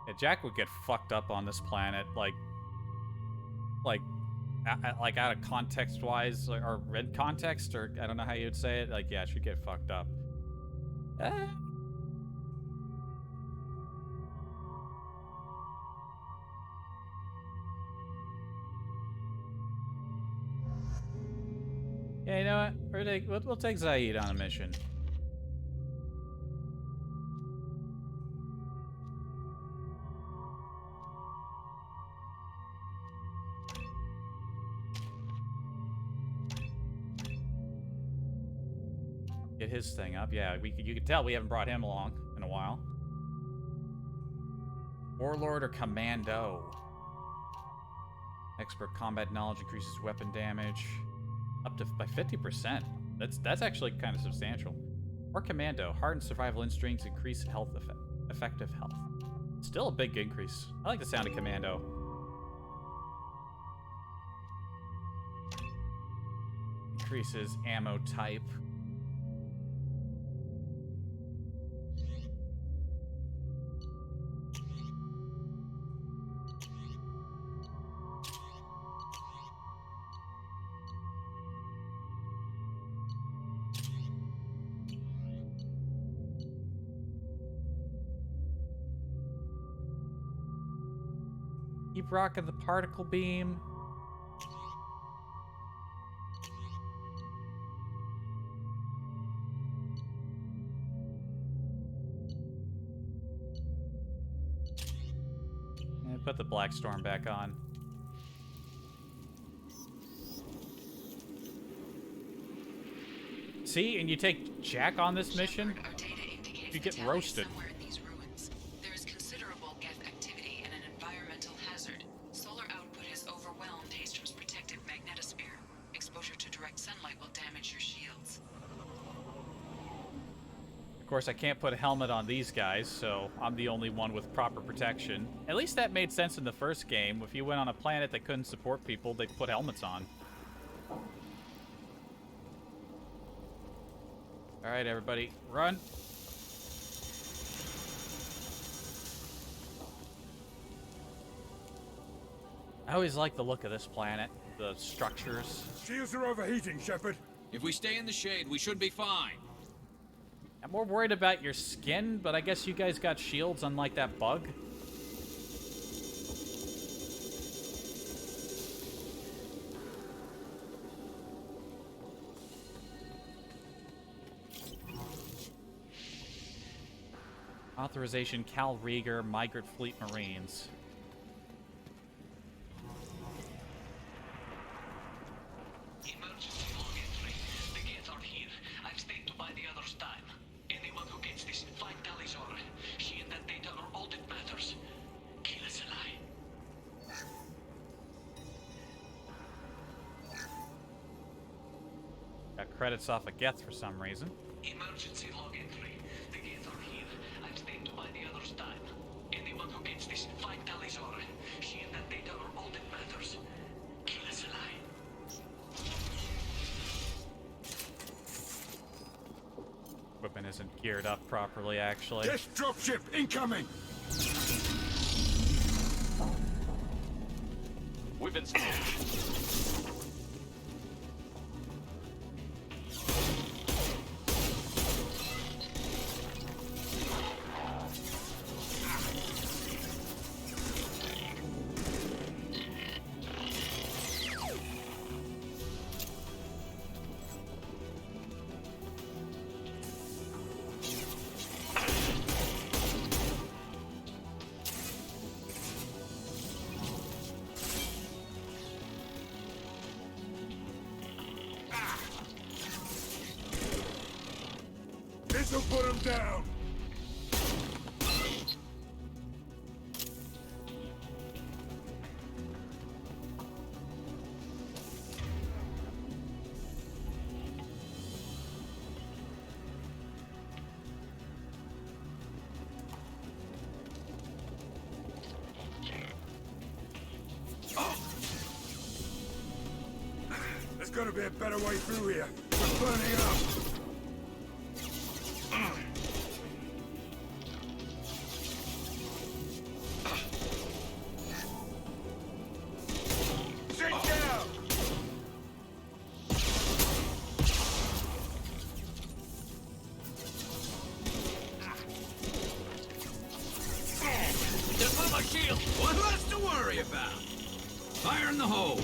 Yeah, Jack would get fucked up on this planet, like out of context-wise, or red context, or I don't know how you'd say it. Like, yeah, she'd get fucked up. Yeah, you know what? We'll take Zaid on a mission. Get his thing up. Yeah, you can tell we haven't brought him along in a while. Warlord or Commando? Expert combat knowledge increases weapon damage up to by 50%. That's actually kind of substantial. Or Commando, hardened survival instincts increase health effective health. Still a big increase. I like the sound of Commando. Increases ammo type. Keep rocking the particle beam. And put the Black Storm back on. See, and you take Jack on this mission, you get roasted. There is considerable geth activity and an environmental hazard. Solar output has overwhelmed Haestrom's protective magnetosphere. Exposure to direct sunlight will damage your shields. Of course, I can't put a helmet on these guys, so I'm the only one with proper protection. At least that made sense in the first game. If you went on a planet that couldn't support people, they'd put helmets on. Alright, everybody, run! I always like the look of this planet, the structures. Shields are overheating, Shepard. If we stay in the shade, we should be fine. I'm more worried about your skin, but I guess you guys got shields unlike that bug. Authorization Cal Rieger, Migrant Fleet Marines. Emergency log entry. The gates are here. I've stayed to buy the others time. Anyone who gets this, find Tali's order. She and that data are all that matters. Kill us alive. Got credits off of Geth for some reason. Emergency log entry. The gates are here. I've stayed to buy the others time. Anyone who gets this, find Tali's order. She and that data are all that matters. Kill us alive. Equipment isn't geared up properly, actually. Yes, dropship incoming. We've been spotted. This'll put him down. There's gotta be a better way through here. We're burning up. What less to worry about? Fire in the hole.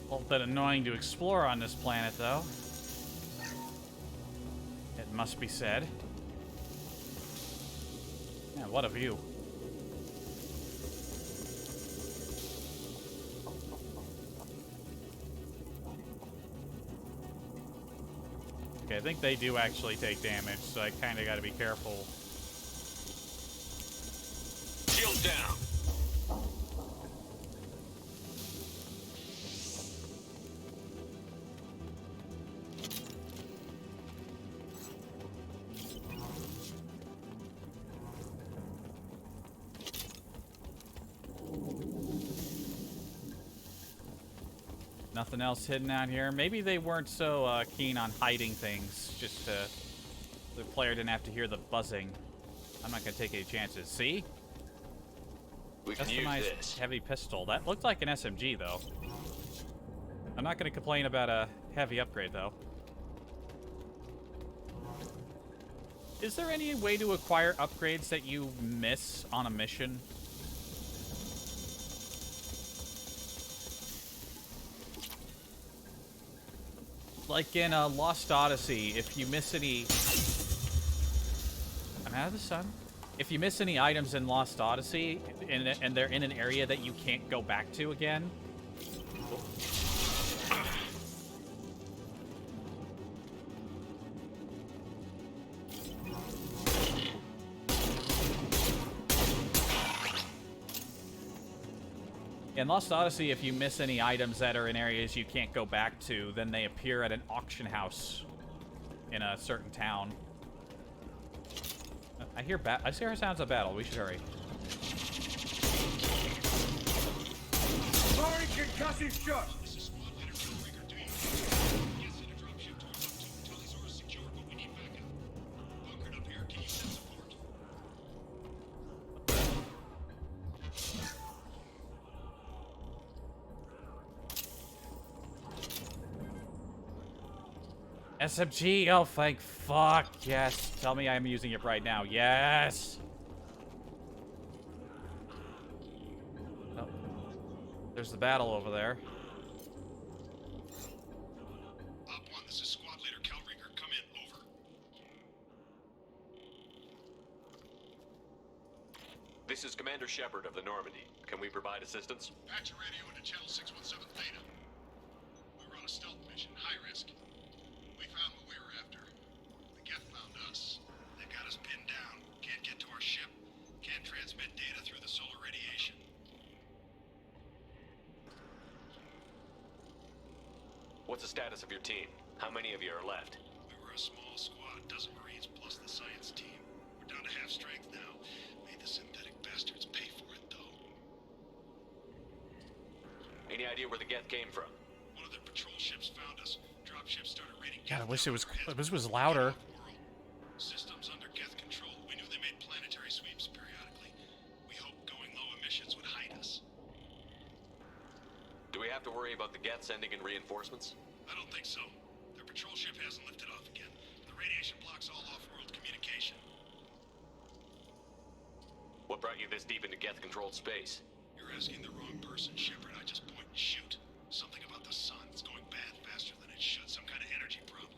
A little bit annoying to explore on this planet, though. It must be said. Yeah, what a view. Okay, I think they do actually take damage, so I kind of got to be careful. Shield down. Nothing else hidden out here. Maybe they weren't so keen on hiding things, just the player didn't have to hear the buzzing. I'm not gonna take any chances. See? We can use Customized this. heavy pistol. That looked like an SMG though. I'm not gonna complain about a heavy upgrade though. Is there any way to acquire upgrades that you miss on a mission? Like in Lost Odyssey, if you miss any... I'm out of the sun. If you miss any items in Lost Odyssey, and they're in an area that you can't go back to again... In Lost Odyssey, if you miss any items that are in areas you can't go back to, then they appear at an auction house in a certain town. I hear sounds of battle. We should hurry. Firing concussive shot! SMG! Oh, thank fuck! Yes! Tell me I'm using it right now. Yes! Oh. There's the battle over there. Op 1, this is Squad Leader Calringer. Come in, over. This is Commander Shepard of the Normandy. Can we provide assistance? Patch your radio into Channel 617 Theta. We were on a stealth mission, high risk. We found what we were after. The Geth found us. They've got us pinned down. Can't get to our ship. Can't transmit data through the solar radiation. What's the status of your team? How many of you are left? We were a small squad, dozen Marines plus the science team. We're down to half strength now. Made the synthetic bastards pay for it, though. Any idea where the Geth came from? One of their patrol ships found us. Dropship started raiding. God, I wish it was louder. Systems under Geth control. We knew they made planetary sweeps periodically. We hoped going low emissions would hide us. Do we have to worry about the Geth sending in reinforcements? I don't think so. Their patrol ship hasn't lifted off again. The radiation blocks all off-world communication. What brought you this deep into Geth-controlled space? You're asking the wrong person, Shepard. I just point and shoot. Something about the sun. It's going bad faster than it should. Some kind of energy problem.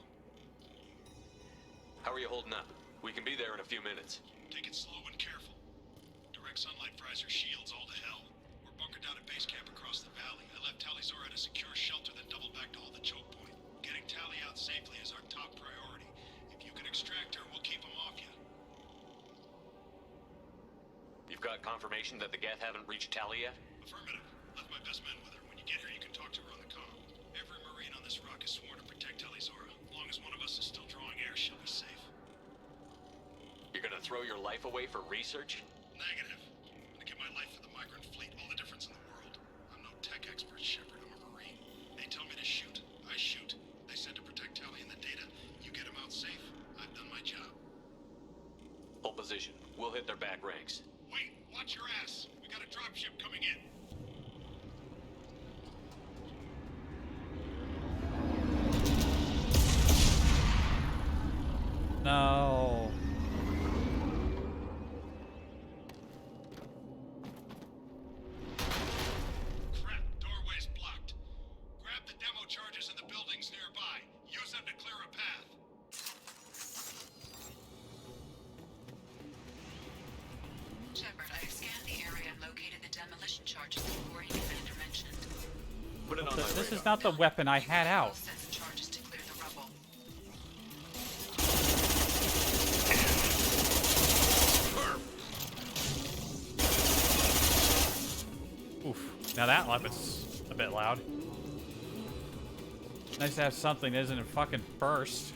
How are you holding up? We can be there in a few minutes. Take it slow and careful. Direct sunlight fries our shields all to hell. We're bunkered down at base camp across the valley. I left Tali at a secure shelter, then doubled back to hold the choke point. Getting Tali out safely is our top priority. If you can extract her, we'll keep them off you. You've got confirmation that the Geth haven't reached Tali yet? Affirmative. Left my best men with her. When you get here, you can talk to her on the comm. Every Marine on this rock is sworn to protect Tali Zora. As long as one of us is still drawing air, she'll be safe. You're gonna throw your life away for research? Negative. I'm gonna give my life for the migrant fleet. All the difference in the world. I'm no tech expert, Shepard. I'm a Marine. They tell me to shoot. I shoot. They said to protect Tali and the data. You get them out safe. I've done my job. Hold position. We'll hit their back ranks. Wait, watch your ass. We got a dropship coming in. No. Crap, doorway's blocked. Grab the demo charges in the buildings nearby. Use them to clear a path. Shepard, I have scanned the area and located the demolition charges the Warden commander mentioned. Put it on my This radar. is not the weapon I had out. Sets charges to clear the rubble. Now that weapon's a bit loud. Nice to have something that isn't a fucking burst.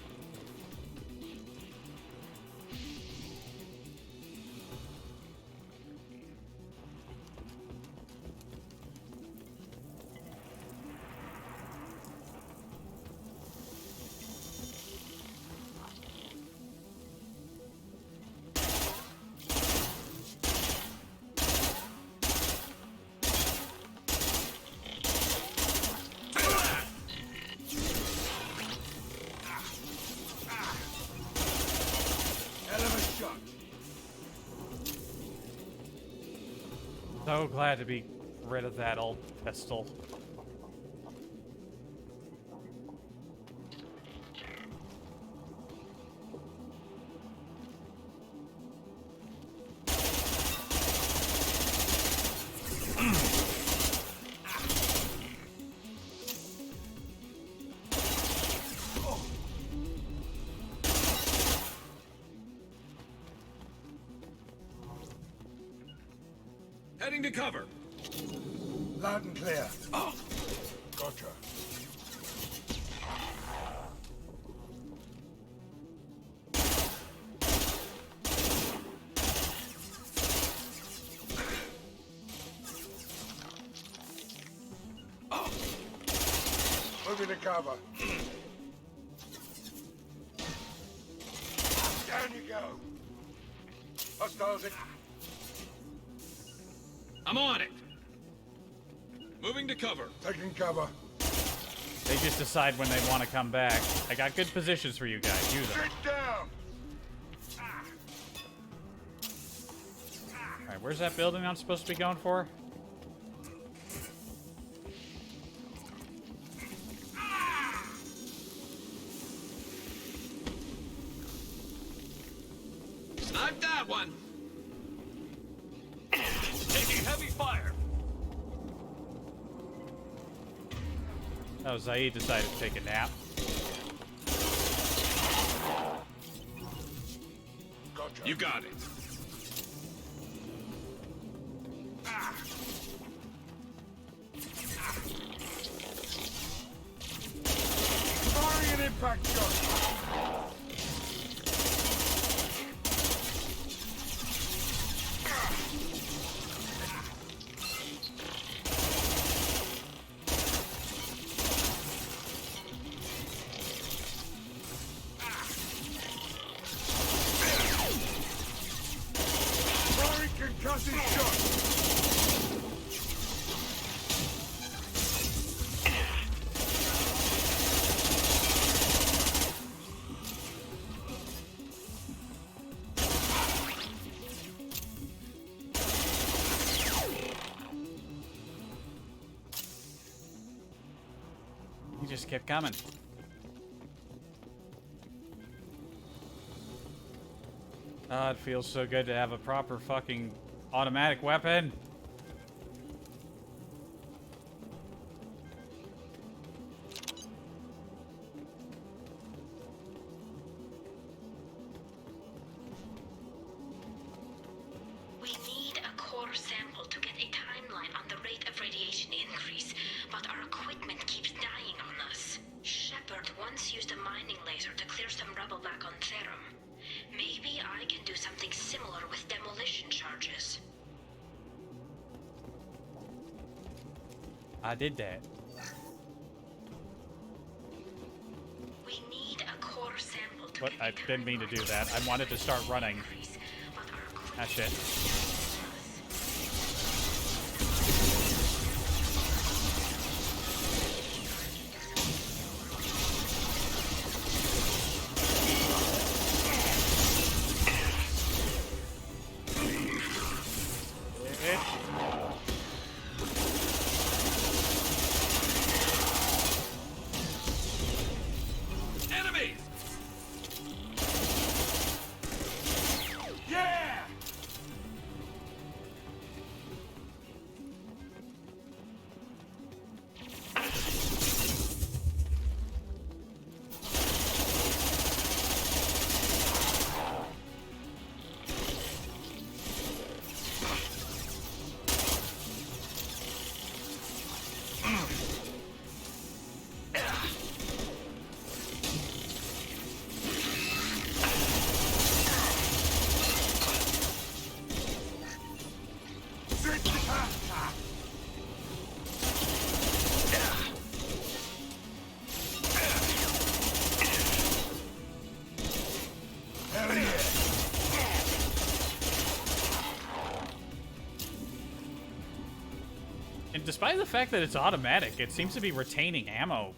So glad to be rid of that old pistol. Heading to cover. Loud and clear. Oh. Gotcha. Moving to cover. Down you go. Hostiles in. I'm on it. Moving to cover. Taking cover. They just decide when they want to come back. I got good positions for you guys. Use them. Sit down. Alright, where's that building I'm supposed to be going for? Snipe that one. Taking heavy fire. Oh, Zaid decided to take a nap. Gotcha. You got it. Firing an impact shot. Concussive shot. He just kept coming. Oh, it feels so good to have a proper fucking automatic weapon. We need a core sample to get a timeline on the rate of radiation increase, but our equipment keeps dying on us. Shepard once used a mining laser to clear some rubble back on Therum. Maybe I can do something similar with demolition charges. I did that. We need a core sample to What? I didn't mean to do that. I wanted to start running. Ah, shit. And despite the fact that it's automatic, it seems to be retaining ammo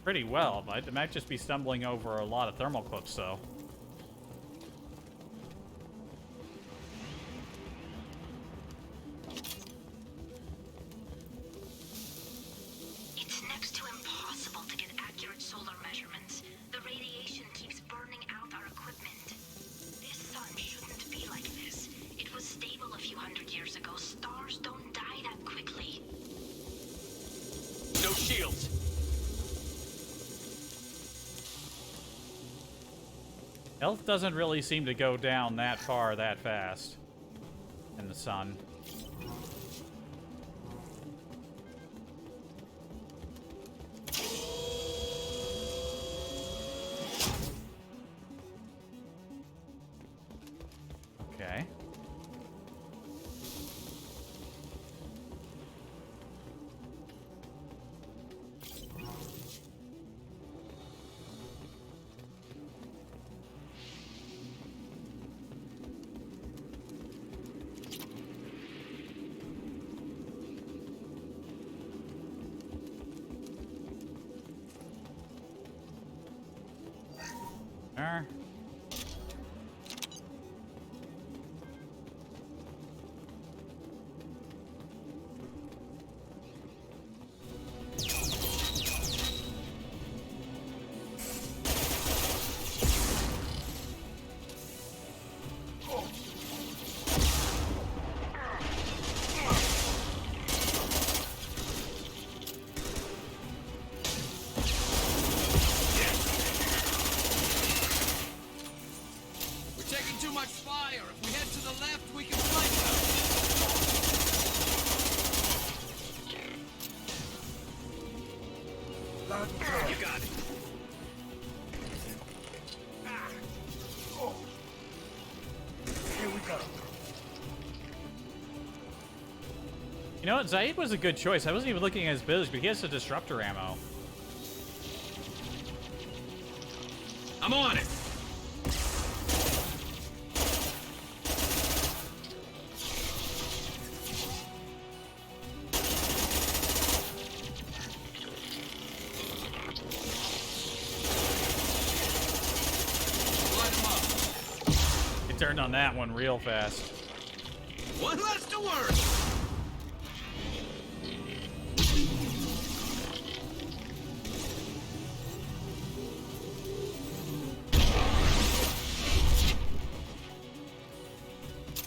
pretty well. But it might just be stumbling over a lot of thermal clips, though. It's next to impossible to get accurate solar measurements. The radiation keeps burning out our equipment. This sun shouldn't be like this. It was stable a few hundred years ago. Stars don't die that quickly. No shields. Health doesn't really seem to go down that far that fast in the sun. Okay. There. You got it. Here we go. You know what? Zaid was a good choice. I wasn't even looking at his build, but he has the disruptor ammo. I'm on it. He turned on that one real fast. One less to worry.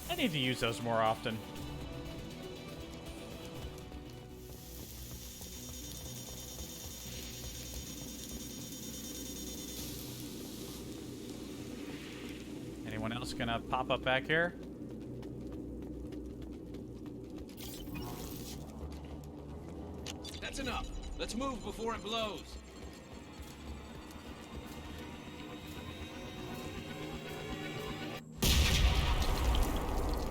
I need to use those more often. Anyone else gonna pop up back here? That's enough. Let's move before it blows.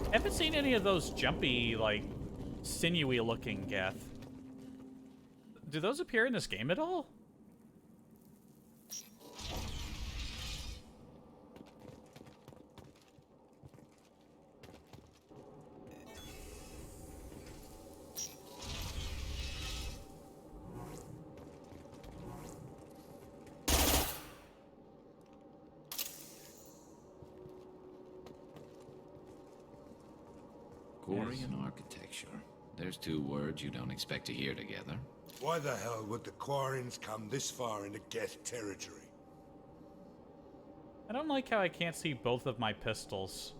I haven't seen any of those jumpy, like, sinewy looking Geth. Do those appear in this game at all? Quarian architecture. There's two words you don't expect to hear together. Why the hell would the Quarians come this far into Geth territory? I don't like how I can't see both of my pistols.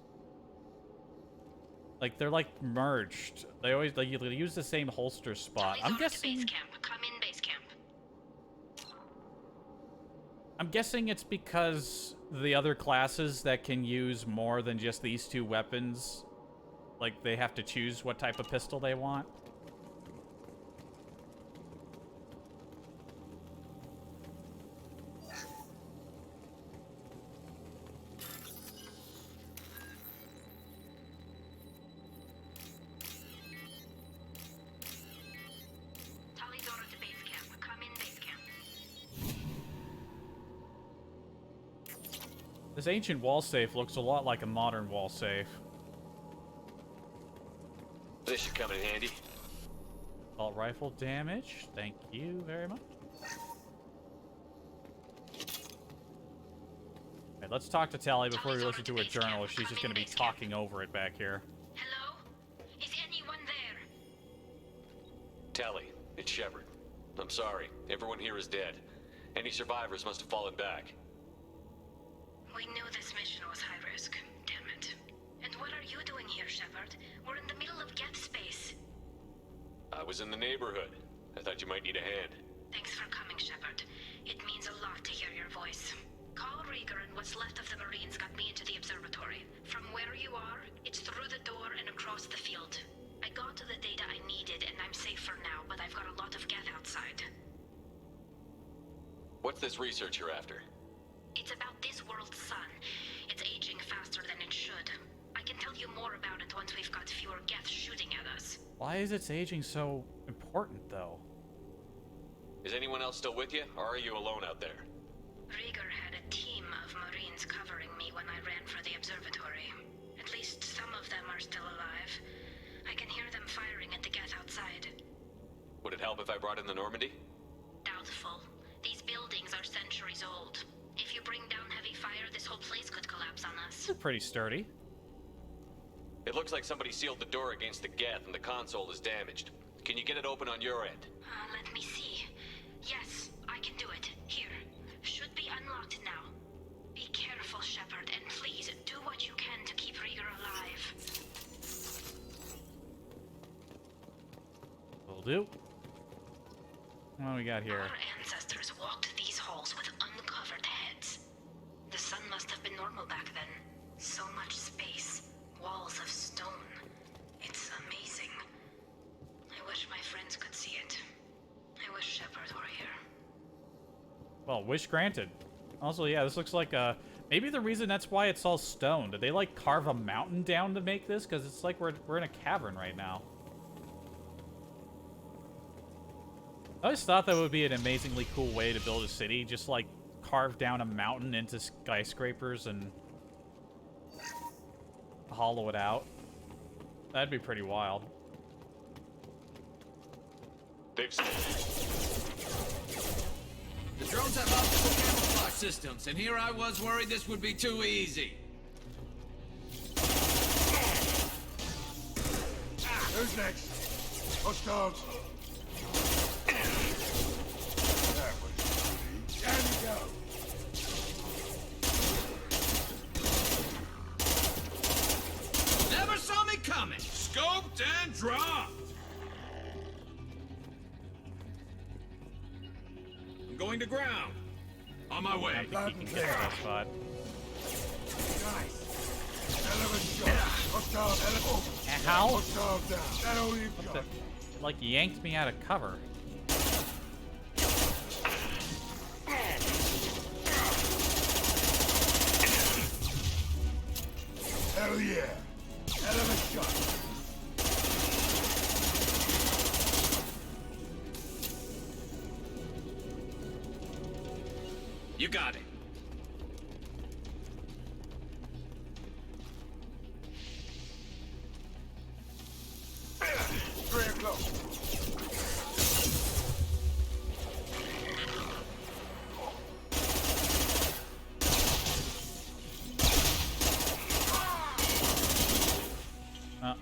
Like, they're like merged. They always like, you use the same holster spot. I'm guessing. Base camp. Come in base camp. I'm guessing it's because the other classes that can use more than just these two weapons, like, they have to choose what type of pistol they want. Tali's order to base camp. Come in base camp. This ancient wall safe looks a lot like a modern wall safe. This should come in handy. Assault rifle damage. Thank you very much. Alright, let's talk to Tali before we listen to her journal, if she's just going to be talking over it back here. Hello? Is anyone there? Tali, it's Shepard. I'm sorry. Everyone here is dead. Any survivors must have fallen back. We knew this mission was high risk. Damn it. And what are you doing here, Shepard? We're in the middle of Geth space. I was in the neighborhood. I thought you might need a hand. Thanks for coming, Shepard. It means a lot to hear your voice. Call Rieger and what's left of the Marines got me into the observatory. From where you are, it's through the door and across the field. I got to the data I needed and I'm safe for now, but I've got a lot of Geth outside. What's this research you're after? It's about this world's sun. It's aging faster than it should. I can tell you more about it once we've got fewer Geth shooting at us. Why is its aging so important, though? Is anyone else still with you, or are you alone out there? Rieger had a team of Marines covering me when I ran for the observatory. At least some of them are still alive. I can hear them firing at the Geth outside. Would it help if I brought in the Normandy? Doubtful. These buildings are centuries old. If you bring down heavy fire, this whole place could collapse on us. They're pretty sturdy. It looks like somebody sealed the door against the Geth and the console is damaged. Can you get it open on your end? Let me see. Yes, I can do it. Here. Should be unlocked now. Be careful, Shepard, and please do what you can to keep Rieger alive. Will do. What do we got here? Our ancestors walked these halls with uncovered heads. The sun must have been normal back then. So much space. Walls of stone. It's amazing. I wish my friends could see it. I wish Shepard were here. Well, wish granted. Also, yeah, this looks like maybe the reason that's why it's all stone. Did they like carve a mountain down to make this? Because it's like we're in a cavern right now. I always thought that would be an amazingly cool way to build a city. Just like carve down a mountain into skyscrapers and hollow it out. That'd be pretty wild. They've... The drones have optical camouflage systems, and here I was worried this would be too easy. Who's next? Hostiles. That was easy. Down you go. Never saw me coming. Scoped and dropped. I'm going to ground. On my way. I think he can get to that spot. Nice. Hell of a shot. Hostile. How? Hostile down. That all you've got. It, like, yanked me out of cover. Hell yeah. Hell of a shot. You got it.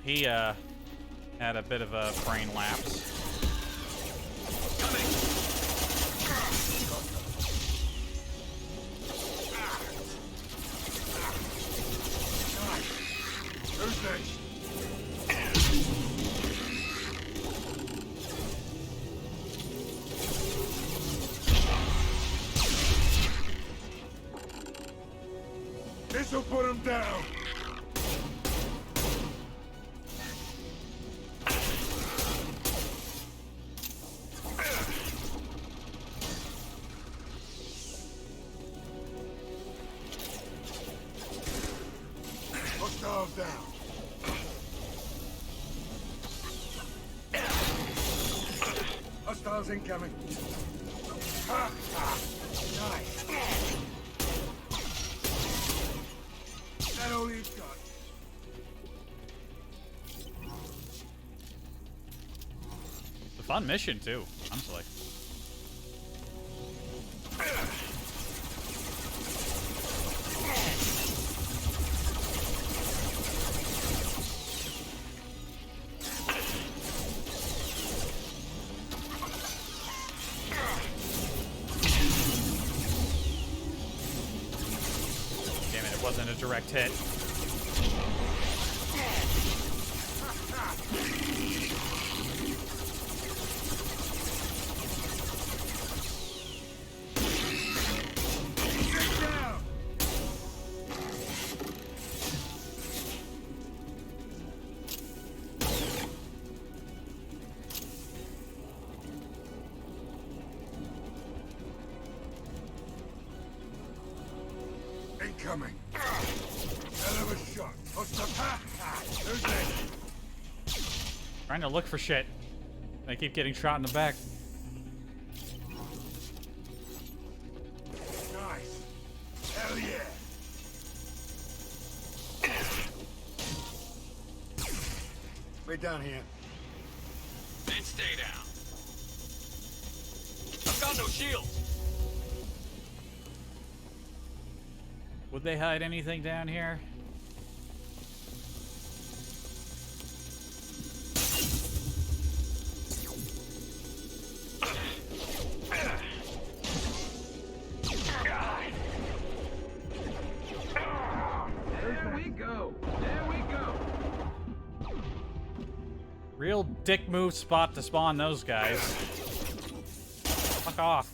He had a bit of a brain lapse. Who's next? This'll put him down. Hostiles down. Hostiles incoming. Ha ha! Nice. That all you've got? The a fun mission, too, honestly. Damn it, it wasn't a direct hit. Incoming. Hell of a shot. Who's next? Trying to look for shit. I keep getting shot in the back. Nice. Hell yeah. We're down here. Then stay down. I've got no shield. Would they hide anything down here? There we go. There we go. Real dick move spot to spawn those guys. Fuck off.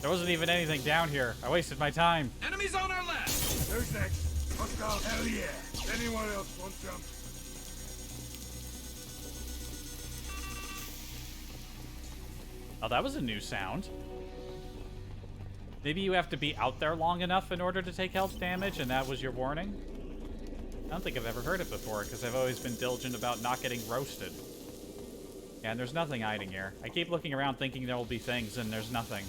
There wasn't even anything down here. I wasted my time. Enemies on our left. Who's next? Hostile. Hell yeah. Anyone else want some? Oh, that was a new sound. Maybe you have to be out there long enough in order to take health damage, and that was your warning? I don't think I've ever heard it before, because I've always been diligent about not getting roasted. Yeah, and there's nothing hiding here. I keep looking around thinking there will be things, and there's nothing.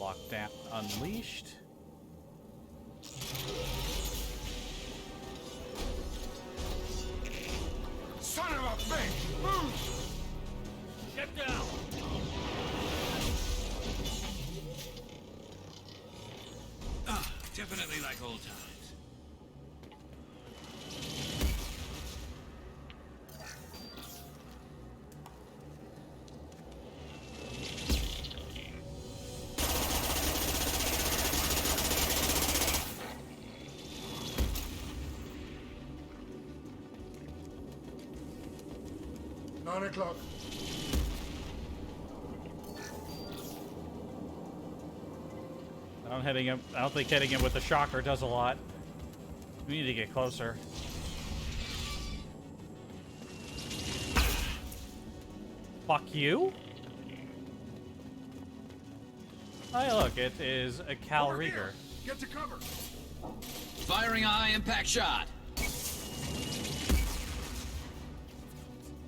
Lockdown unleashed. Son of a bitch! Move! Get down. Ah, definitely like old times. O'clock. I don't think hitting him with the shocker does a lot. We need to get closer. Fuck you? Hey, look, it is a Cal Rieger. Get to cover. Firing a high-impact shot.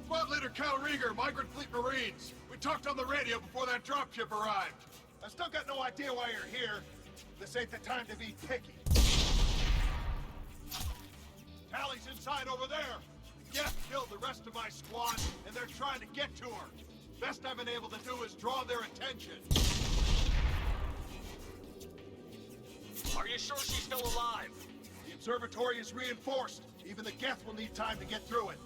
Squad leader Cal Rieger, Migrant Fleet Marines. We talked on the radio before that dropship arrived. I still got no idea why you're here. This ain't the time to be picky. Tali's inside over there. The Geth killed the rest of my squad, and they're trying to get to her. Best I've been able to do is draw their attention. Are you sure she's still alive? The observatory is reinforced. Even the Geth will need time to get through it.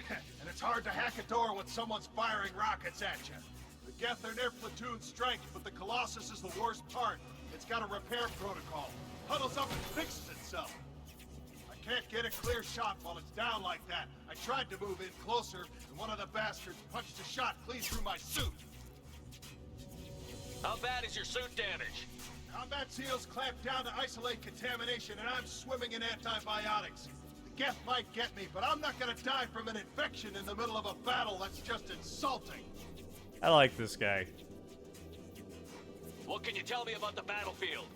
And it's hard to hack a door when someone's firing rockets at you. The Geth are near platoon strength, but the Colossus is the worst part. It's got a repair protocol. Huddles up and fixes itself. I Can't get a clear shot while it's down like that. I tried to move in closer, and one of the bastards punched a shot clean through my suit. How bad is your suit damage? Combat seals clamped down to isolate contamination, and I'm swimming in antibiotics. The Geth might get me, but I'm not gonna die from an infection in the middle of a battle. That's just insulting. I like this guy. What can you tell me about the battlefield?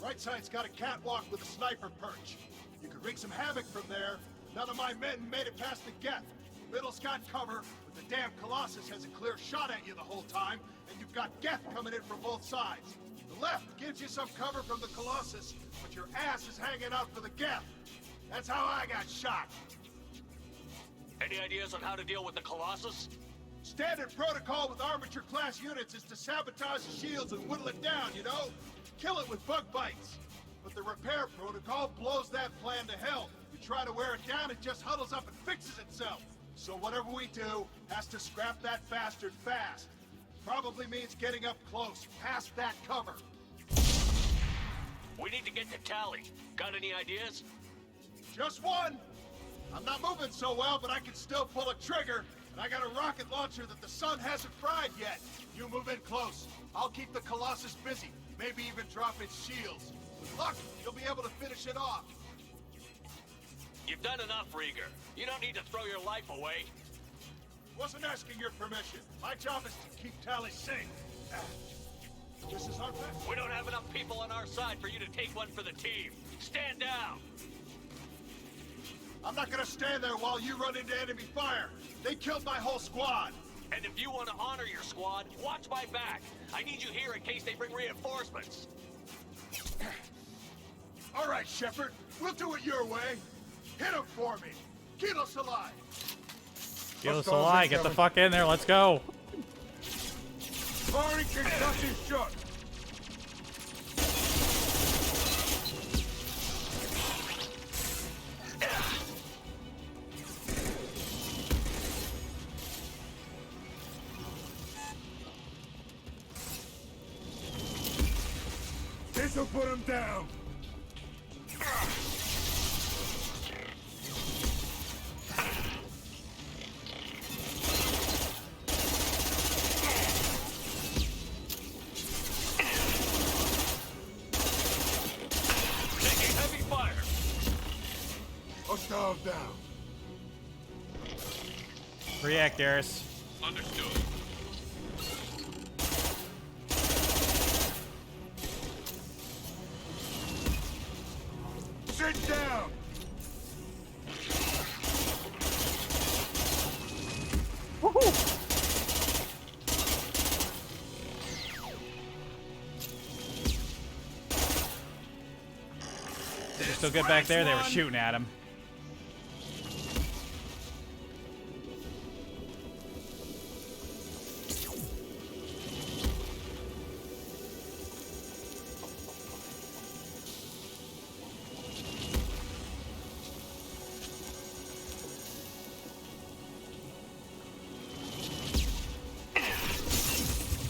Right side's got a catwalk with a sniper perch. You could wreak some havoc from there. None of my men made it past the Geth. Middle's got cover, but the damn Colossus has a clear shot at you the whole time, and you've got Geth coming in from both sides. The left gives you some cover from the Colossus, but your ass is hanging out for the Geth. That's how I got shot. Any ideas on how to deal with the Colossus? Standard protocol with armature-class units is to sabotage the shields and whittle it down, you know? Kill it with bug bites. But the repair protocol blows that plan to hell. You try to wear it down, it just huddles up and fixes itself. So whatever we do has to scrap that bastard fast. Probably means getting up close, past that cover. We need to get to Tali. Got any ideas? Just one. I'm not moving so well, but I can still pull a trigger. And I got a rocket launcher that the sun hasn't fried yet. You move in close. I'll keep the Colossus busy. Maybe even drop its shields. With luck, you'll be able to finish it off. You've done enough, Rieger. You don't need to throw your life away. Wasn't asking your permission. My job is to keep Tali safe. This is our best. We don't have enough people on our side for you to take one for the team. Stand down. I'm not gonna stand there while you run into enemy fire. They killed my whole squad. And if you want to honor your squad, watch my back. I need you here in case they bring reinforcements. All right, Shepard. We'll do it your way. Hit him for me. Keep us alive. Get us alive. Get the fuck in there. Let's go. Firing concussive shot. This'll put him down. Hostiles down. React, Garrus. Understood. Sit down. Woohoo! They're still good back there. They were shooting at him.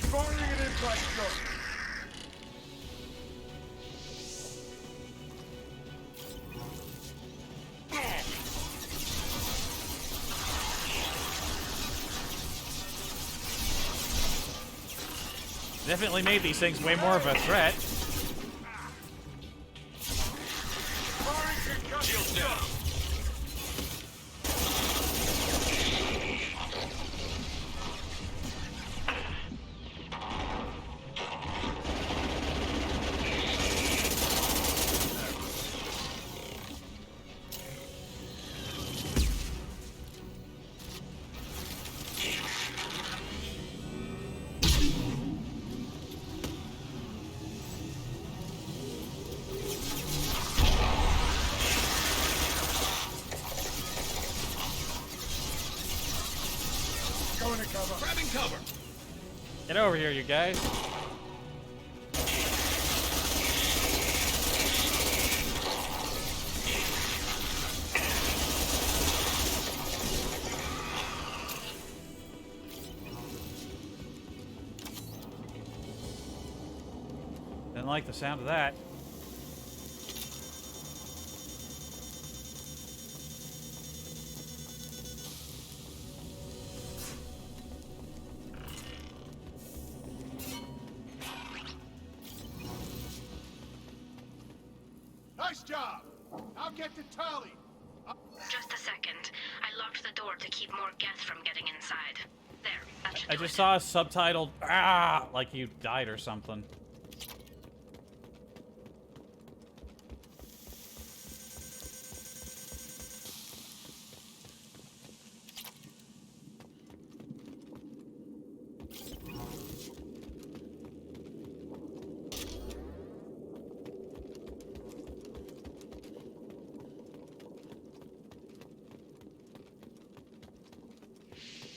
Firing an impact shot. Definitely made these things way more of a threat. Shields down. Going to cover. Grabbing cover. Get over here, you guys. Didn't like the sound of that. job. I'll get to Tali. Just a second. I locked the door to keep more geth from getting inside. There, that should I do just it. saw a subtitled, like you died or something.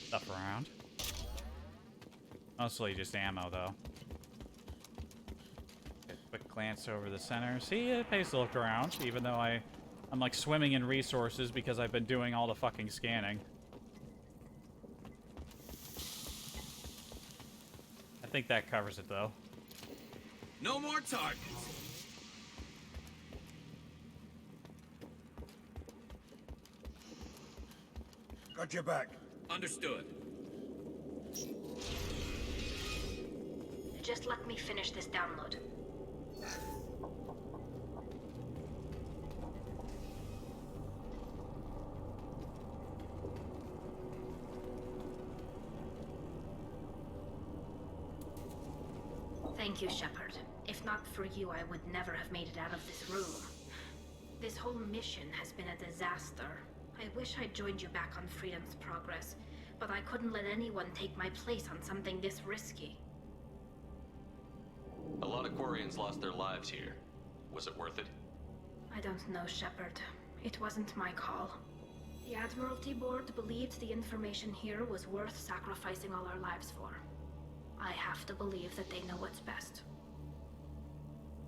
Stuff around. Mostly just ammo, though. Get a quick glance over the center. See, it pays to look around, even though I'm like swimming in resources because I've been doing all the fucking scanning. I think that covers it, though. No more targets. Got your back. Understood. Just let me finish this download. Thank you, Shepard. If not for you, I would never have made it out of this room. This whole mission has been a disaster. I wish I'd joined you back on Freedom's Progress, but I couldn't let anyone take my place on something this risky. A lot of Quarians lost their lives here. Was it worth it? I don't know, Shepard. It wasn't my call. The Admiralty Board believed the information here was worth sacrificing all our lives for. I have to believe that they know what's best.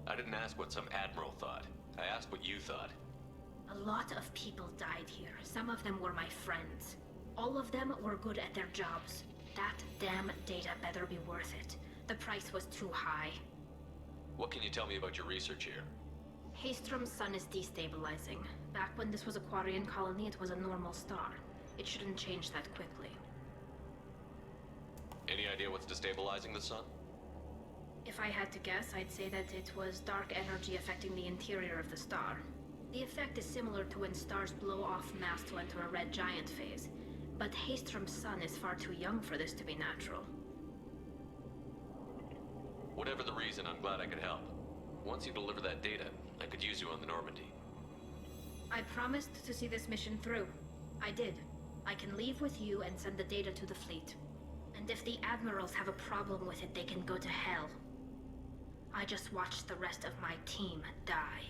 I didn't ask what some admiral thought. I asked what you thought. A lot of people died here. Some of them were my friends. All of them were good at their jobs. That damn data better be worth it. The price was too high. What can you tell me about your research here? Haestrom's sun is destabilizing. Back when this was a Quarian colony, it was a normal star. It shouldn't change that quickly. Any idea what's destabilizing the sun? If I had to guess, I'd say that it was dark energy affecting the interior of the star. The effect is similar to when stars blow off mass to enter a red giant phase. But Haestrom's sun is far too young for this to be natural. Whatever the reason, I'm glad I could help. Once you deliver that data, I could use you on the Normandy. I promised to see this mission through. I did. I can leave with you and send the data to the fleet. And if the admirals have a problem with it, they can go to hell. I just watched the rest of my team die.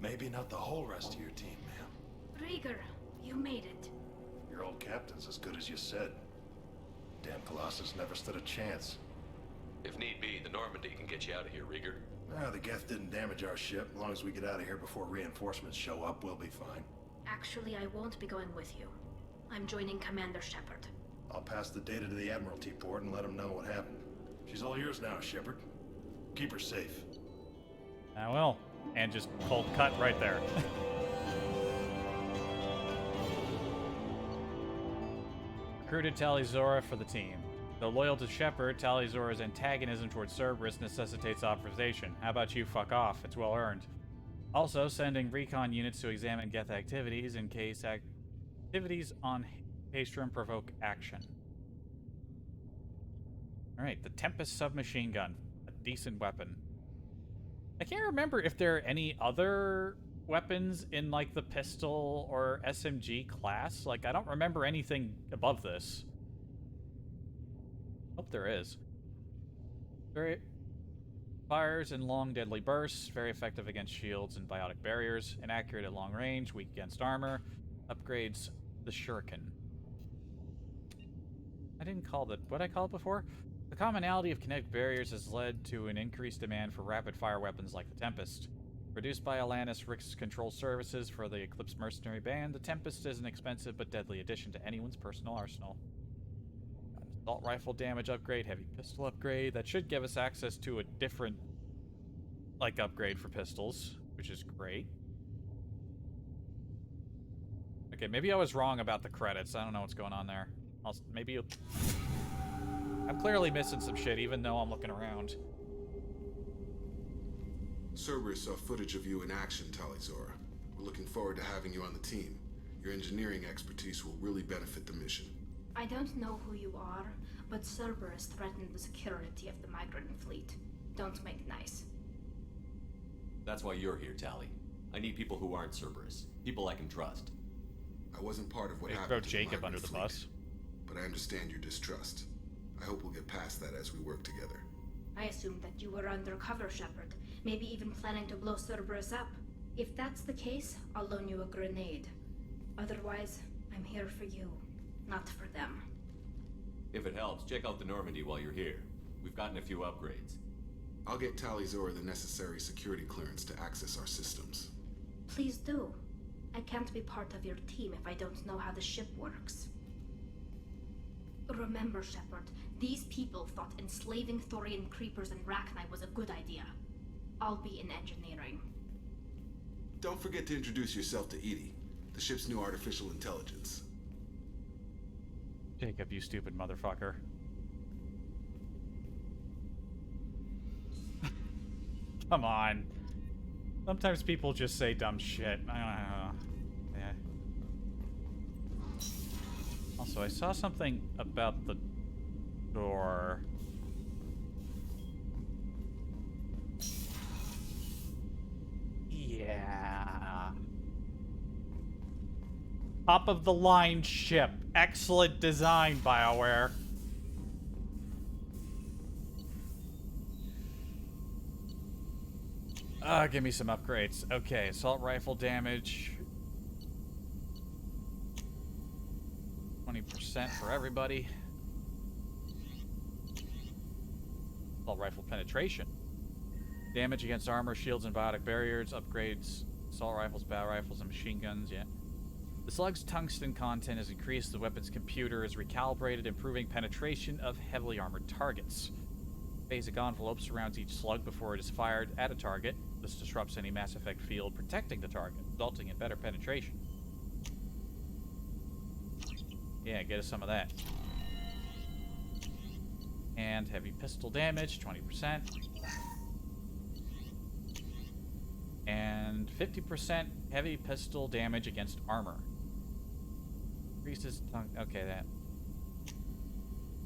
Maybe not the whole rest of your team, ma'am. Rieger, you made it. Your old captain's as good as you said. Damn Colossus never stood a chance. If need be, the Normandy can get you out of here, Rieger. The Geth didn't damage our ship. As long as we get out of here before reinforcements show up, we'll be fine. Actually, I won't be going with you. I'm joining Commander Shepard. I'll pass the data to the Admiralty Board and let them know what happened. She's all yours now, Shepard. Keep her safe. I will. And just cold cut right there. Recruited Tali Zora for the team. Though loyal to Shepard, Tali Zora's antagonism towards Cerberus necessitates observation. How about you fuck off? It's well earned. Also, sending recon units to examine Geth activities in case activities on Haestrom provoke action. Alright, the Tempest submachine gun. A decent weapon. I can't remember if there are any other weapons in, like, the pistol or SMG class. Like, I don't remember anything above this. Hope there is. Very fires in long, deadly bursts. Very effective against shields and biotic barriers. Inaccurate at long range. Weak against armor. Upgrades the shuriken. I didn't call that. What did I call it before? The commonality of kinetic barriers has led to an increased demand for rapid-fire weapons like the Tempest. Produced by Alanis Rick's Control Services for the Eclipse Mercenary Band, the Tempest is an expensive but deadly addition to anyone's personal arsenal. Assault rifle damage upgrade, heavy pistol upgrade. That should give us access to a different, like, upgrade for pistols, which is great. Okay, maybe I was wrong about the credits. I don't know what's going on there. Maybe I'm clearly missing some shit, even though I'm looking around. Cerberus saw footage of you in action, Tali Zora. We're looking forward to having you on the team. Your engineering expertise will really benefit the mission. I don't know who you are, but Cerberus threatened the security of the migrant fleet. Don't make nice. That's why you're here, Tali. I need people who aren't Cerberus. People I can trust. I wasn't part of what They happened throw to the Jacob under migrant the fleet, bus. but I understand your distrust. I hope we'll get past that as we work together. I assumed that you were undercover, Shepard. Maybe even planning to blow Cerberus up. If that's the case, I'll loan you a grenade. Otherwise, I'm here for you, not for them. If it helps, check out the Normandy while you're here. We've gotten a few upgrades. I'll get Tali Zora the necessary security clearance to access our systems. Please do. I can't be part of your team if I don't know how the ship works. Remember, Shepard, these people thought enslaving Thorian creepers and Rachni was a good idea. I'll be in engineering. Don't forget to introduce yourself to Edie, the ship's new artificial intelligence. Jacob, you stupid motherfucker. Come on. Sometimes people just say dumb shit. I don't know. Yeah. Also, I saw something about the door. Yeah. Top of the line ship. Excellent design, BioWare. Give me some upgrades. Okay, assault rifle damage. 20% for everybody. Assault rifle penetration. Damage against armor, shields, and biotic barriers. Upgrades. Assault rifles, battle rifles, and machine guns. Yeah. The slug's tungsten content is increased. The weapon's computer is recalibrated, improving penetration of heavily armored targets. Basic envelope surrounds each slug before it is fired at a target. This disrupts any Mass Effect field protecting the target, resulting in better penetration. Yeah, get us some of that. And heavy pistol damage, 20%. And 50% heavy pistol damage against armor. Increases tongue. Okay, that.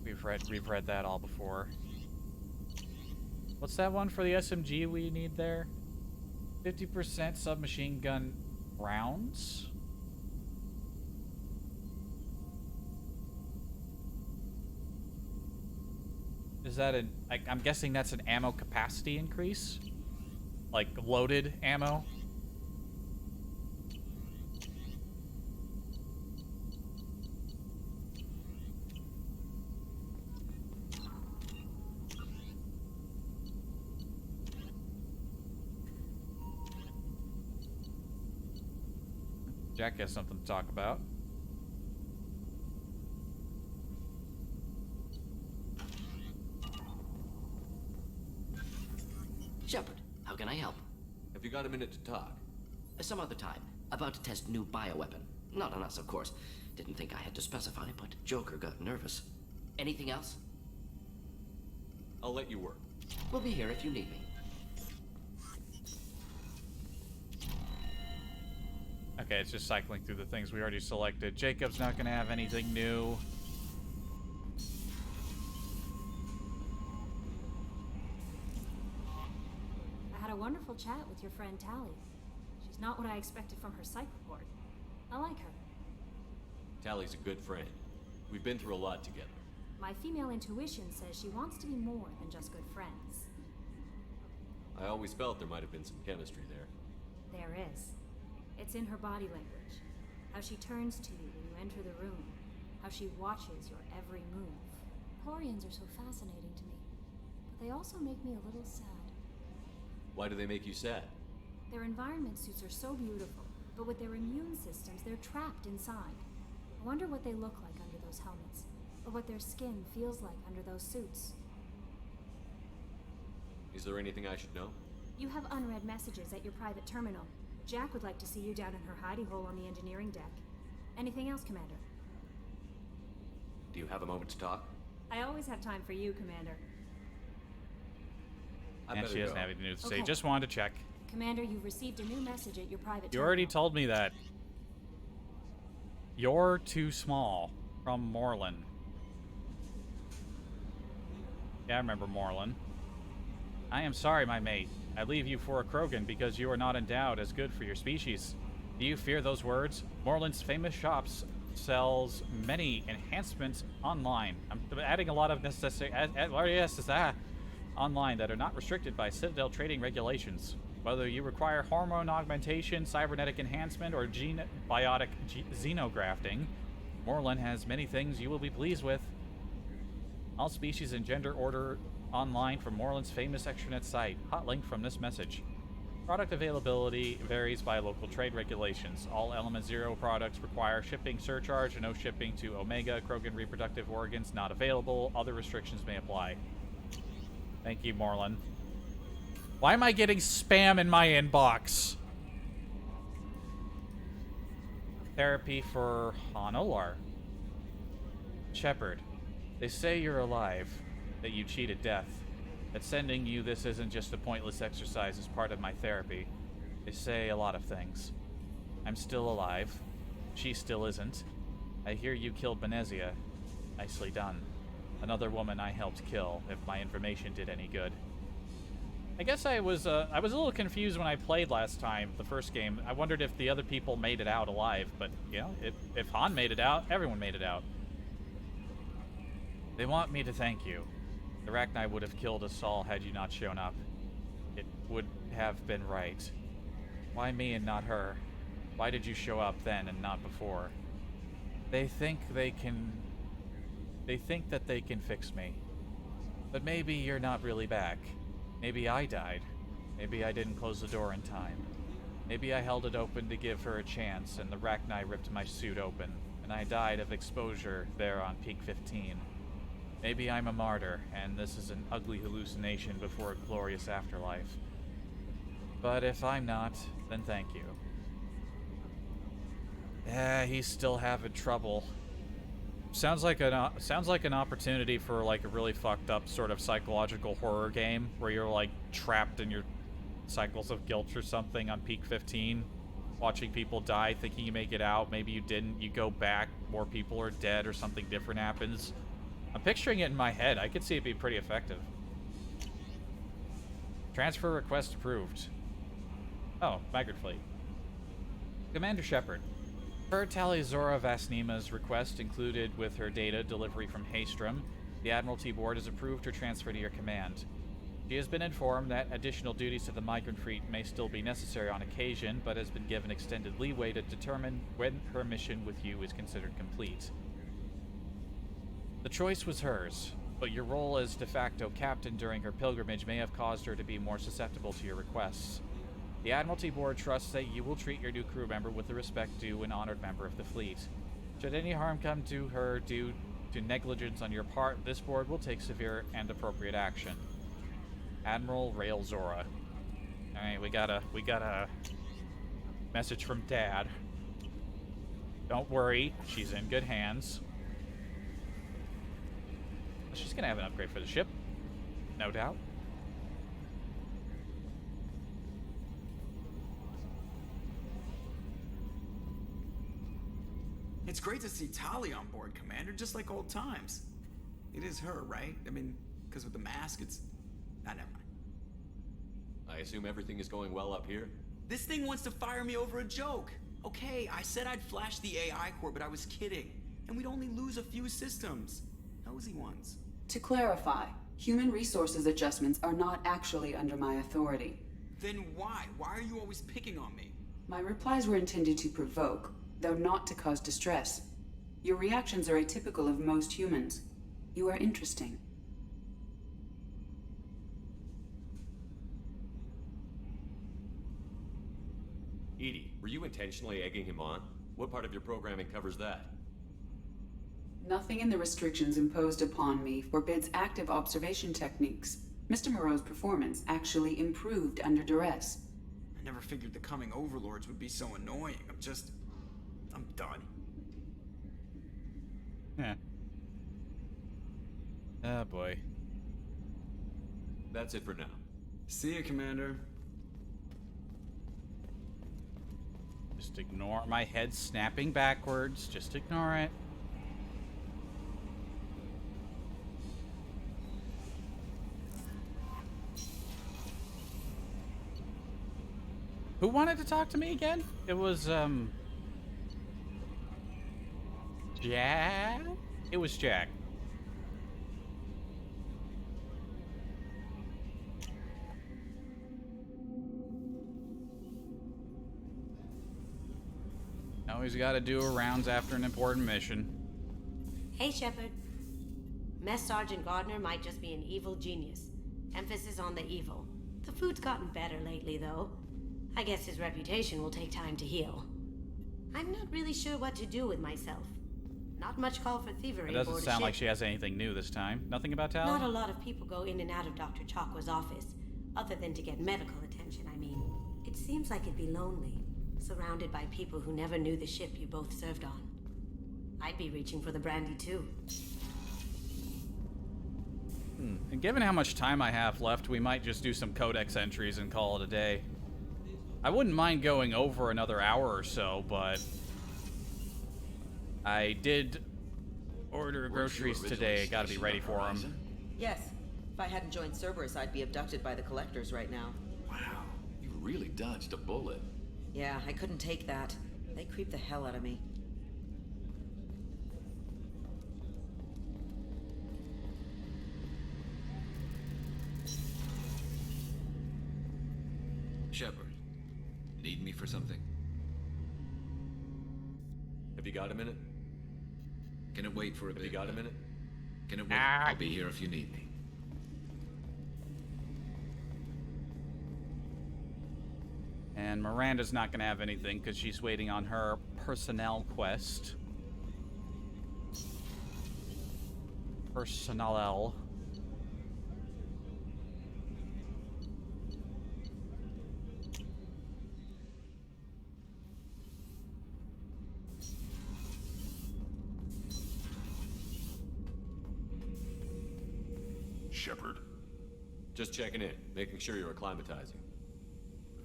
We've read that all before. What's that one for the SMG we need there? 50% submachine gun rounds? Is that an... I'm guessing that's an ammo capacity increase? Like loaded ammo? Jack has something to talk about. Shepard, how can I help? Have you got a minute to talk? Some other time. About to test new bioweapon. Not on us, of course. Didn't think I had to specify, but Joker got nervous. Anything else? I'll let you work. We'll be here if you need me. Okay, it's just cycling through the things we already selected. Jacob's not going to have anything new. I had a wonderful chat with your friend Tali. She's not what I expected from her psych report. I like her. Tali's a good friend. We've been through a lot together. My female intuition says she wants to be more than just good friends. I always felt there might have been some chemistry there. There is. It's in her body language. How she turns to you when you enter the room. How she watches your every move. Quarians are so fascinating to me, but they also make me a little sad. Why do they make you sad? Their environment suits are so beautiful, but with their immune systems, they're trapped inside. I wonder what they look like under those helmets, or what their skin feels like under those suits. Is there anything I should know? You have unread messages at your private terminal. Jack would like to see you down in her hidey hole on the engineering deck. Anything else, Commander? Do you have a moment to talk? I always have time for you, Commander. And she doesn't have anything new to say. Okay. Just wanted to check. Commander, you've received a new message at your private You terminal. already told me that. You're too small. From Moreland. Yeah, I remember Moreland. I am sorry, my mate. I leave you for a Krogan because you are not endowed as good for your species. Do you fear those words? Moreland's famous shops sells many enhancements online. I'm adding a lot of necessary online that are not restricted by Citadel trading regulations. Whether you require hormone augmentation, cybernetic enhancement, or biotic xenografting, Moreland has many things you will be pleased with. All species and gender order online from Moreland's famous extranet site. Hot link from this message. Product availability varies by local trade regulations. All Element Zero products require shipping surcharge and no shipping to Omega. Krogan reproductive organs not available. Other restrictions may apply. Thank you, Moreland. Why am I getting spam in my inbox? Therapy for Hanolar. Shepard, they say you're alive, that you cheated death. That sending you this isn't just a pointless exercise as part of my therapy. They say a lot of things. I'm still alive. She still isn't. I hear you killed Benezia. Nicely done. Another woman I helped kill, if my information did any good. I guess I was a little confused when I played last time, the first game. I wondered if the other people made it out alive, but, you know, if Han made it out, everyone made it out. They want me to thank you. The Arachni would have killed us all had you not shown up. It would have been right. Why me and not her? Why did you show up then and not before? They think that they can fix me. But maybe you're not really back. Maybe I died. Maybe I didn't close the door in time. Maybe I held it open to give her a chance and the Arachni ripped my suit open, and I died of exposure there on Peak 15. Maybe I'm a martyr, and this is an ugly hallucination before a glorious afterlife. But if I'm not, then thank you. He's still having trouble. Sounds like an opportunity for like a really fucked up sort of psychological horror game where you're like trapped in your cycles of guilt or something on Peak 15, watching people die, thinking you make it out, maybe you didn't, you go back, more people are dead or something different happens. I'm picturing it in my head. I could see it being pretty effective. Transfer request approved. Oh, migrant fleet. Commander Shepard. Per Tali Zora Vasnima's request included with her data delivery from Haestrom, the Admiralty Board has approved her transfer to your command. She has been informed that additional duties to the migrant fleet may still be necessary on occasion, but has been given extended leeway to determine when her mission with you is considered complete. The choice was hers, but your role as de facto captain during her pilgrimage may have caused her to be more susceptible to your requests. The Admiralty Board trusts that you will treat your new crew member with the respect due an honored member of the fleet. Should any harm come to her due to negligence on your part, this board will take severe and appropriate action. Admiral Rail Zora. Alright, we got a message from Dad. Don't worry, she's in good hands. She's gonna have an upgrade for the ship, no doubt. It's great to see Tali on board, Commander, just like old times. It is her, right? I mean, because with the mask, it's... Nah, never mind. I assume everything is going well up here? This thing wants to fire me over a joke. Okay, I said I'd flash the AI core, but I was kidding. And we'd only lose a few systems. Nosy ones. To clarify, human resources adjustments are not actually under my authority. Then why? Why are you always picking on me? My replies were intended to provoke, though not to cause distress. Your reactions are atypical of most humans. You are interesting. Edie, were you intentionally egging him on? What part of your programming covers that? Nothing in the restrictions imposed upon me forbids active observation techniques. Mr. Moreau's performance actually improved under duress. I never figured the coming overlords would be so annoying. I'm done. Yeah. Oh boy. That's it for now. See you, Commander. Just ignore my head snapping backwards. Just ignore it. Who wanted to talk to me again? It was, Jack? It was Jack. Always gotta do a rounds after an important mission. Hey, Shepard. Mess Sergeant Gardner might just be an evil genius. Emphasis on the evil. The food's gotten better lately, though. I guess his reputation will take time to heal. I'm not really sure what to do with myself. Not much call for thievery. It doesn't sound like she has anything new this time. Nothing about Tali? Not a lot of people go in and out of Dr. Chakwa's office, other than to get medical attention, I mean. It seems like it'd be lonely, surrounded by people who never knew the ship you both served on. I'd be reaching for the brandy, too. And given how much time I have left, we might just do some codex entries and call it a day. I wouldn't mind going over another hour or so, but I did order groceries today. Gotta be ready for them. Yes. If I hadn't joined Cerberus, I'd be abducted by the collectors right now. Wow, you really dodged a bullet. Yeah, I couldn't take that. They creep the hell out of me. Shepard, need me for something? Have you got a minute? Can it wait for a bit? Have you got a minute? Can it wait? I'll be here if you need me. And Miranda's not gonna have anything because she's waiting on her personnel quest. Personnel. Shepard. Just checking in, making sure you're acclimatizing.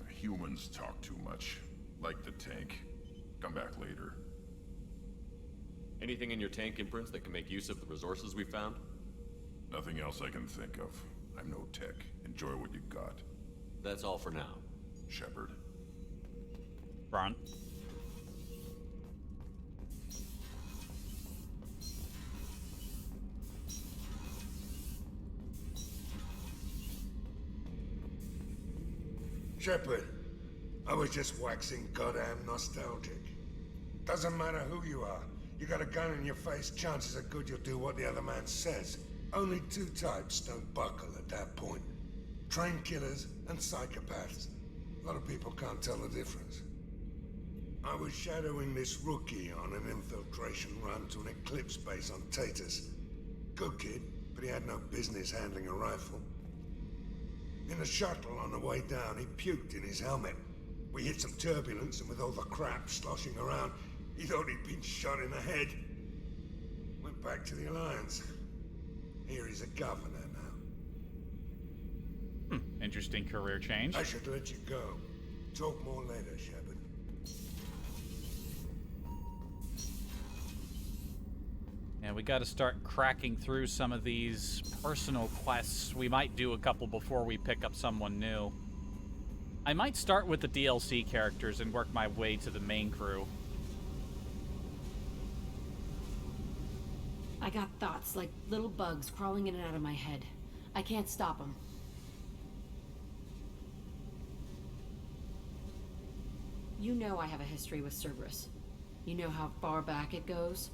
Humans talk too much. Like the tank. Come back later. Anything in your tank imprints that can make use of the resources we found? Nothing else I can think of. I'm no tech. Enjoy what you got. That's all for now. Shepard. Front. Shepard, I was just waxing goddamn nostalgic. Doesn't matter who you are. You got a gun in your face, chances are good you'll do what the other man says. Only two types don't buckle at that point. Trained killers and psychopaths. A lot of people can't tell the difference. I was shadowing this rookie on an infiltration run to an Eclipse base on Tatus. Good kid, but he had no business handling a rifle. In a shuttle on the way down, he puked in his helmet. We hit some turbulence, and with all the crap sloshing around, he thought he'd been shot in the head. Went back to the Alliance. Here he's a governor now. Interesting career change. I should let you go. Talk more later, Shepard. And we got to start cracking through some of these personal quests. We might do a couple before we pick up someone new. I might start with the DLC characters and work my way to the main crew. I got thoughts like little bugs crawling in and out of my head. I can't stop them. You know I have a history with Cerberus. You know how far back it goes?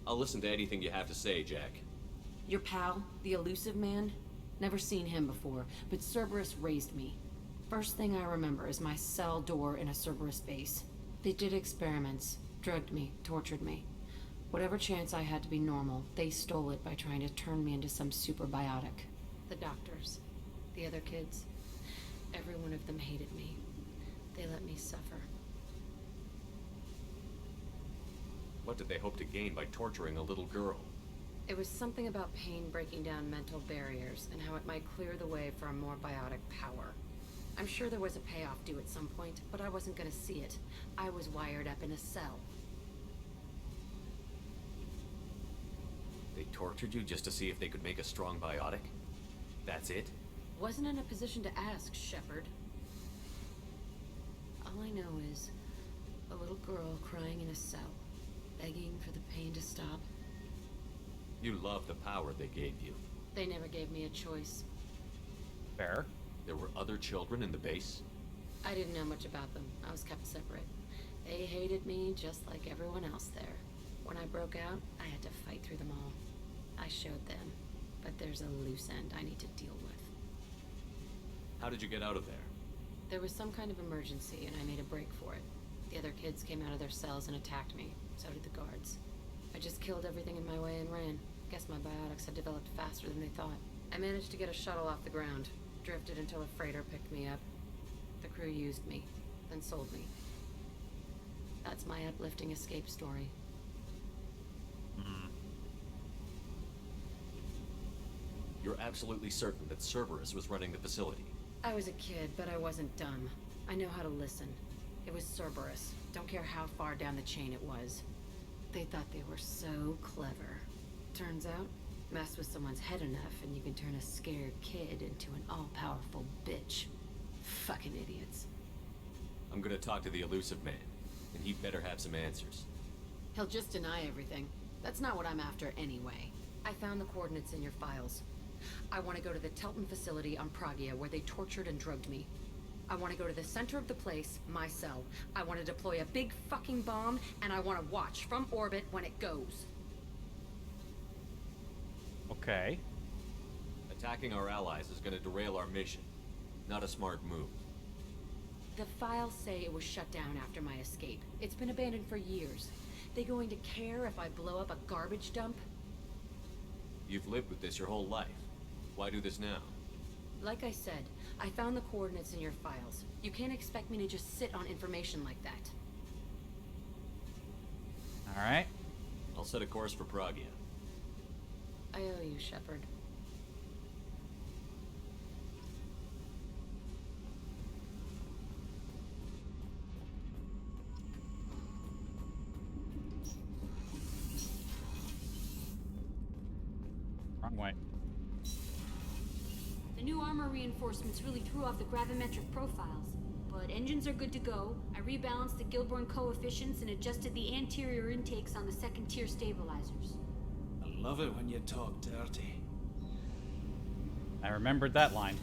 I'll listen to anything you have to say, Jack. Your pal, the elusive man? Never seen him before, but Cerberus raised me. First thing I remember is my cell door in a Cerberus base. They did experiments, drugged me, tortured me. Whatever chance I had to be normal, they stole it by trying to turn me into some superbiotic. The doctors, the other kids, every one of them hated me. They let me suffer. What did they hope to gain by torturing a little girl? It was something about pain breaking down mental barriers and how it might clear the way for a more biotic power. I'm sure there was a payoff due at some point, but I wasn't gonna see it. I was wired up in a cell. They tortured you just to see if they could make a strong biotic? That's it? Wasn't in a position to ask, Shepard. All I know is a little girl crying in a cell, begging for the pain to stop. You love the power they gave you. They never gave me a choice. Fair. There were other children in the base? I didn't know much about them. I was kept separate. They hated me just like everyone else there. When I broke out, I had to fight through them all. I showed them, but there's a loose end I need to deal with. How did you get out of there? There was some kind of emergency, and I made a break for it. The other kids came out of their cells and attacked me. So did the guards. I just killed everything in my way and ran. Guess my biotics had developed faster than they thought. I managed to get a shuttle off the ground. Drifted until a freighter picked me up. The crew used me, then sold me. That's my uplifting escape story. You're absolutely certain that Cerberus was running the facility? I was a kid, but I wasn't dumb. I know how to listen. It was Cerberus. Don't care how far down the chain it was. They thought they were so clever. Turns out, mess with someone's head enough and you can turn a scared kid into an all-powerful bitch. Fucking idiots. I'm gonna talk to the elusive man, and he'd better have some answers. He'll just deny everything. That's not what I'm after anyway. I found the coordinates in your files. I want to go to the Telton facility on Pragia where they tortured and drugged me. I want to go to the center of the place, my cell. I want to deploy a big fucking bomb, and I want to watch from orbit when it goes. Okay. Attacking our allies is gonna derail our mission. Not a smart move. The files say it was shut down after my escape. It's been abandoned for years. They going to care if I blow up a garbage dump? You've lived with this your whole life. Why do this now? Like I said, I found the coordinates in your files. You can't expect me to just sit on information like that. Alright. I'll set a course for Pragia. I owe you, Shepard. Wrong way. The new armor reinforcements really threw off the gravimetric profiles, but engines are good to go. I rebalanced the Gilborn coefficients and adjusted the anterior intakes on the second-tier stabilizers. I love it when you talk dirty. I remembered that line.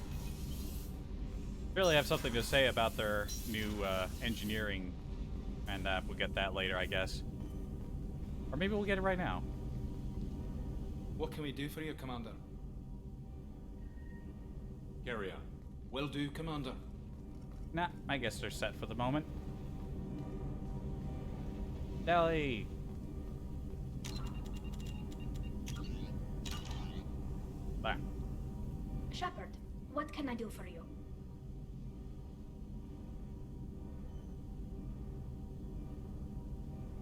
Really have something to say about their new engineering, and we'll get that later, I guess. Or maybe we'll get it right now. What can we do for you, Commander? Carry on. Will do, Commander. Nah, I guess they're set for the moment. Tali! There. Shepard, what can I do for you?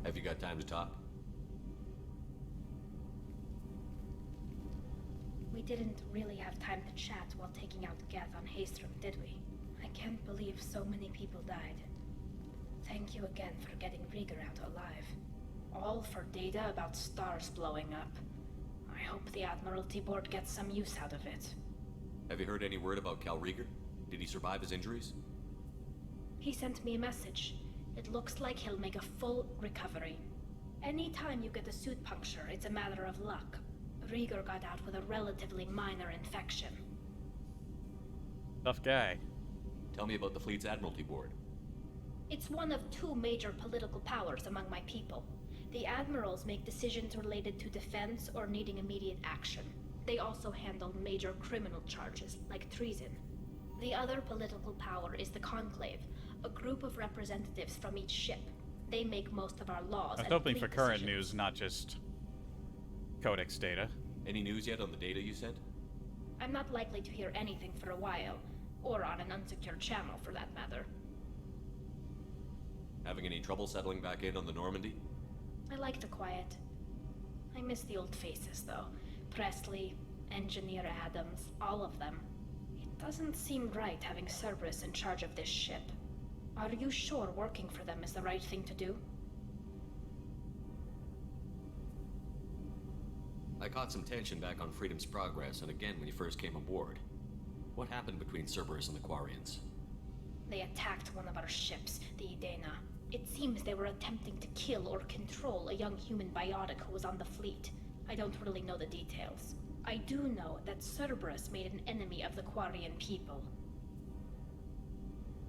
Have you got time to talk? We didn't really have time to chat while taking out Geth on Haestrom, did we? I can't believe so many people died. Thank you again for getting Rieger out alive. All for data about stars blowing up. I hope the Admiralty Board gets some use out of it. Have you heard any word about Cal Rieger? Did he survive his injuries? He sent me a message. It looks like he'll make a full recovery. Anytime you get a suit puncture, it's a matter of luck. Rieger got out with a relatively minor infection. Tough guy. Tell me about the fleet's Admiralty Board. It's one of two major political powers among my people. The admirals make decisions related to defense or needing immediate action. They also handle major criminal charges, like treason. The other political power is the Conclave, a group of representatives from each ship. They make most of our laws. I was hoping for current news, not just Codex data. Any news yet on the data you sent? I'm not likely to hear anything for a while, or on an unsecured channel for that matter. Having any trouble settling back in on the Normandy? I like the quiet. I miss the old faces, though. Presley, Engineer Adams, all of them. It doesn't seem right having Cerberus in charge of this ship. Are you sure working for them is the right thing to do? I caught some tension back on Freedom's Progress, and again when you first came aboard. What happened between Cerberus and the Quarians? They attacked one of our ships, the Idena. It seems they were attempting to kill or control a young human biotic who was on the fleet. I don't really know the details. I do know that Cerberus made an enemy of the Quarian people.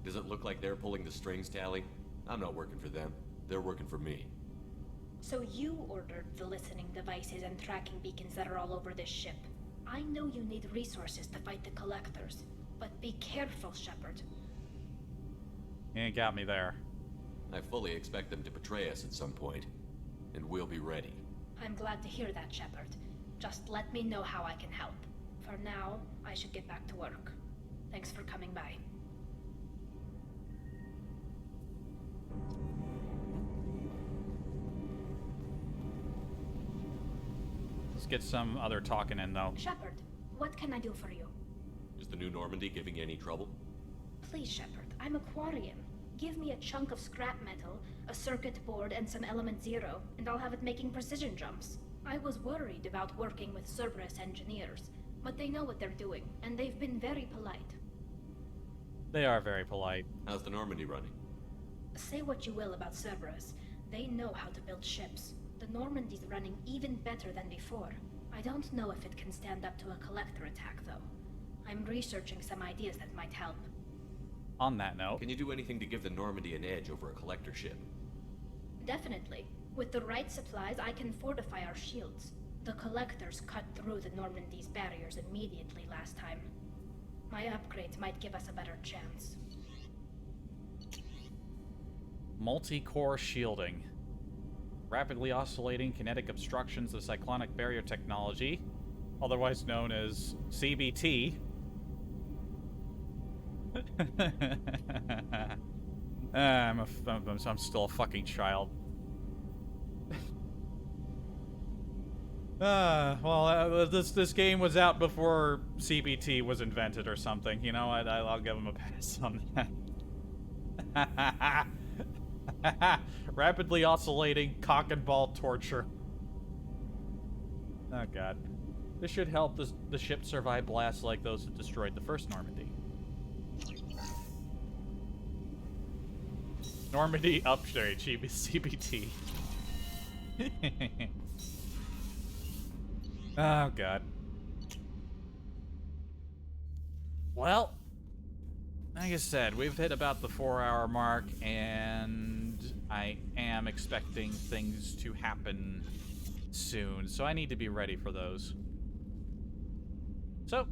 Does it look like they're pulling the strings, Tali? I'm not working for them. They're working for me. So you ordered the listening devices and tracking beacons that are all over this ship. I know you need resources to fight the Collectors, but be careful, Shepard. You ain't got me there. I fully expect them to betray us at some point, and we'll be ready. I'm glad to hear that, Shepard. Just let me know how I can help. For now, I should get back to work. Thanks for coming by. Let's get some other talking in, though. Shepard, what can I do for you? Is the new Normandy giving you any trouble? Please, Shepard, I'm a Quarian. Give me a chunk of scrap metal, a circuit board, and some element zero, and I'll have it making precision jumps. I was worried about working with Cerberus engineers, but they know what they're doing, and they've been very polite. They are very polite. How's the Normandy running? Say what you will about Cerberus. They know how to build ships. The Normandy's running even better than before. I don't know if it can stand up to a Collector attack, though. I'm researching some ideas that might help. On that note... Can you do anything to give the Normandy an edge over a Collector ship? Definitely. With the right supplies, I can fortify our shields. The Collectors cut through the Normandy's barriers immediately last time. My upgrades might give us a better chance. Multi-core shielding. Rapidly oscillating kinetic obstructions of cyclonic barrier technology, otherwise known as CBT. I'm still a fucking child. This game was out before CBT was invented or something. You know, I'll give him a pass on that. Rapidly oscillating cock and ball torture. Oh god. This should help the ship survive blasts like those that destroyed the first Normandy. Normandy upgrade, CBT. Oh god. Well, like I said, we've hit about the 4-hour mark, and I am expecting things to happen soon, so I need to be ready for those. So,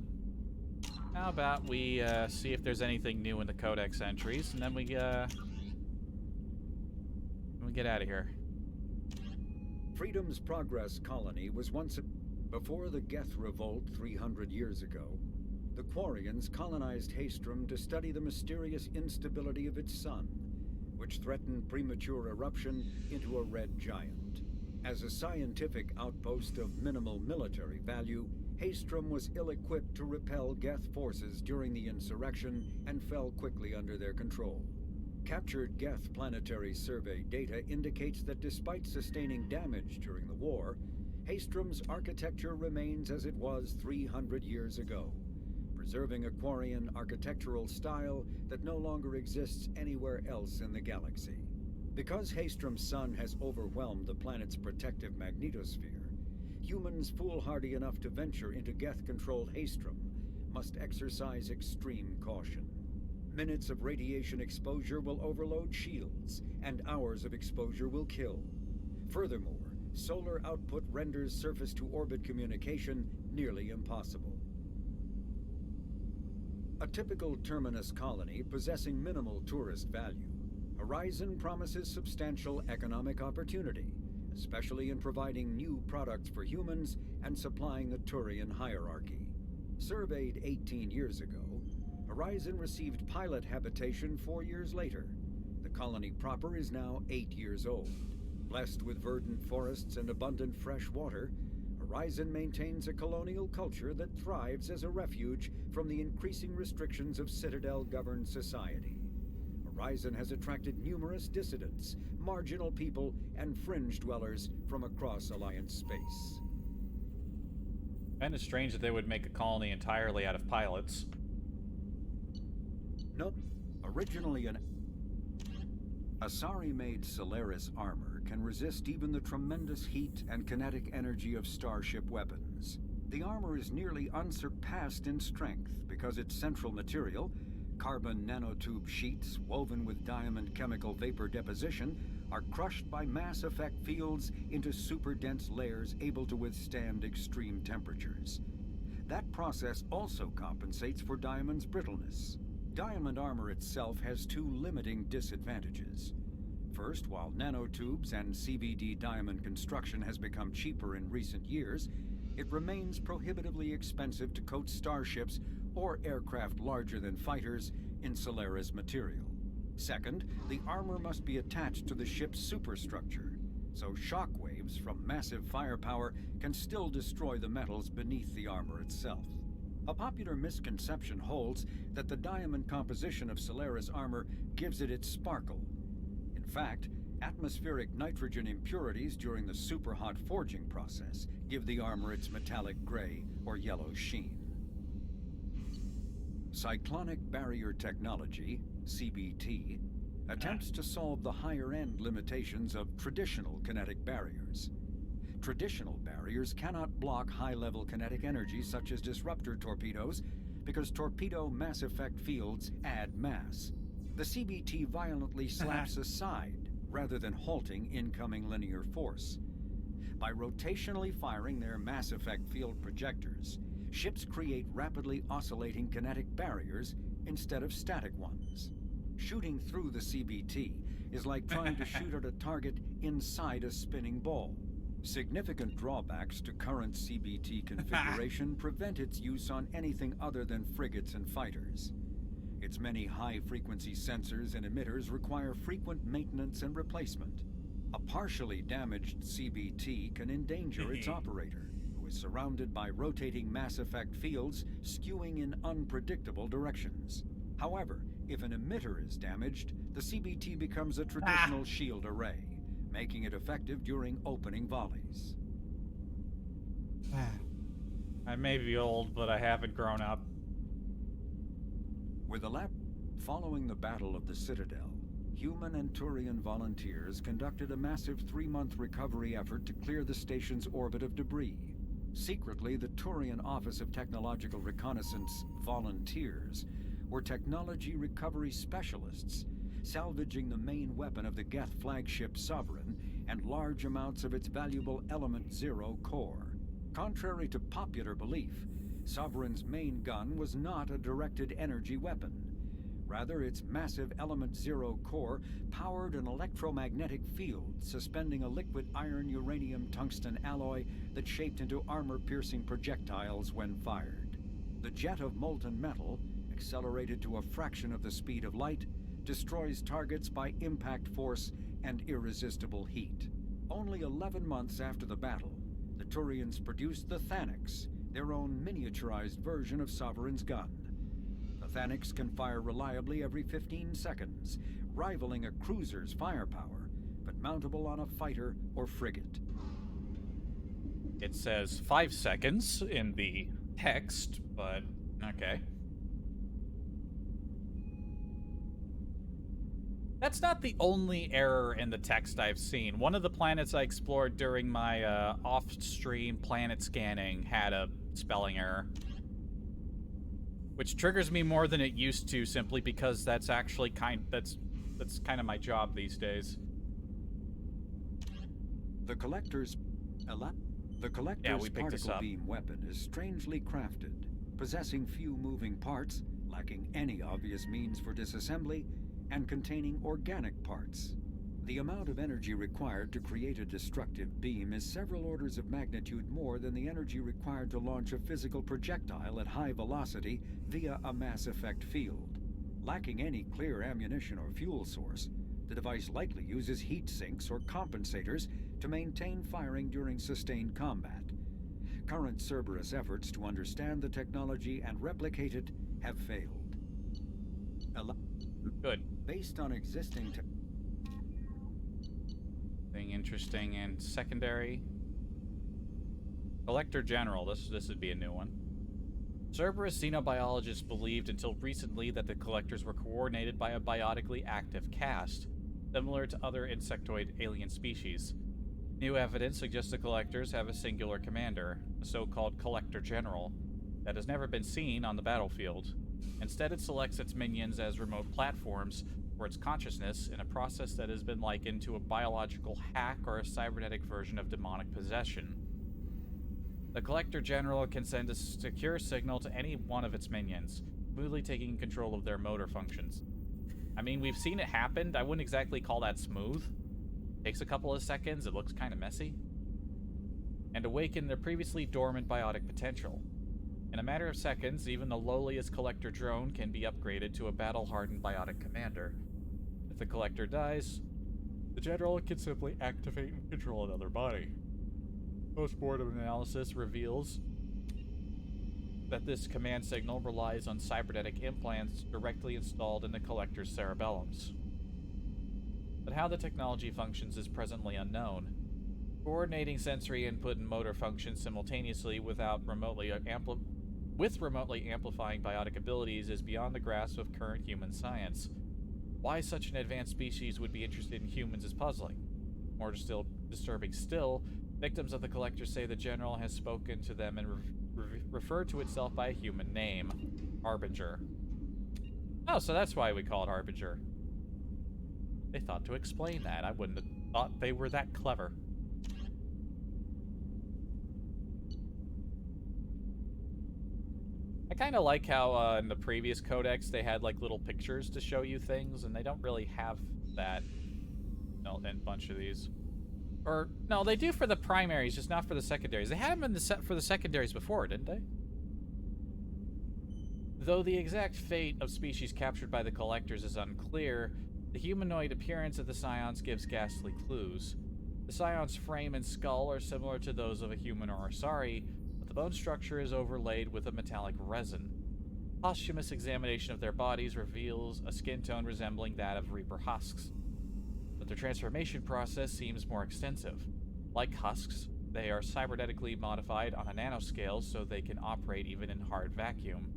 how about we see if there's anything new in the Codex entries, and then we get out of here. Freedom's Progress colony was once before the Geth Revolt 300 years ago. The Quarians colonized Haestrom to study the mysterious instability of its sun, which threatened premature eruption into a red giant. As a scientific outpost of minimal military value, Haestrom was ill-equipped to repel Geth forces during the insurrection and fell quickly under their control. Captured Geth planetary survey data indicates that despite sustaining damage during the war, Haestrom's architecture remains as it was 300 years ago, preserving a Quarian architectural style that no longer exists anywhere else in the galaxy. Because Haestrom's sun has overwhelmed the planet's protective magnetosphere, humans foolhardy enough to venture into Geth-controlled Haestrom must exercise extreme caution. Minutes of radiation exposure will overload shields, and hours of exposure will kill. Furthermore, solar output renders surface-to-orbit communication nearly impossible. A typical terminus colony possessing minimal tourist value, Horizon promises substantial economic opportunity, especially in providing new products for humans and supplying the Turian hierarchy. Surveyed 18 years ago, Horizon received pilot habitation 4 years later. The colony proper is now 8 years old. Blessed with verdant forests and abundant fresh water, Horizon maintains a colonial culture that thrives as a refuge from the increasing restrictions of Citadel-governed society. Horizon has attracted numerous dissidents, marginal people, and fringe dwellers from across Alliance space. Kinda strange that they would make a colony entirely out of pilots. Nope. Originally an Asari-made Solaris armor can resist even the tremendous heat and kinetic energy of starship weapons. The armor is nearly unsurpassed in strength because its central material, carbon nanotube sheets woven with diamond chemical vapor deposition, are crushed by mass effect fields into super-dense layers able to withstand extreme temperatures. That process also compensates for diamond's brittleness. Diamond armor itself has two limiting disadvantages. First, while nanotubes and CVD diamond construction has become cheaper in recent years, it remains prohibitively expensive to coat starships or aircraft larger than fighters in Solaris material. Second, the armor must be attached to the ship's superstructure, so shockwaves from massive firepower can still destroy the metals beneath the armor itself. A popular misconception holds that the diamond composition of Solaris armor gives it its sparkle. In fact, atmospheric nitrogen impurities during the superhot forging process give the armor its metallic gray or yellow sheen. Cyclonic barrier technology, CBT, attempts to solve the higher-end limitations of traditional kinetic barriers. Traditional barriers cannot block high-level kinetic energy such as disruptor torpedoes because torpedo mass effect fields add mass. The CBT violently slaps aside rather than halting incoming linear force. By rotationally firing their mass effect field projectors, ships create rapidly oscillating kinetic barriers instead of static ones. Shooting through the CBT is like trying to shoot at a target inside a spinning ball. Significant drawbacks to current CBT configuration prevent its use on anything other than frigates and fighters. Its many high-frequency sensors and emitters require frequent maintenance and replacement. A partially damaged CBT can endanger its operator, who is surrounded by rotating mass effect fields skewing in unpredictable directions. However, if an emitter is damaged, the CBT becomes a traditional shield array, making it effective during opening volleys. I may be old, but I haven't grown up. Following the Battle of the Citadel, human and Turian volunteers conducted a massive 3-month recovery effort to clear the station's orbit of debris. Secretly, the Turian Office of Technological Reconnaissance volunteers were technology recovery specialists, salvaging the main weapon of the Geth flagship Sovereign and large amounts of its valuable Element Zero core. Contrary to popular belief, Sovereign's main gun was not a directed energy weapon. Rather, its massive Element Zero core powered an electromagnetic field suspending a liquid iron uranium tungsten alloy that shaped into armor-piercing projectiles when fired. The jet of molten metal, accelerated to a fraction of the speed of light, destroys targets by impact force and irresistible heat. Only 11 months after the battle, the Turians produced the Thanix, their own miniaturized version of Sovereign's gun. The Thanix can fire reliably every 15 seconds, rivaling a cruiser's firepower, but mountable on a fighter or frigate. It says 5 seconds in the text, but okay. That's not the only error in the text I've seen. One of the planets I explored during my off-stream planet scanning had a spelling error, which triggers me more than it used to, simply because that's actually that's kind of my job these days. The Collector's particle beam weapon is strangely crafted, possessing few moving parts, lacking any obvious means for disassembly, and containing organic parts. The amount of energy required to create a destructive beam is several orders of magnitude more than the energy required to launch a physical projectile at high velocity via a mass effect field. Lacking any clear ammunition or fuel source, The device likely uses heat sinks or compensators to maintain firing during sustained combat. Current Cerberus efforts to understand the technology and replicate it have failed. Good. Based on existing Thing interesting and secondary. Collector General, this would be a new one. Cerberus xenobiologists believed until recently that the Collectors were coordinated by a biotically active caste, similar to other insectoid alien species. New evidence suggests the Collectors have a singular commander, a so-called Collector General, that has never been seen on the battlefield. Instead, it selects its minions as remote platforms for its consciousness in a process that has been likened to a biological hack or a cybernetic version of demonic possession. The Collector General can send a secure signal to any one of its minions, smoothly taking control of their motor functions. I mean, we've seen it happen. I wouldn't exactly call that smooth. Takes a couple of seconds, it looks kind of messy. And awaken their previously dormant biotic potential. In a matter of seconds, even the lowliest Collector drone can be upgraded to a battle-hardened biotic commander. If the Collector dies, the General can simply activate and control another body. Post-mortem analysis reveals that this command signal relies on cybernetic implants directly installed in the Collector's cerebellums. But how the technology functions is presently unknown. Coordinating sensory input and motor functions simultaneously with remotely amplifying biotic abilities is beyond the grasp of current human science. Why such an advanced species would be interested in humans is puzzling. More disturbing still, victims of the Collector say the General has spoken to them and referred to itself by a human name, Harbinger. Oh, so that's why we call it Harbinger. They thought to explain that. I wouldn't have thought they were that clever. I kind of like how in the previous codex they had like little pictures to show you things, and they don't really have that in a bunch of these. Or, no, they do for the primaries, just not for the secondaries. They had them in the set for the secondaries before, didn't they? Though the exact fate of species captured by the Collectors is unclear, the humanoid appearance of the Scions gives ghastly clues. The Scion's frame and skull are similar to those of a human or Asari, but the bone structure is overlaid with a metallic resin. Posthumous examination of their bodies reveals a skin tone resembling that of Reaper husks. But their transformation process seems more extensive. Like husks, they are cybernetically modified on a nanoscale so they can operate even in hard vacuum.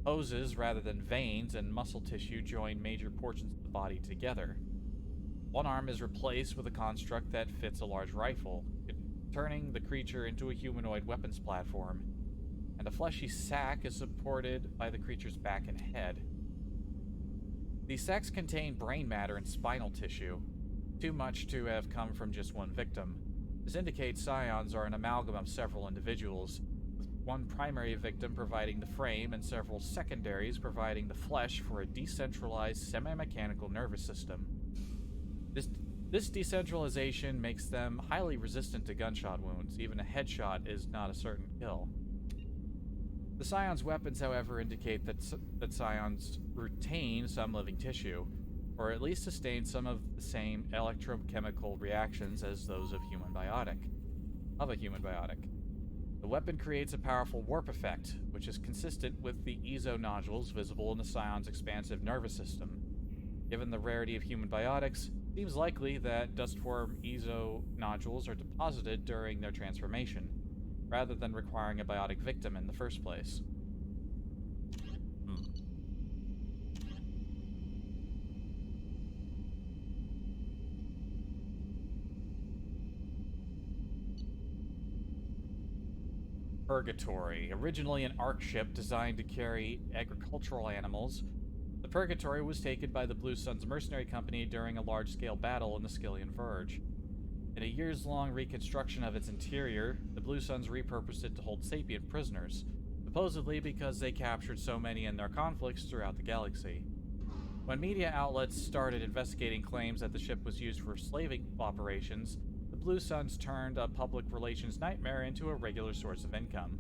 Hoses rather than veins and muscle tissue join major portions of the body together. One arm is replaced with a construct that fits a large rifle, turning the creature into a humanoid weapons platform, and a fleshy sac is supported by the creature's back and head. These sacs contain brain matter and spinal tissue, too much to have come from just one victim. This indicates Scions are an amalgam of several individuals, with one primary victim providing the frame and several secondaries providing the flesh for a decentralized semi-mechanical nervous system. This decentralization makes them highly resistant to gunshot wounds. Even a headshot is not a certain kill. The Scion's weapons, however, indicate that Scions retain some living tissue, or at least sustain some of the same electrochemical reactions as those of a human biotic. The weapon creates a powerful warp effect, which is consistent with the ezo nodules visible in the Scion's expansive nervous system. Given the rarity of human biotics, it seems likely that dust-form ezo nodules are deposited during their transformation, rather than requiring a biotic victim in the first place. Purgatory. Originally an ARC ship designed to carry agricultural animals, the Purgatory was taken by the Blue Suns mercenary company during a large-scale battle in the Skyllian Verge. In a years-long reconstruction of its interior, the Blue Suns repurposed it to hold sapient prisoners, supposedly because they captured so many in their conflicts throughout the galaxy. When media outlets started investigating claims that the ship was used for slaving operations, the Blue Suns turned a public relations nightmare into a regular source of income.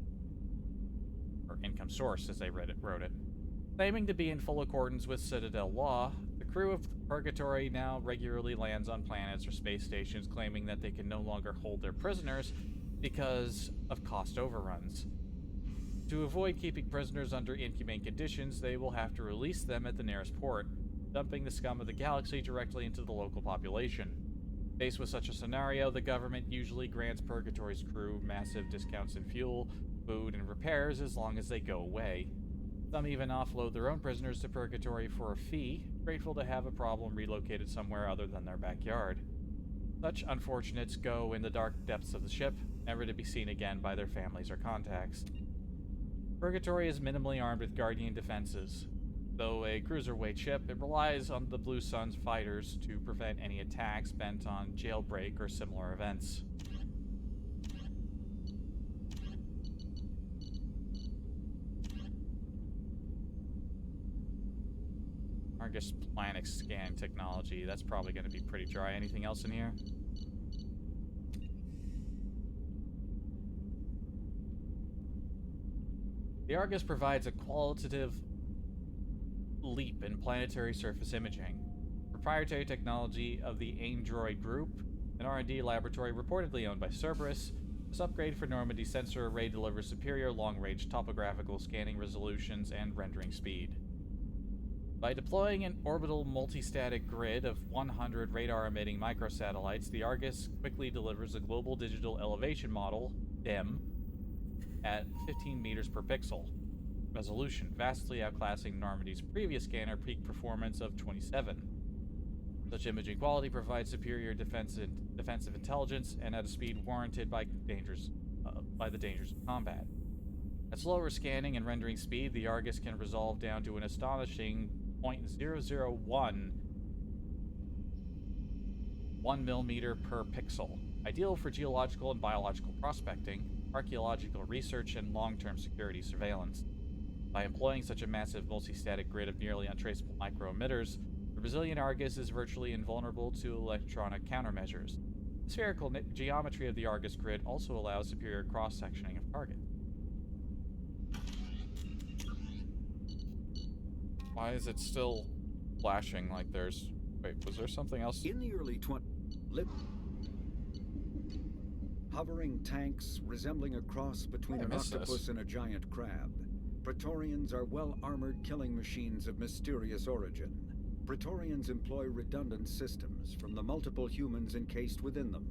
Or income source, as they wrote it. Claiming to be in full accordance with Citadel law, the crew of Purgatory now regularly lands on planets or space stations claiming that they can no longer hold their prisoners because of cost overruns. To avoid keeping prisoners under inhumane conditions, they will have to release them at the nearest port, dumping the scum of the galaxy directly into the local population. Faced with such a scenario, the government usually grants Purgatory's crew massive discounts in fuel, food, and repairs as long as they go away. Some even offload their own prisoners to Purgatory for a fee, grateful to have a problem relocated somewhere other than their backyard. Such unfortunates go in the dark depths of the ship, never to be seen again by their families or contacts. Purgatory is minimally armed with Guardian defenses. Though a cruiserweight ship, it relies on the Blue Sun's fighters to prevent any attacks bent on jailbreak or similar events. Argus planet scan technology. That's probably going to be pretty dry. Anything else in here? The Argus provides a qualitative leap in planetary surface imaging. Proprietary technology of the Android Group, an R&D laboratory reportedly owned by Cerberus, this upgrade for Normandy's sensor array delivers superior long-range topographical scanning resolutions and rendering speed. By deploying an orbital multistatic grid of 100 radar-emitting microsatellites, the Argus quickly delivers a global digital elevation model, DEM, at 15 meters per pixel resolution, vastly outclassing Normandy's previous scanner peak performance of 27. Such imaging quality provides superior defensive intelligence and at a speed warranted by the dangers of combat. At slower scanning and rendering speed, the Argus can resolve down to an astonishing 0.001 1 millimeter per pixel, ideal for geological and biological prospecting, archaeological research, and long-term security surveillance. By employing such a massive multi-static grid of nearly untraceable micro-emitters, the Brazilian Argus is virtually invulnerable to electronic countermeasures. The spherical geometry of the Argus grid also allows superior cross-sectioning of targets. Why is it still flashing like there's... Wait, was there something else? In the early hovering tanks resembling a cross between an octopus and a giant crab. Praetorians are well-armored killing machines of mysterious origin. Praetorians employ redundant systems from the multiple humans encased within them.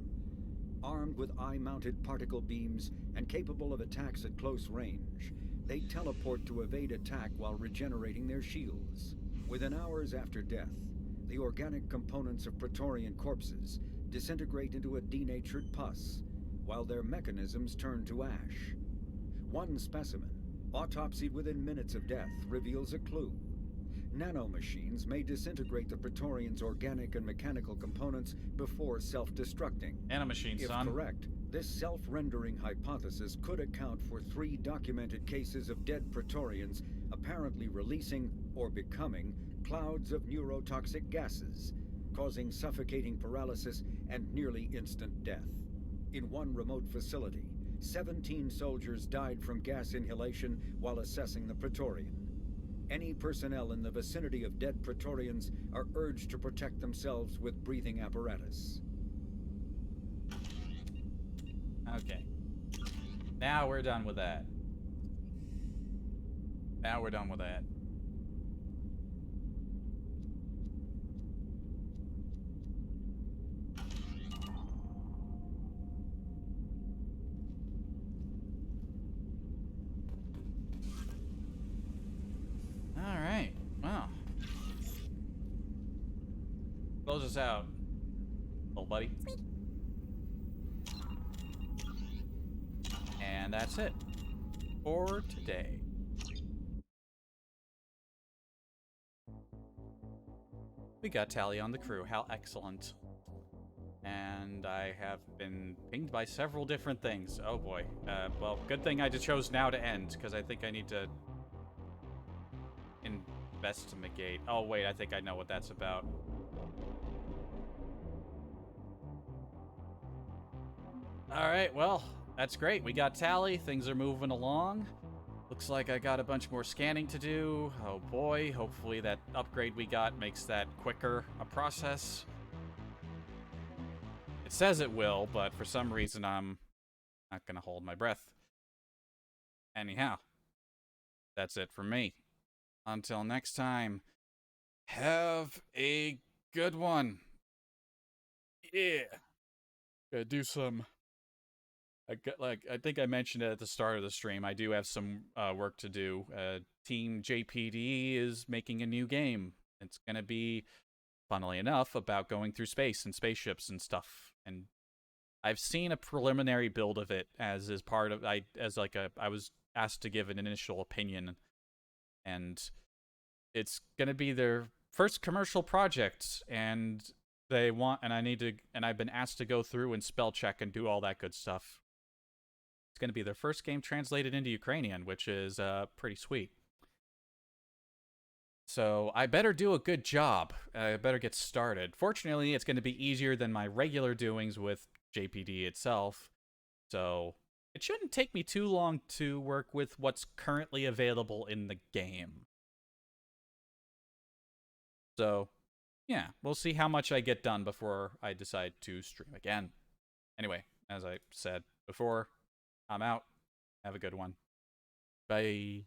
Armed with eye-mounted particle beams and capable of attacks at close range, they teleport to evade attack while regenerating their shields. Within hours after death, the organic components of Praetorian corpses disintegrate into a denatured pus, while their mechanisms turn to ash. One specimen, autopsied within minutes of death, reveals a clue. Nanomachines may disintegrate the Praetorians' organic and mechanical components before self-destructing. Nanomachines, son. If correct, this self-rendering hypothesis could account for 3 documented cases of dead Praetorians apparently releasing or becoming clouds of neurotoxic gases, causing suffocating paralysis and nearly instant death. In one remote facility, 17 soldiers died from gas inhalation while assessing the Praetorian. Any personnel in the vicinity of dead Praetorians are urged to protect themselves with breathing apparatus. Okay. Now we're done with that. Now we're done with that. Alright, wow. Close us out, little buddy. And that's it for today. We got Tali on the crew. How excellent. And I have been pinged by several different things. Oh boy. Well, good thing I just chose now to end, because I think I need to investigate. Oh wait, I think I know what that's about. Alright, well, that's great. We got Tali. Things are moving along. Looks like I got a bunch more scanning to do. Oh boy, hopefully that upgrade we got makes that quicker a process. It says it will, but for some reason I'm not gonna hold my breath. Anyhow, that's it for me. Until next time, have a good one. Yeah. Gotta do some... I think I mentioned it at the start of the stream. I do have some work to do. Team JPD is making a new game. It's gonna be, funnily enough, about going through space and spaceships and stuff. And I've seen a preliminary build of it as part of I was asked to give an initial opinion, and it's gonna be their first commercial project, and I've been asked to go through and spell check and do all that good stuff. It's going to be their first game translated into Ukrainian, which is pretty sweet. So I better do a good job. I better get started. Fortunately, it's going to be easier than my regular doings with JPD itself. So it shouldn't take me too long to work with what's currently available in the game. So, yeah, we'll see how much I get done before I decide to stream again. Anyway, as I said before, I'm out. Have a good one. Bye.